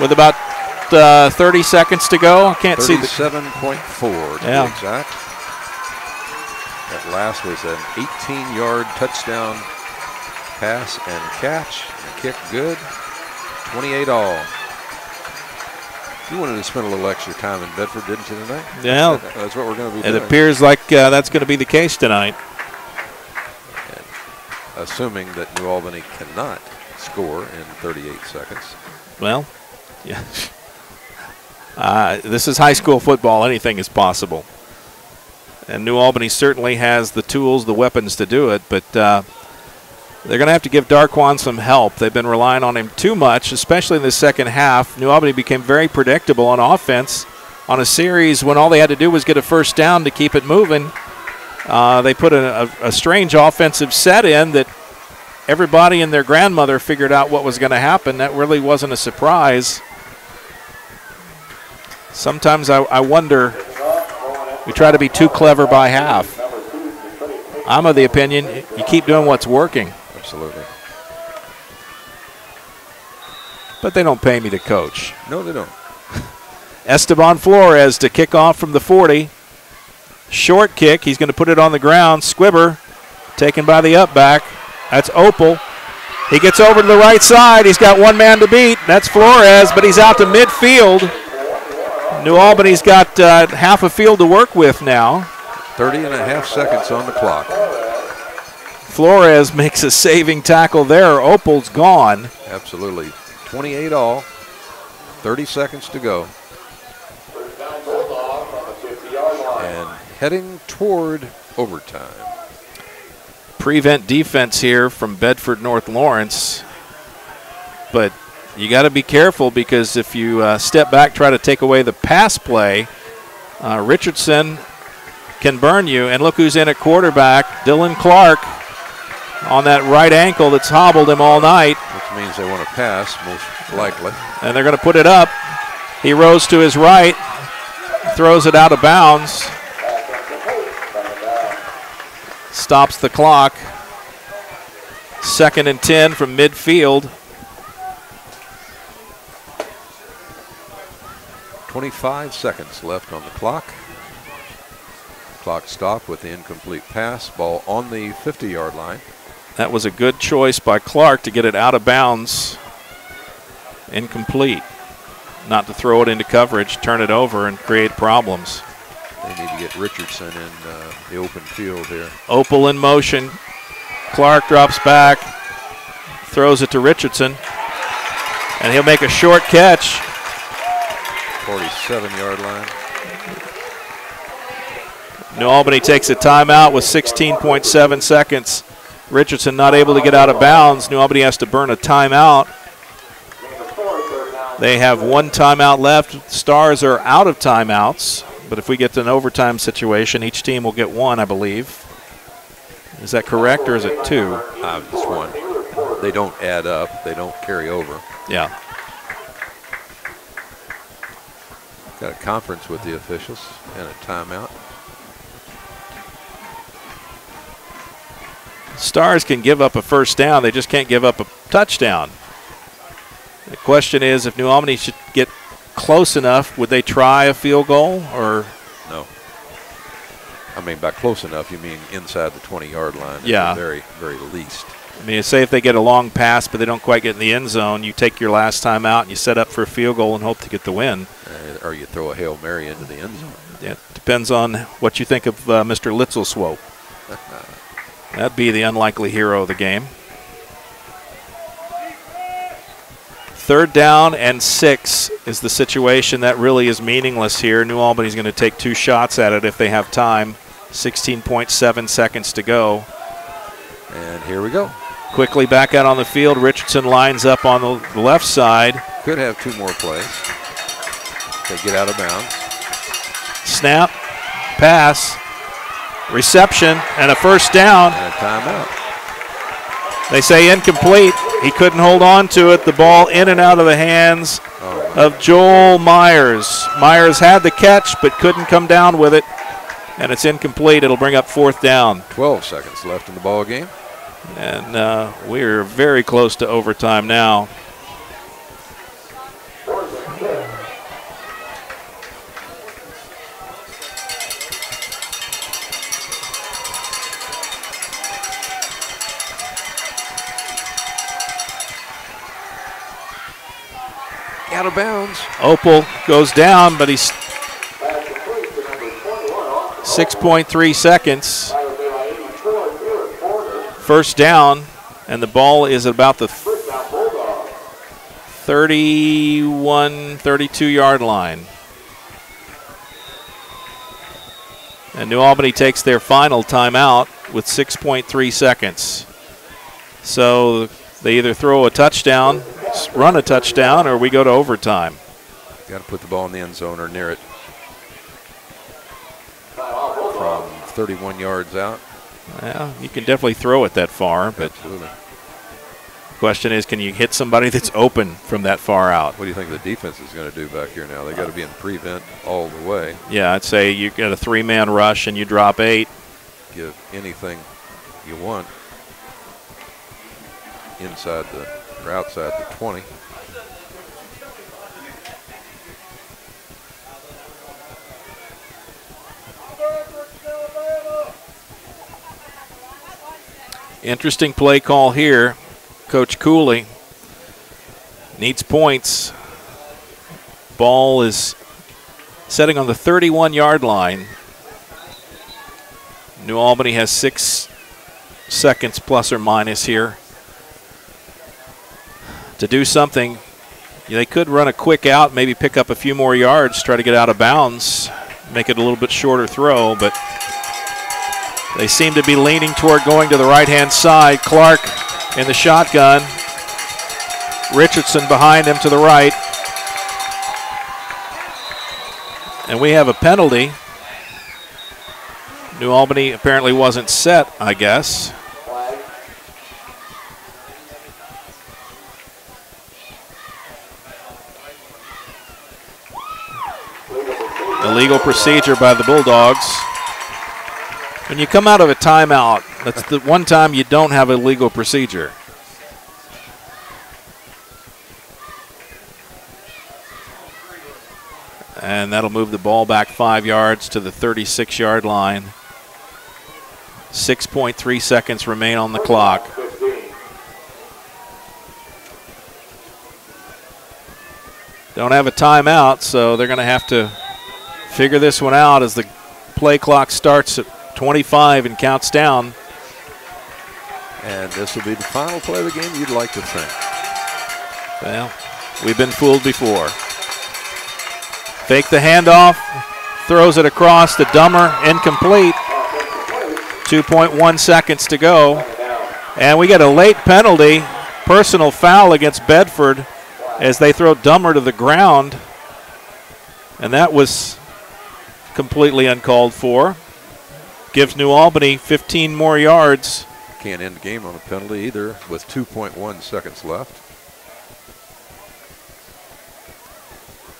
with about 30 seconds to go. I can't see. 37.4 to be exact. That last was an 18-yard touchdown pass and catch. The kick good. 28 all. You wanted to spend a little extra time in Bedford, didn't you, tonight? Yeah. That's what we're going to be doing. It appears like that's going to be the case tonight. And assuming that New Albany cannot score in 38 seconds. Well, yeah. This is high school football. Anything is possible. And New Albany certainly has the tools, the weapons to do it, but they're going to have to give Darquan some help. They've been relying on him too much, especially in the second half. New Albany became very predictable on offense on a series when all they had to do was get a first down to keep it moving. They put a strange offensive set in that everybody and their grandmother figured out what was going to happen. That really wasn't a surprise. Sometimes I wonder, we try to be too clever by half. I'm of the opinion you keep doing what's working. Absolutely. But they don't pay me to coach. No, they don't. Esteban Flores to kick off from the 40. Short kick. He's going to put it on the ground. Squibber taken by the up back. That's Opal. He gets over to the right side. He's got one man to beat. That's Flores, but he's out to midfield. New Albany's got half a field to work with now. 30.5 seconds on the clock. Flores makes a saving tackle there. Opal's gone. Absolutely. 28 all. 30 seconds to go. And heading toward overtime. Prevent defense here from Bedford-North Lawrence. But you got to be careful because if you step back, try to take away the pass play, Richardson can burn you. And look who's in at quarterback, Dylan Clark, on that right ankle that's hobbled him all night. Which means they want to pass, most likely. And they're going to put it up. He rose to his right, throws it out of bounds. Stops the clock. 2nd and 10 from midfield. 25 seconds left on the clock. Clock stopped with the incomplete pass. Ball on the 50-yard line. That was a good choice by Clark to get it out of bounds. Incomplete. Not to throw it into coverage, turn it over, and create problems. They need to get Richardson in the open field here. Opal in motion. Clark drops back, throws it to Richardson, and he'll make a short catch. 47-yard line. New Albany takes a timeout with 16.7 seconds. Richardson not able to get out of bounds. New Albany has to burn a timeout. They have one timeout left. Stars are out of timeouts, but if we get to an overtime situation, each team will get one, I believe. Is that correct, or is it two? Just one. They don't add up. They don't carry over. Yeah. Got a conference with the officials and a timeout. Stars can give up a first down. They just can't give up a touchdown. The question is, if New Albany should get close enough, would they try a field goal or? No. I mean, by close enough, you mean inside the 20-yard line at yeah. the very, very least. I mean, say if they get a long pass, but they don't quite get in the end zone, you take your last time out and you set up for a field goal and hope to get the win. Or you throw a Hail Mary into the end zone. Yeah, it depends on what you think of Mr. Litzelswope. That'd be the unlikely hero of the game. 3rd down and 6 is the situation that really is meaningless here. New Albany's going to take 2 shots at it if they have time. 16.7 seconds to go. And here we go. Quickly back out on the field. Richardson lines up on the left side. Could have 2 more plays. They get out of bounds. Snap, pass, reception, and a first down. And a timeout. They say incomplete. He couldn't hold on to it. The ball in and out of the hands of Joel Myers. Myers had the catch but couldn't come down with it, and it's incomplete. It'll bring up 4th down. 12 seconds left in the ball game. And we're very close to overtime now. Out of bounds. Opal goes down, but he's 6.3 seconds. First down, and the ball is about the 31, 32-yard line. And New Albany takes their final timeout with 6.3 seconds. So they either throw a touchdown, run a touchdown, or we go to overtime. Got to put the ball in the end zone or near it. From 31 yards out. Well, you can definitely throw it that far, but absolutely. The question is, can you hit somebody that's open from that far out? What do you think the defense is going to do back here now? They got to be in prevent all the way. Yeah, I'd say you get a 3-man rush and you drop 8. Give anything you want inside or outside the 20. Interesting play call here. Coach Cooley needs points. Ball is setting on the 31-yard line. New Albany has 6 seconds plus or minus here to do something. They could run a quick out, maybe pick up a few more yards, try to get out of bounds, make it a little bit shorter throw, but they seem to be leaning toward going to the right-hand side. Clark in the shotgun. Richardson behind him to the right. And we have a penalty. New Albany apparently wasn't set, I guess. Illegal procedure by the Bulldogs. When you come out of a timeout, that's the one time you don't have a legal procedure. And that'll move the ball back 5 yards to the 36-yard line. 6.3 seconds remain on the clock. Don't have a timeout, so they're going to have to figure this one out as the play clock starts at 25 and counts down. And this will be the final play of the game, you'd like to think. Well, we've been fooled before. Fake the handoff, throws it across to Dummer, incomplete. 2.1 seconds to go. And we get a late penalty, personal foul against Bedford as they throw Dummer to the ground. And that was completely uncalled for. Gives New Albany 15 more yards. Can't end the game on a penalty either with 2.1 seconds left.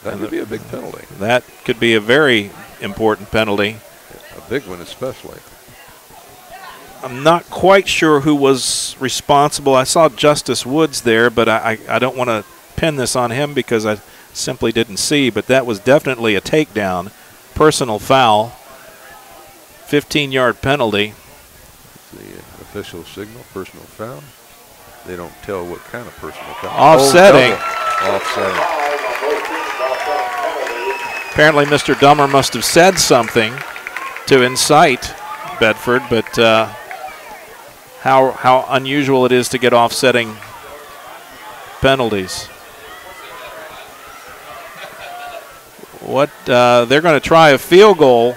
That could be a big penalty. That could be a very important penalty. A big one especially. I'm not quite sure who was responsible. I saw Justice Woods there, but I don't want to pin this on him because I simply didn't see. But that was definitely a takedown. Personal foul. 15-yard penalty. The official signal, personal foul. They don't tell what kind of personal foul. Offsetting. Offsetting. Apparently Mr. Dummer must have said something to incite Bedford, but how unusual it is to get offsetting penalties. They're going to try a field goal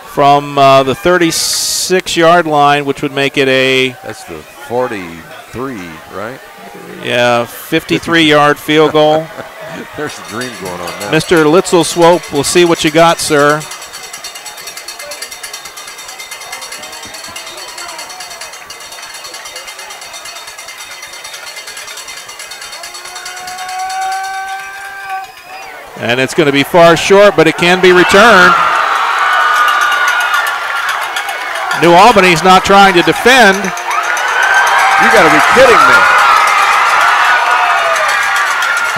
from the 36-yard line, which would make it That's the 43, right? Yeah, 53-yard field goal. There's a dream going on now. Mr. Litzel Swope, we'll see what you got, sir. And it's going to be far short, but it can be returned. New Albany's not trying to defend. You got to be kidding me.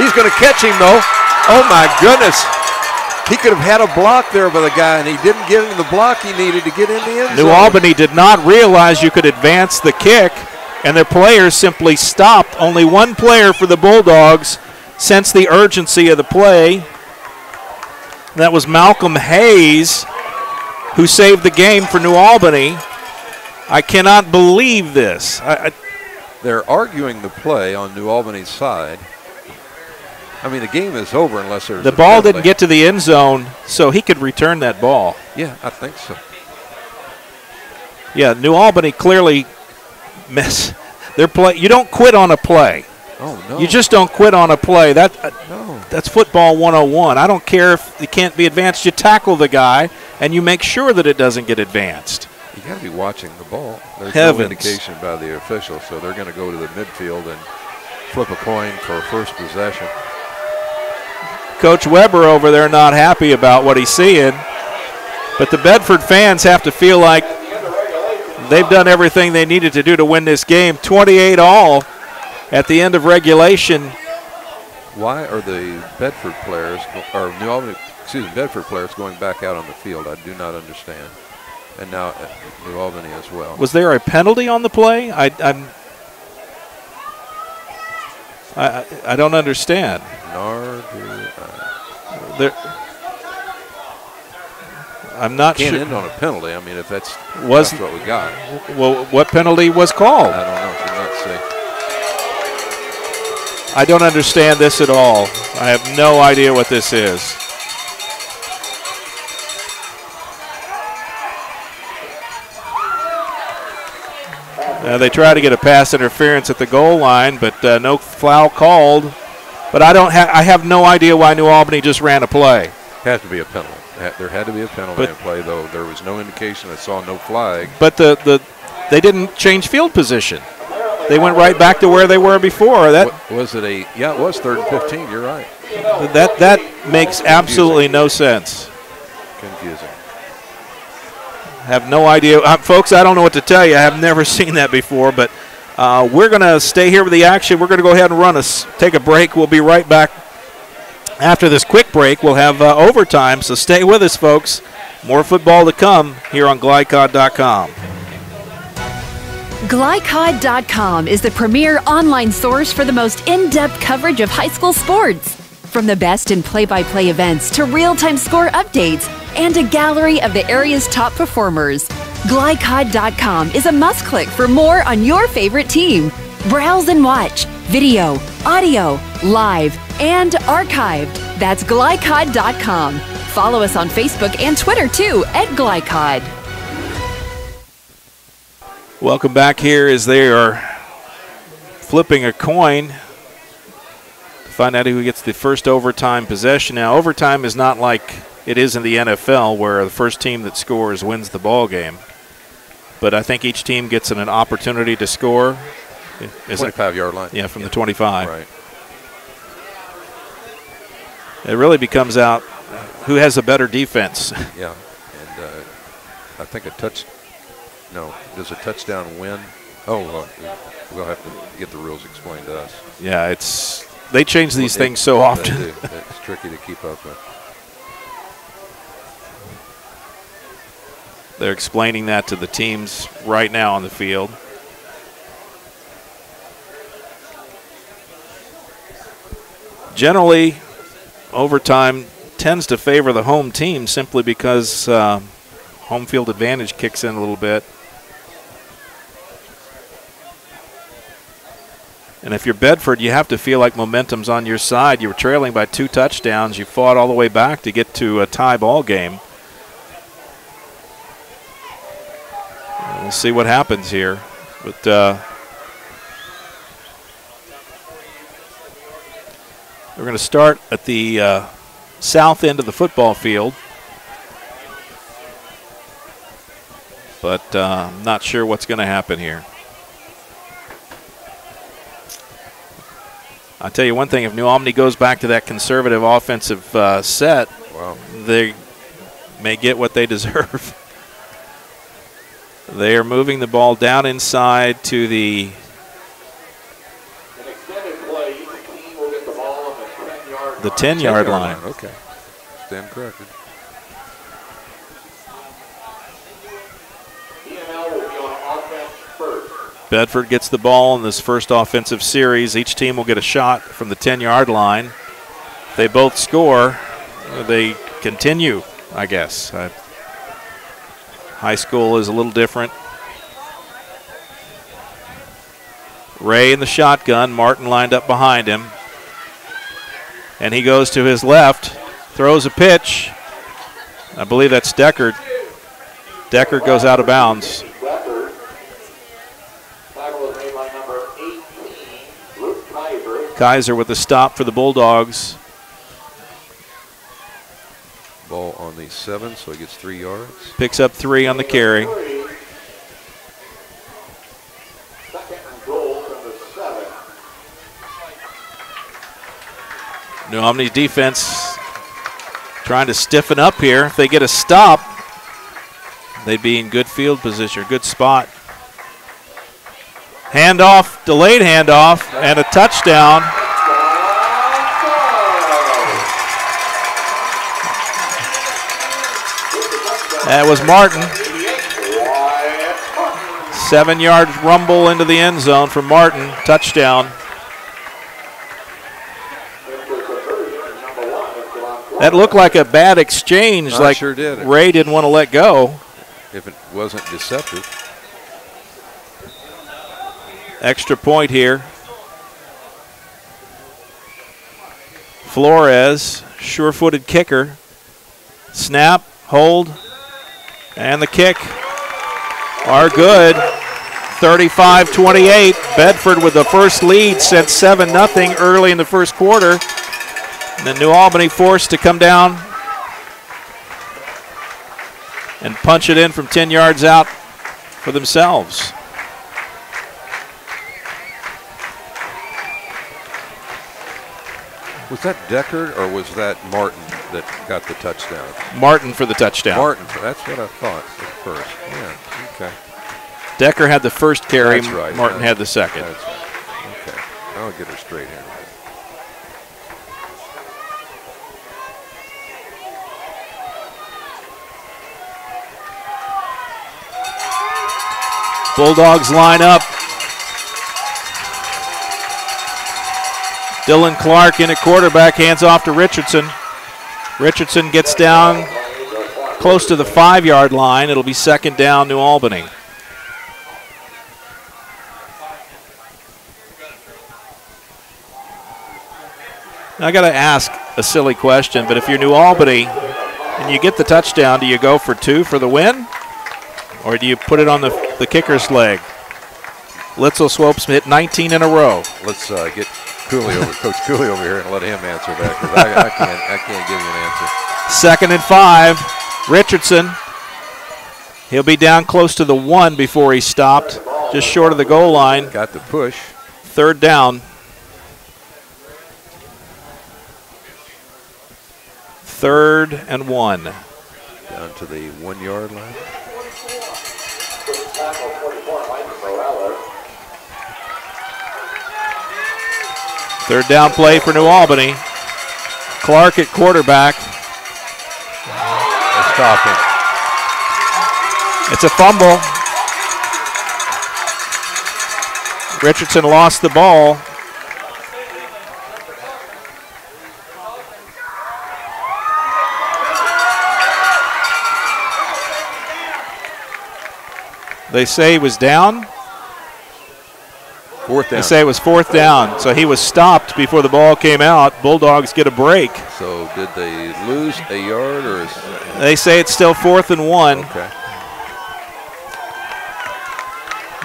He's going to catch him, though. Oh, my goodness. He could have had a block there by the guy, and he didn't get him the block he needed to get in the end zone. New Albany did not realize you could advance the kick, and their players simply stopped. Only one player for the Bulldogs sensed the urgency of the play. That was Malcolm Hayes, who saved the game for New Albany. I cannot believe this. They're arguing the play on New Albany's side. I mean, the game is over unless there's the ball didn't get to the end zone, so he could return that ball. Yeah, I think so. Yeah, New Albany clearly missed their play. You don't quit on a play. Oh, no. You just don't quit on a play. No. That's football 101. I don't care if it can't be advanced. You tackle the guy, and you make sure that it doesn't get advanced. You got to be watching the ball. There's no indication by the official, so they're going to go to the midfield and flip a coin for first possession. Coach Weber over there not happy about what he's seeing, but the Bedford fans have to feel like they've done everything they needed to do to win this game. 28-all at the end of regulation. Why are the Bedford players, or Bedford players going back out on the field? I do not understand. And now New Albany as well. Was there a penalty on the play? I don't understand. I'm not sure. Can't end on a penalty. I mean, if that's what we got. Well, what penalty was called? I don't know. Did not say. I don't understand this at all. I have no idea what this is. They try to get a pass interference at the goal line, but no foul called. But I have no idea why New Albany just ran a play. Had to be a penalty. There had to be a penalty in play, though. There was no indication. I saw no flag. But they didn't change field position. They went right back to where they were before. That was it. It was 3rd and 15. You're right. That makes absolutely no sense. Confusing. Have no idea. Folks, I don't know what to tell you. I have never seen that before, but we're going to stay here with the action. We're going to go ahead and take a break. We'll be right back. After this quick break, we'll have overtime, so stay with us, folks. More football to come here on GLICOD.com. GLICOD.com is the premier online source for the most in-depth coverage of high school sports. From the best in play-by-play events to real-time score updates and a gallery of the area's top performers, GLICOD.com is a must-click for more on your favorite team. Browse and watch, video, audio, live, and archived. That's GLICOD.com. Follow us on Facebook and Twitter, too, at GLICOD. Welcome back here as they are flipping a coin to find out who gets the first overtime possession. Now, overtime is not like it is in the NFL where the first team that scores wins the ball game. But I think each team gets an opportunity to score. 25-yard line. Yeah, from the 25. Right. It really becomes out who has a better defense. Yeah, and I think does a touchdown win? Oh, we'll have to get the rules explained to us. Yeah, they change these things so often. It's tricky to keep up with. They're explaining that to the teams right now on the field. Generally, overtime tends to favor the home team simply because home field advantage kicks in a little bit. And if you're Bedford, you have to feel like momentum's on your side. You were trailing by 2 touchdowns. You fought all the way back to get to a tie ball game. We'll see what happens here. But we're going to start at the south end of the football field. But I'm not sure what's going to happen here. I'll tell you one thing, if New Albany goes back to that conservative offensive set, they may get what they deserve. They are moving the ball down inside to the the 10-yard line. Okay. Stand corrected. Bedford gets the ball in this first offensive series. Each team will get a shot from the 10-yard line. If they both score, they continue, I guess. High school is a little different. Ray in the shotgun. Martin lined up behind him. And he goes to his left, throws a pitch. I believe that's Deckard. Deckard goes out of bounds. Kaiser with the stop for the Bulldogs. Ball on the 7, so he gets 3 yards. Picks up 3 on the carry. New Albany's defense trying to stiffen up here. If they get a stop, they'd be in good field position, good spot. Handoff, delayed handoff, and a touchdown. That was Martin. 7-yard rumble into the end zone for Martin. Touchdown. That looked like a bad exchange. Like sure did. Ray didn't want to let go. If it wasn't deceptive. Extra point here. Flores, sure-footed kicker. Snap, hold, and the kick are good. 35-28. Bedford with the first lead since 7-0 early in the first quarter. And then New Albany forced to come down and punch it in from 10 yards out for themselves. Was that Deckard or was that Martin that got the touchdown? Martin for the touchdown. Martin, that's what I thought at first. Yeah, okay. Decker had the first carry. That's right. Martin had the second. That's right. Okay, I'll get her straight here. Bulldogs line up. Dylan Clark in at quarterback, hands off to Richardson. Richardson gets down close to the 5-yard line. It'll be second down, New Albany. Now I got to ask a silly question, but if you're New Albany and you get the touchdown, do you go for 2 for the win? Or do you put it on the kicker's leg? Litzel Swopes hit 19 in a row. Let's get Coach Cooley over here and let him answer that, because I can't give you an answer. 2nd and 5. Richardson. He'll be down close to the 1 before he stopped, just short of the goal line. Got the push. 3rd down. 3rd and 1. Down to the 1-yard line. Third down play for New Albany. Clark at quarterback. They stop him. It's a fumble. Richardson lost the ball. They say he was down. 4th down. They say it was 4th down, so he was stopped before the ball came out. Bulldogs get a break. So did they lose a yard, or they say it's still 4th and 1. Okay.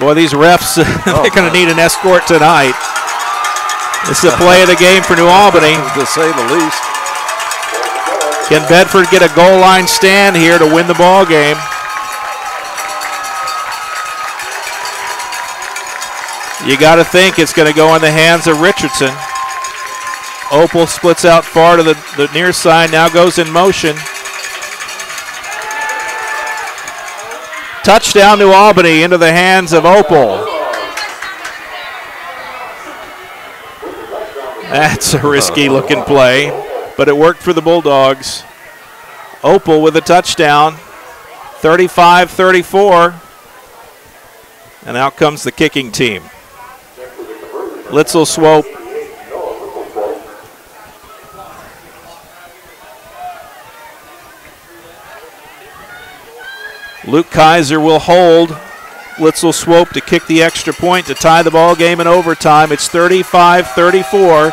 Boy, these refs, they're going to need an escort tonight. This is a play of the game for New Albany. To say the least. Can Bedford get a goal line stand here to win the ball game? You got to think it's going to go in the hands of Richardson. Opal splits out far to the near side, now goes in motion. Touchdown New Albany into the hands of Opal. That's a risky looking play, but it worked for the Bulldogs. Opal with a touchdown, 35-34. And out comes the kicking team. Litzel Swope. Luke Kaiser will hold. Litzel Swope to kick the extra point to tie the ball game in overtime. It's 35-34.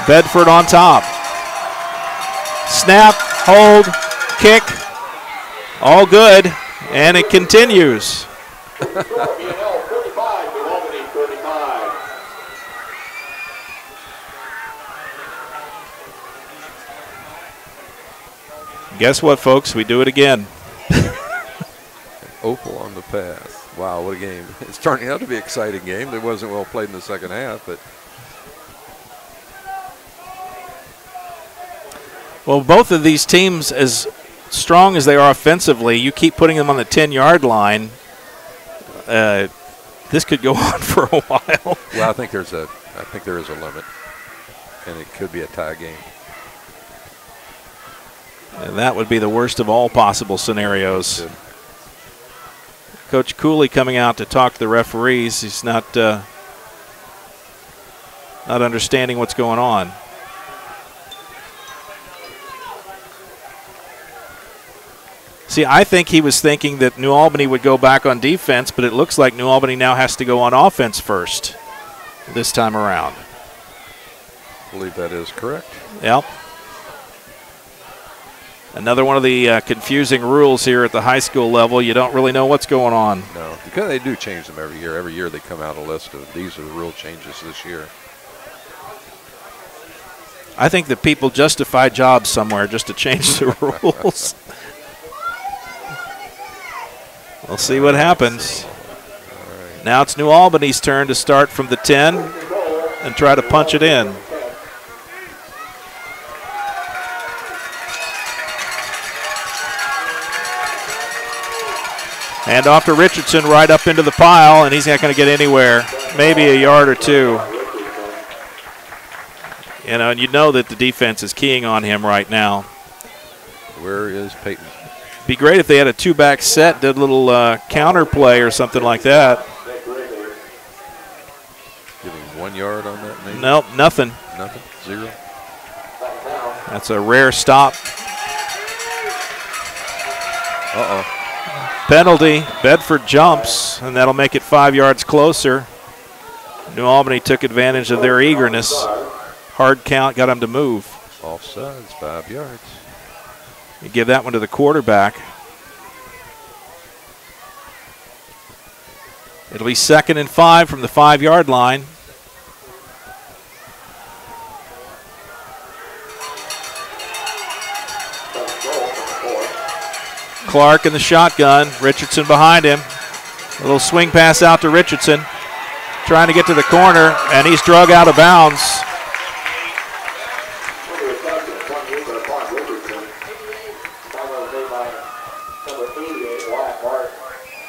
Bedford on top. Snap, hold, kick. All good, and it continues. Guess what, folks? We do it again. Opal on the pass. Wow, what a game. It's turning out to be an exciting game. It wasn't well played in the second half, but. Well, both of these teams, as strong as they are offensively, you keep putting them on the 10-yard line. This could go on for a while. Well, I think there is a limit, and it could be a tie game. And that would be the worst of all possible scenarios. Coach Cooley coming out to talk to the referees. He's not understanding what's going on. See, I think he was thinking that New Albany would go back on defense, but it looks like New Albany now has to go on offense first this time around. I believe that is correct. Yep. Another one of the confusing rules here at the high school level. You don't really know what's going on. No, because they do change them every year. Every year they come out a list of these are the rule changes this year. I think that people justify jobs somewhere just to change the rules. We'll see what happens. Right. Now it's New Albany's turn to start from the 10 and try to punch it in. Hand off to Richardson right up into the pile, and he's not going to get anywhere. Maybe a yard or two. You know, and you know that the defense is keying on him right now. Where is Peyton? Be great if they had a two-back set, did a little counter play or something like that. Give him 1 yard on that, maybe? Nope, nothing. Nothing? Zero? That's a rare stop. Uh-oh. Penalty. Bedford jumps, and that'll make it 5 yards closer. New Albany took advantage of their eagerness. Hard count got them to move. Offsides, 5 yards. You give that one to the quarterback. It'll be 2nd and 5 from the 5-yard line. Clark in the shotgun. Richardson behind him. A little swing pass out to Richardson. Trying to get to the corner, and he's drug out of bounds.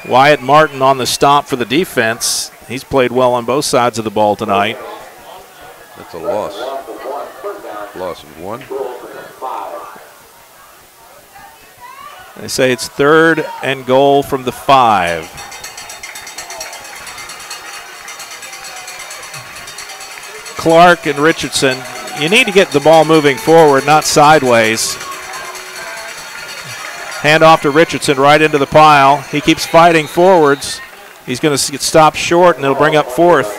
Wyatt Martin on the stop for the defense. He's played well on both sides of the ball tonight. That's a loss. Loss of 1. They say it's 3rd and goal from the 5. Clark and Richardson, you need to get the ball moving forward, not sideways. Hand off to Richardson right into the pile. He keeps fighting forwards. He's going to get stopped short, and it'll bring up 4th.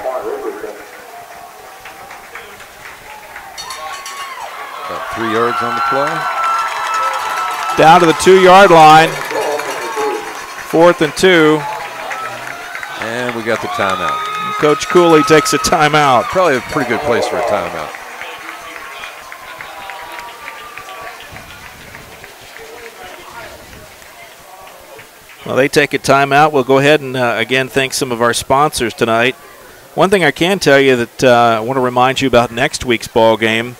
About 3 yards on the play. Down to the 2-yard line. 4th and 2. And we got the timeout. Coach Cooley takes a timeout. Probably a pretty good place for a timeout. Well, they take a timeout. We'll go ahead and, again, thank some of our sponsors tonight. One thing I can tell you that I want to remind you about next week's ball game.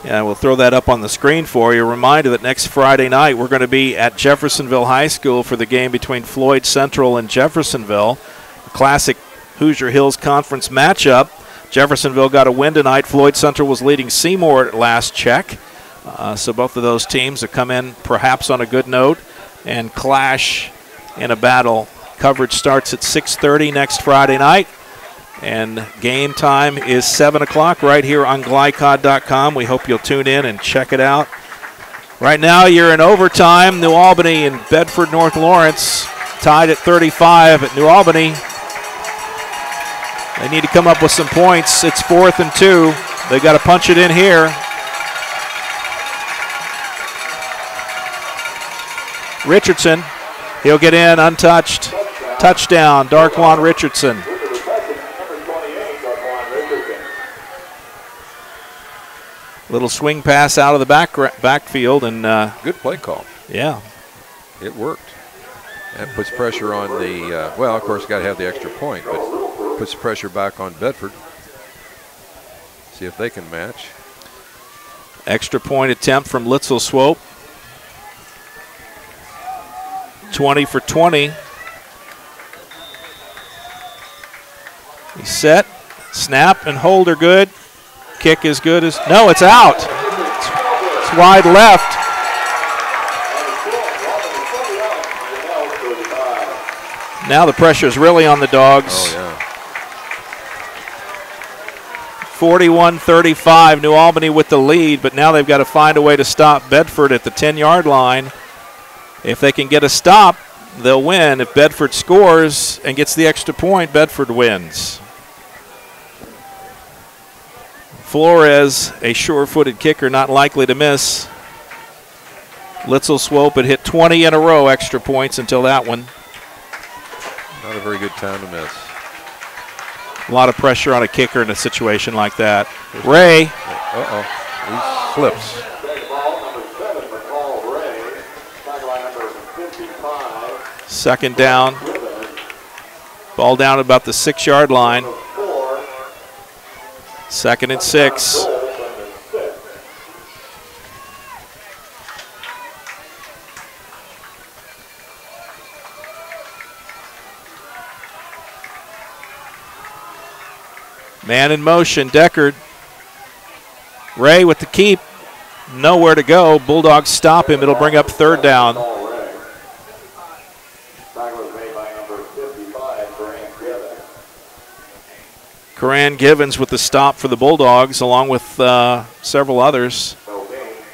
Yeah, we'll throw that up on the screen for you. A reminder that next Friday night we're going to be at Jeffersonville High School for the game between Floyd Central and Jeffersonville. A classic Hoosier Hills Conference matchup. Jeffersonville got a win tonight. Floyd Central was leading Seymour at last check. So both of those teams have come in perhaps on a good note and clash in a battle. Coverage starts at 6:30 next Friday night. And game time is 7 o'clock right here on GLICOD.com. We hope you'll tune in and check it out. Right now you're in overtime. New Albany and Bedford-North Lawrence tied at 35 at New Albany. They need to come up with some points. It's 4th and 2. They got to punch it in here. Richardson, he'll get in untouched. Touchdown, Darkwan Richardson. Little swing pass out of the backfield and good play call. Yeah, it worked. That puts pressure on the. Well, of course, got to have the extra point, but puts pressure back on Bedford. See if they can match. Extra point attempt from Litzel Swope. 20 for 20. He's set. Snap and hold are good. Kick is good as. No, it's out. It's wide left. Now the pressure is really on the Dogs. Oh, yeah. 41-35. New Albany with the lead, but now they've got to find a way to stop Bedford at the 10-yard line. If they can get a stop, they'll win. If Bedford scores and gets the extra point, Bedford wins. Flores, a sure-footed kicker, not likely to miss. Litzel Swope had hit 20 in a row extra points until that one. Not a very good time to miss. A lot of pressure on a kicker in a situation like that. Ray. He slips. Second down. Ball down about the 6-yard line. 2nd and 6. Man in motion, Deckard. Ray with the keep. Nowhere to go. Bulldogs stop him. It'll bring up 3rd down. Coran Givens with the stop for the Bulldogs, along with several others.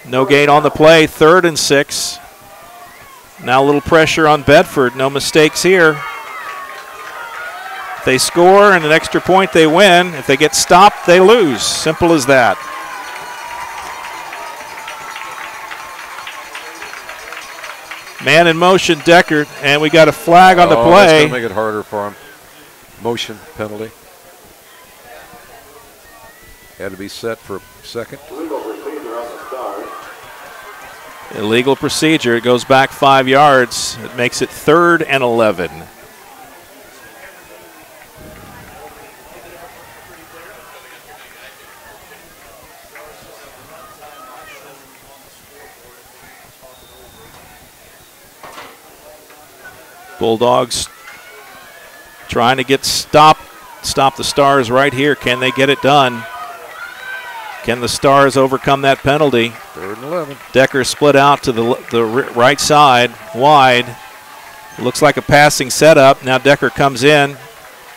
No gain on the play, 3rd and 6. Now a little pressure on Bedford, no mistakes here. If they score and an extra point, they win. If they get stopped, they lose. Simple as that. Man in motion, Deckard, and we got a flag on the play. That's going to make it harder for him. Motion penalty. Had to be set for a second. Illegal procedure. It goes back 5 yards. It makes it 3rd and 11. Bulldogs trying to get stop the Stars right here. Can they get it done? Can the Stars overcome that penalty? 3rd and 11. Decker split out to the right side, wide. It looks like a passing setup. Now Decker comes in,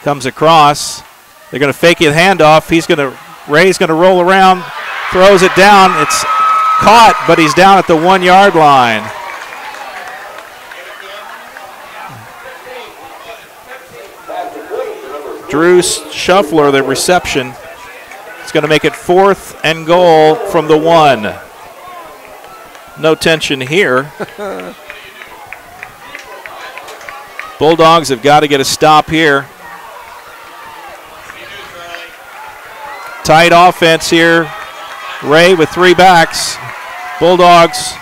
comes across. They're going to fake his handoff. Ray's going to roll around, throws it down. It's caught, but he's down at the 1-yard line. Drew Shuffler, the reception. It's going to make it 4th and goal from the 1. No tension here. Bulldogs have got to get a stop here. Tight offense here. Ray with 3 backs. Bulldogs.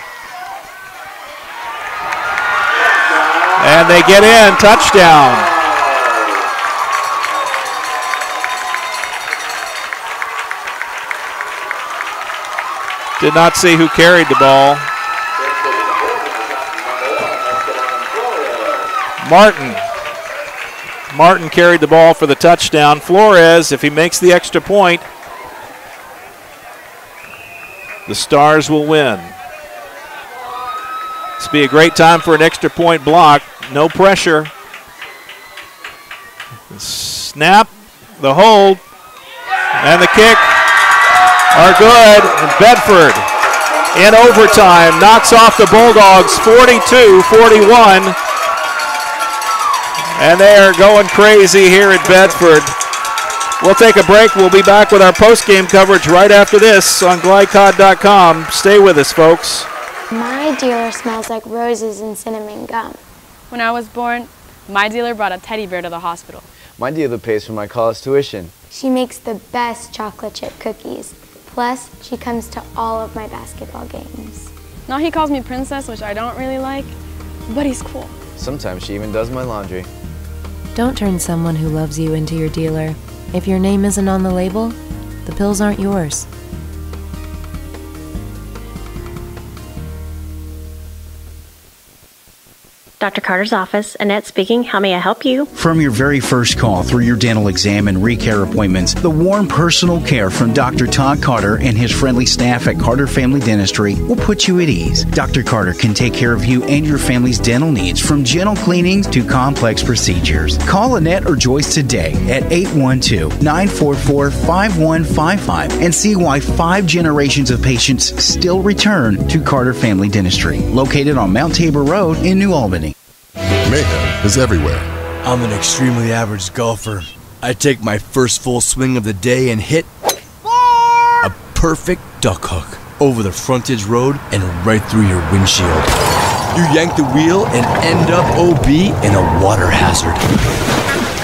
And they get in. Touchdown. Did not see who carried the ball. Martin carried the ball for the touchdown. Flores, if he makes the extra point, the Stars will win. This will be a great time for an extra point block. No pressure. The snap, the hold, and the kick are good. And Bedford in overtime knocks off the Bulldogs 42-41. And they are going crazy here at Bedford. We'll take a break. We'll be back with our post-game coverage right after this on GLICOD.com. Stay with us, folks. My dealer smells like roses and cinnamon gum. When I was born, my dealer brought a teddy bear to the hospital. My dealer pays for my college tuition. She makes the best chocolate chip cookies. Plus, she comes to all of my basketball games. Now he calls me princess, which I don't really like, but he's cool. Sometimes she even does my laundry. Don't turn someone who loves you into your dealer. If your name isn't on the label, the pills aren't yours. Dr. Carter's office, Annette speaking. How may I help you? From your very first call through your dental exam and recare appointments, the warm personal care from Dr. Todd Carter and his friendly staff at Carter Family Dentistry will put you at ease. Dr. Carter can take care of you and your family's dental needs, from gentle cleanings to complex procedures. Call Annette or Joyce today at 812-944-5155 and see why 5 generations of patients still return to Carter Family Dentistry, located on Mount Tabor Road in New Albany. Mayhem is everywhere. I'm an extremely average golfer. I take my first full swing of the day and hit a perfect duck hook over the frontage road and right through your windshield. You yank the wheel and end up OB in a water hazard.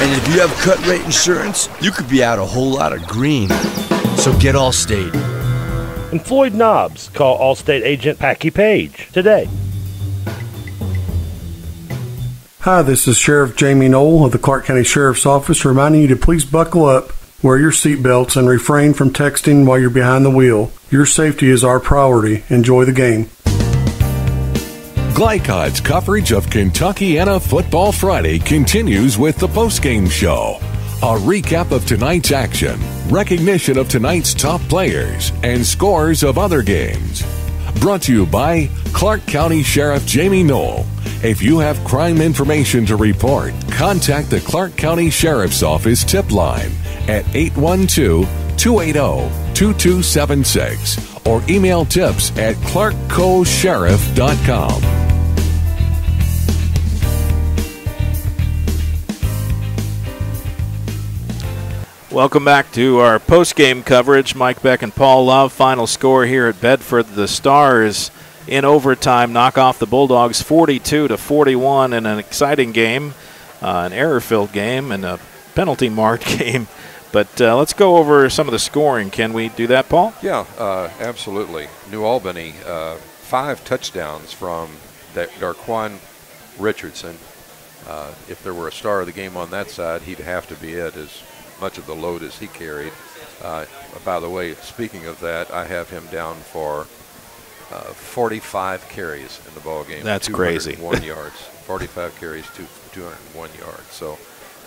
And if you have cut rate insurance, you could be out a whole lot of green. So get Allstate. And Floyd Knobs, call Allstate agent Packy Page today. Hi, this is Sheriff Jamie Knoll of the Clark County Sheriff's Office, reminding you to please buckle up, wear your seatbelts, and refrain from texting while you're behind the wheel. Your safety is our priority. Enjoy the game. GLICOD's coverage of Kentuckiana Football Friday continues with the postgame show. A recap of tonight's action, recognition of tonight's top players, and scores of other games. Brought to you by Clark County Sheriff Jamie Knoll. If you have crime information to report, contact the Clark County Sheriff's Office tip line at 812-280-2276 or email tips at clarkcosheriff.com. Welcome back to our post-game coverage. Mike Beck and Paul Love. Final score here at Bedford. The Stars in overtime knock off the Bulldogs 42-41 in an exciting game, an error-filled game, and a penalty-marked game. But let's go over some of the scoring. Can we do that, Paul? Yeah, absolutely. New Albany, 5 touchdowns from Darquan Richardson. If there were a star of the game on that side, he'd have to be it, as much of the load as he carried. By the way, speaking of that, I have him down for 45 carries in the ball game. That's crazy. 201 yards. 45 carries, 201 yards. So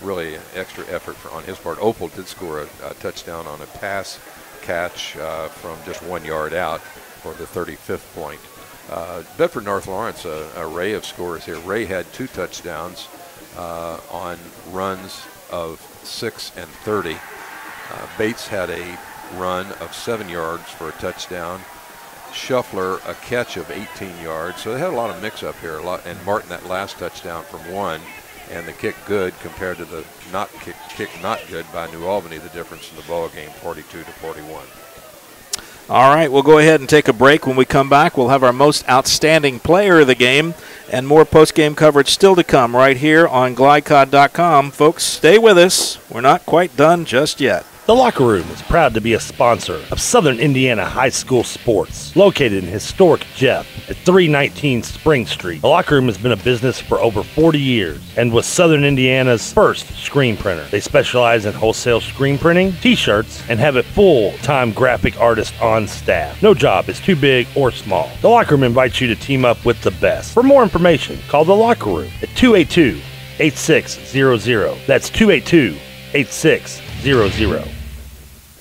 really extra effort on his part. Opal did score a touchdown on a pass catch from just 1 yard out for the 35th point. Bedford-North Lawrence, an array of scores here. Ray had 2 touchdowns on runs of 6 and 30. Bates had a run of 7 yards for a touchdown. Shuffler a catch of 18 yards. So they had a lot of mix-up here. And Martin that last touchdown from 1, and the kick good compared to the kick not good by New Albany. The difference in the ball game, 42-41. All right, we'll go ahead and take a break. When we come back, we'll have our most outstanding player of the game and more post-game coverage still to come right here on GLICOD.com. Folks, stay with us. We're not quite done just yet. The Locker Room is proud to be a sponsor of Southern Indiana High School Sports. Located in historic Jeff at 319 Spring Street, The Locker Room has been a business for over 40 years and was Southern Indiana's first screen printer. They specialize in wholesale screen printing, t-shirts, and have a full-time graphic artist on staff. No job is too big or small. The Locker Room invites you to team up with the best. For more information, call The Locker Room at 282-8600. That's 282-8600.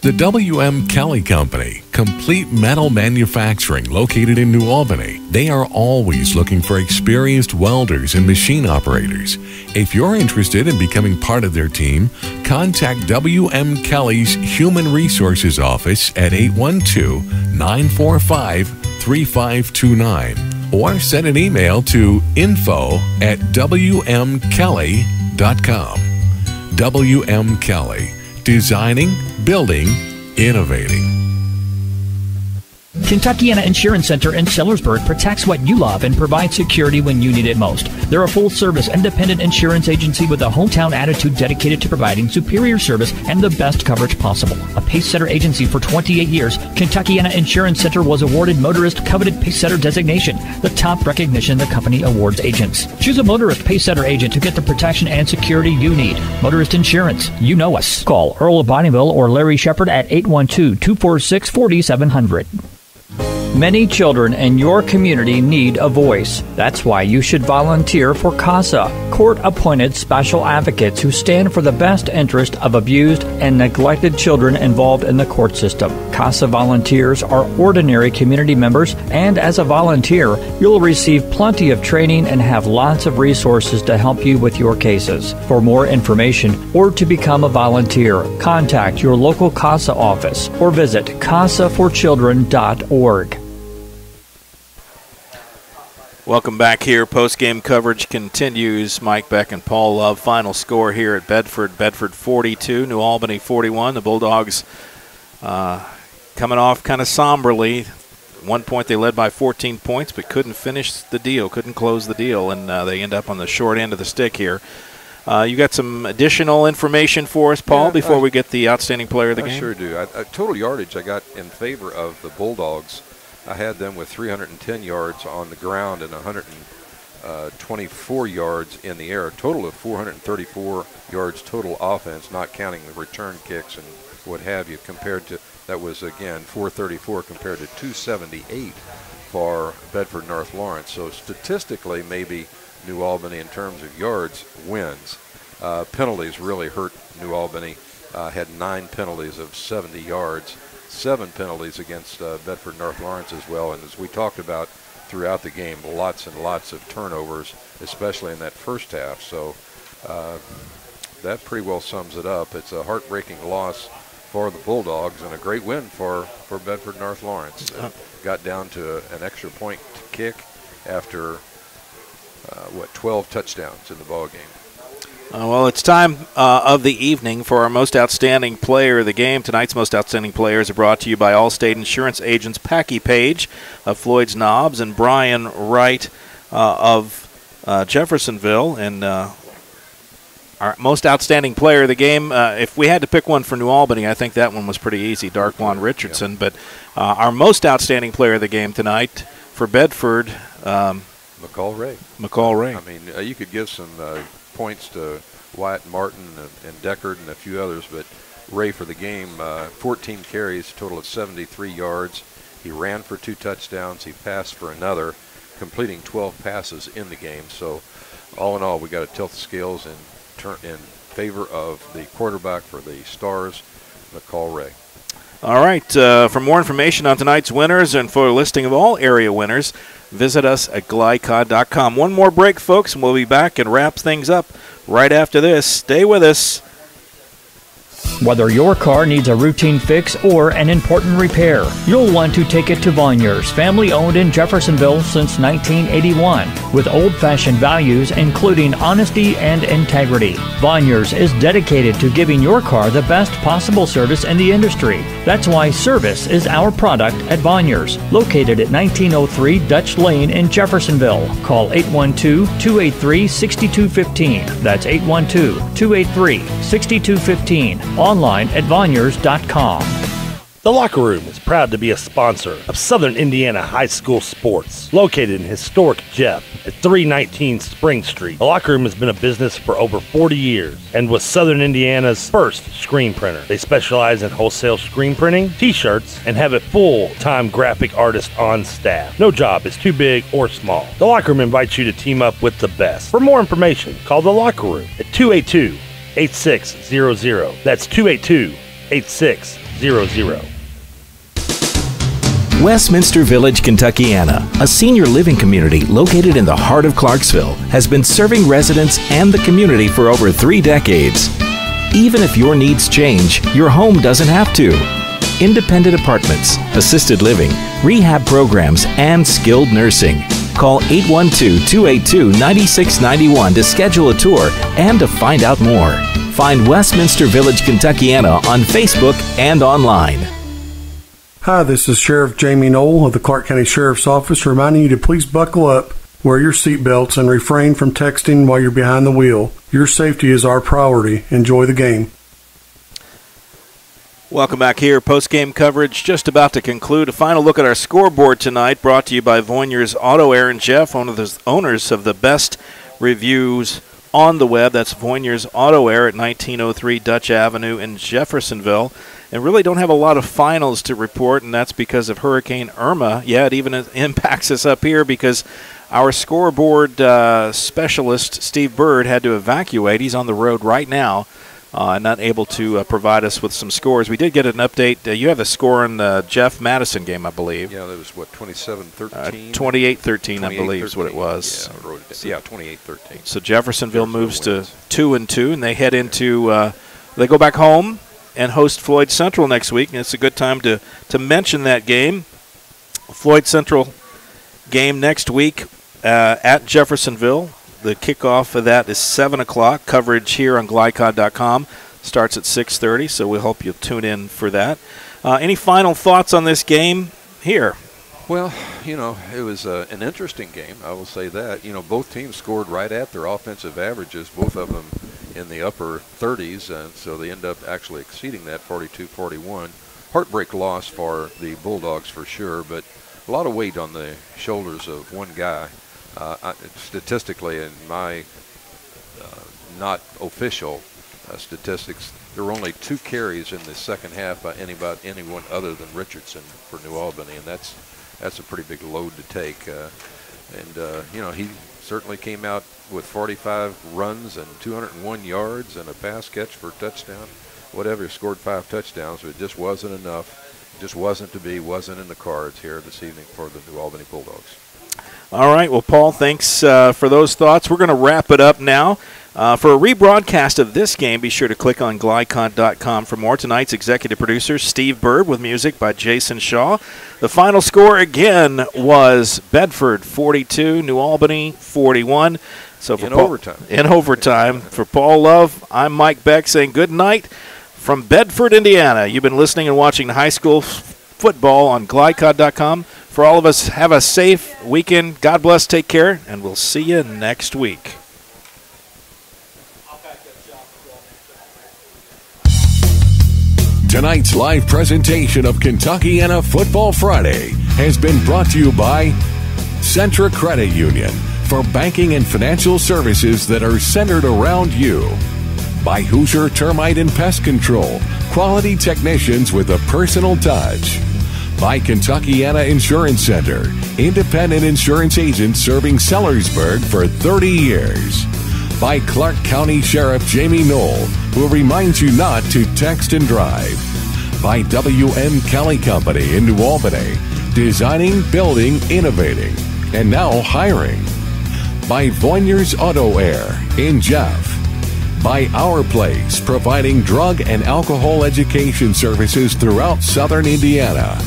The W.M. Kelly Company, complete metal manufacturing located in New Albany. They are always looking for experienced welders and machine operators. If you're interested in becoming part of their team, contact W.M. Kelly's Human Resources Office at 812-945-3529 or send an email to info@wmkelly.com. W.M. Kelly. Designing, building, innovating. Kentuckiana Insurance Center in Sellersburg protects what you love and provides security when you need it most. They're a full-service, independent insurance agency with a hometown attitude dedicated to providing superior service and the best coverage possible. A pacesetter agency for 28 years, Kentuckiana Insurance Center was awarded Motorist Coveted Pacesetter designation, the top recognition the company awards agents. Choose a Motorist Pacesetter agent to get the protection and security you need. Motorist Insurance, you know us. Call Earl of Bonneville or Larry Shepard at 812-246-4700. Many children in your community need a voice. That's why you should volunteer for CASA, court-appointed special advocates who stand for the best interest of abused and neglected children involved in the court system. CASA volunteers are ordinary community members, and as a volunteer, you'll receive plenty of training and have lots of resources to help you with your cases. For more information or to become a volunteer, contact your local CASA office or visit casaforchildren.org. Welcome back here. Post-game coverage continues. Mike Beck and Paul Love. Final score here at Bedford 42, New Albany 41. The Bulldogs coming off kind of somberly. At one point they led by 14 points but couldn't finish the deal, couldn't close the deal, and they end up on the short end of the stick here. You got some additional information for us, Paul, before we get the outstanding player of the game? I sure do. Total yardage I got in favor of the Bulldogs. I had them with 310 yards on the ground and 124 yards in the air. A total of 434 yards total offense, not counting the return kicks and what have you, compared to, that was, again, 434 compared to 278 for Bedford-North Lawrence. So statistically, maybe New Albany, in terms of yards, wins. Penalties really hurt New Albany. Had 9 penalties of 70 yards. 7 penalties against Bedford-North Lawrence as well, and as we talked about throughout the game, lots and lots of turnovers, especially in that first half. So that pretty well sums it up. It's a heartbreaking loss for the Bulldogs and a great win for Bedford-North Lawrence. Got down to an extra point kick after 12 touchdowns in the ball game. Well, it's time of the evening for our most outstanding player of the game. Tonight's most outstanding players are brought to you by Allstate Insurance Agents Packy Page of Floyd's Knobs and Brian Wright of Jeffersonville. And our most outstanding player of the game, if we had to pick one for New Albany, I think that one was pretty easy, Darquan Richardson. But our most outstanding player of the game tonight for Bedford, McCall Ray. I mean, you could give some points to Wyatt Martin and Deckard and a few others, but Ray for the game, 14 carries, total of 73 yards. He ran for 2 touchdowns. He passed for another, completing 12 passes in the game. So all in all, we got to tilt the scales in favor of the quarterback for the Stars, McCall Ray. All right. For more information on tonight's winners and for a listing of all area winners, visit us at GLICOD.com. One more break, folks, and we'll be back and wrap things up right after this. Stay with us. Whether your car needs a routine fix or an important repair, you'll want to take it to Vonyers, family-owned in Jeffersonville since 1981, with old-fashioned values including honesty and integrity. Vonyers is dedicated to giving your car the best possible service in the industry. That's why service is our product at Vonyers, located at 1903 Dutch Lane in Jeffersonville. Call 812-283-6215. That's 812-283-6215. online at Vonniers.com. The Locker Room is proud to be a sponsor of Southern Indiana High School Sports, located in historic Jeff at 319 Spring Street. The Locker Room has been a business for over 40 years and was Southern Indiana's first screen printer. They specialize in wholesale screen printing, t-shirts, and have a full-time graphic artist on staff. No job is too big or small. The Locker Room invites you to team up with the best. For more information, call The Locker Room at 282-8600. That's 282-8600. Westminster Village, Kentuckiana, a senior living community located in the heart of Clarksville, has been serving residents and the community for over 3 decades. Even if your needs change, your home doesn't have to. Independent apartments, assisted living, rehab programs, and skilled nursing. Call 812-282-9691 to schedule a tour and to find out more. Find Westminster Village, Kentuckiana on Facebook and online. Hi, this is Sheriff Jamie Knoll of the Clark County Sheriff's Office reminding you to please buckle up, wear your seatbelts, and refrain from texting while you're behind the wheel. Your safety is our priority. Enjoy the game. Welcome back here. Post-game coverage just about to conclude. A final look at our scoreboard tonight brought to you by Voinier's Auto Air and Jeff, one of the owners of the best reviews on the web. That's Voinier's Auto Air at 1903 Dutch Avenue in Jeffersonville. And really don't have a lot of finals to report, and that's because of Hurricane Irma. Yeah, it even impacts us up here because our scoreboard specialist, Steve Bird, had to evacuate. He's on the road right now and not able to provide us with some scores. We did get an update. You have the score in the Jeff Madison game, I believe. Yeah, that was, what, 27-13? 28-13, I believe is what it was. Yeah, 28-13. So Jeffersonville moves to 2-2, and they head into they go back home and host Floyd Central next week, and it's a good time to mention that game. Floyd Central game next week at Jeffersonville. The kickoff of that is 7 o'clock. Coverage here on GLICOD.com starts at 6:30, so we hope you'll tune in for that. Any final thoughts on this game here? Well, it was an interesting game, I will say that. Both teams scored right at their offensive averages, both of them in the upper 30s, and so they end up actually exceeding that 42-41. Heartbreak loss for the Bulldogs for sure, but a lot of weight on the shoulders of one guy. Statistically, in my not official statistics, there were only 2 carries in the second half by anyone other than Richardson for New Albany, and that's a pretty big load to take. He certainly came out with 45 runs and 201 yards and a pass catch for a touchdown. Whatever, he scored 5 touchdowns, but it just wasn't enough. It just wasn't in the cards here this evening for the New Albany Bulldogs. All right. Well, Paul, thanks for those thoughts. We're going to wrap it up now. For a rebroadcast of this game, be sure to click on GLICOD.com for more. Tonight's executive producer, Steve Bird, with music by Jason Shaw. The final score, again, was Bedford 42, New Albany 41. So for overtime. In overtime. For Paul Love, I'm Mike Beck saying good night from Bedford, Indiana. You've been listening and watching high school football on GLICOD.com. For all of us, have a safe weekend. God bless, take care, and we'll see you next week. Tonight's live presentation of Kentuckiana Football Friday has been brought to you by Centra Credit Union for banking and financial services that are centered around you. By Hoosier Termite and Pest Control, quality technicians with a personal touch. By Kentuckiana Insurance Center, independent insurance agents serving Sellersburg for 30 years. By Clark County Sheriff Jamie Knoll, who reminds you not to text and drive. By W.M. Kelly Company in New Albany, designing, building, innovating, and now hiring. By Voinier's Auto Air in Jeff. By Our Place, providing drug and alcohol education services throughout southern Indiana.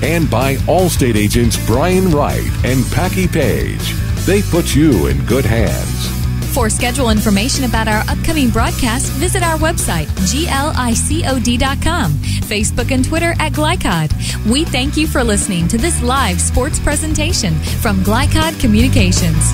And by Allstate agents Brian Wright and Packy Page. They put you in good hands. For schedule information about our upcoming broadcast, visit our website, GLICOD.com, Facebook and Twitter at GLICOD. We thank you for listening to this live sports presentation from GLICOD Communications.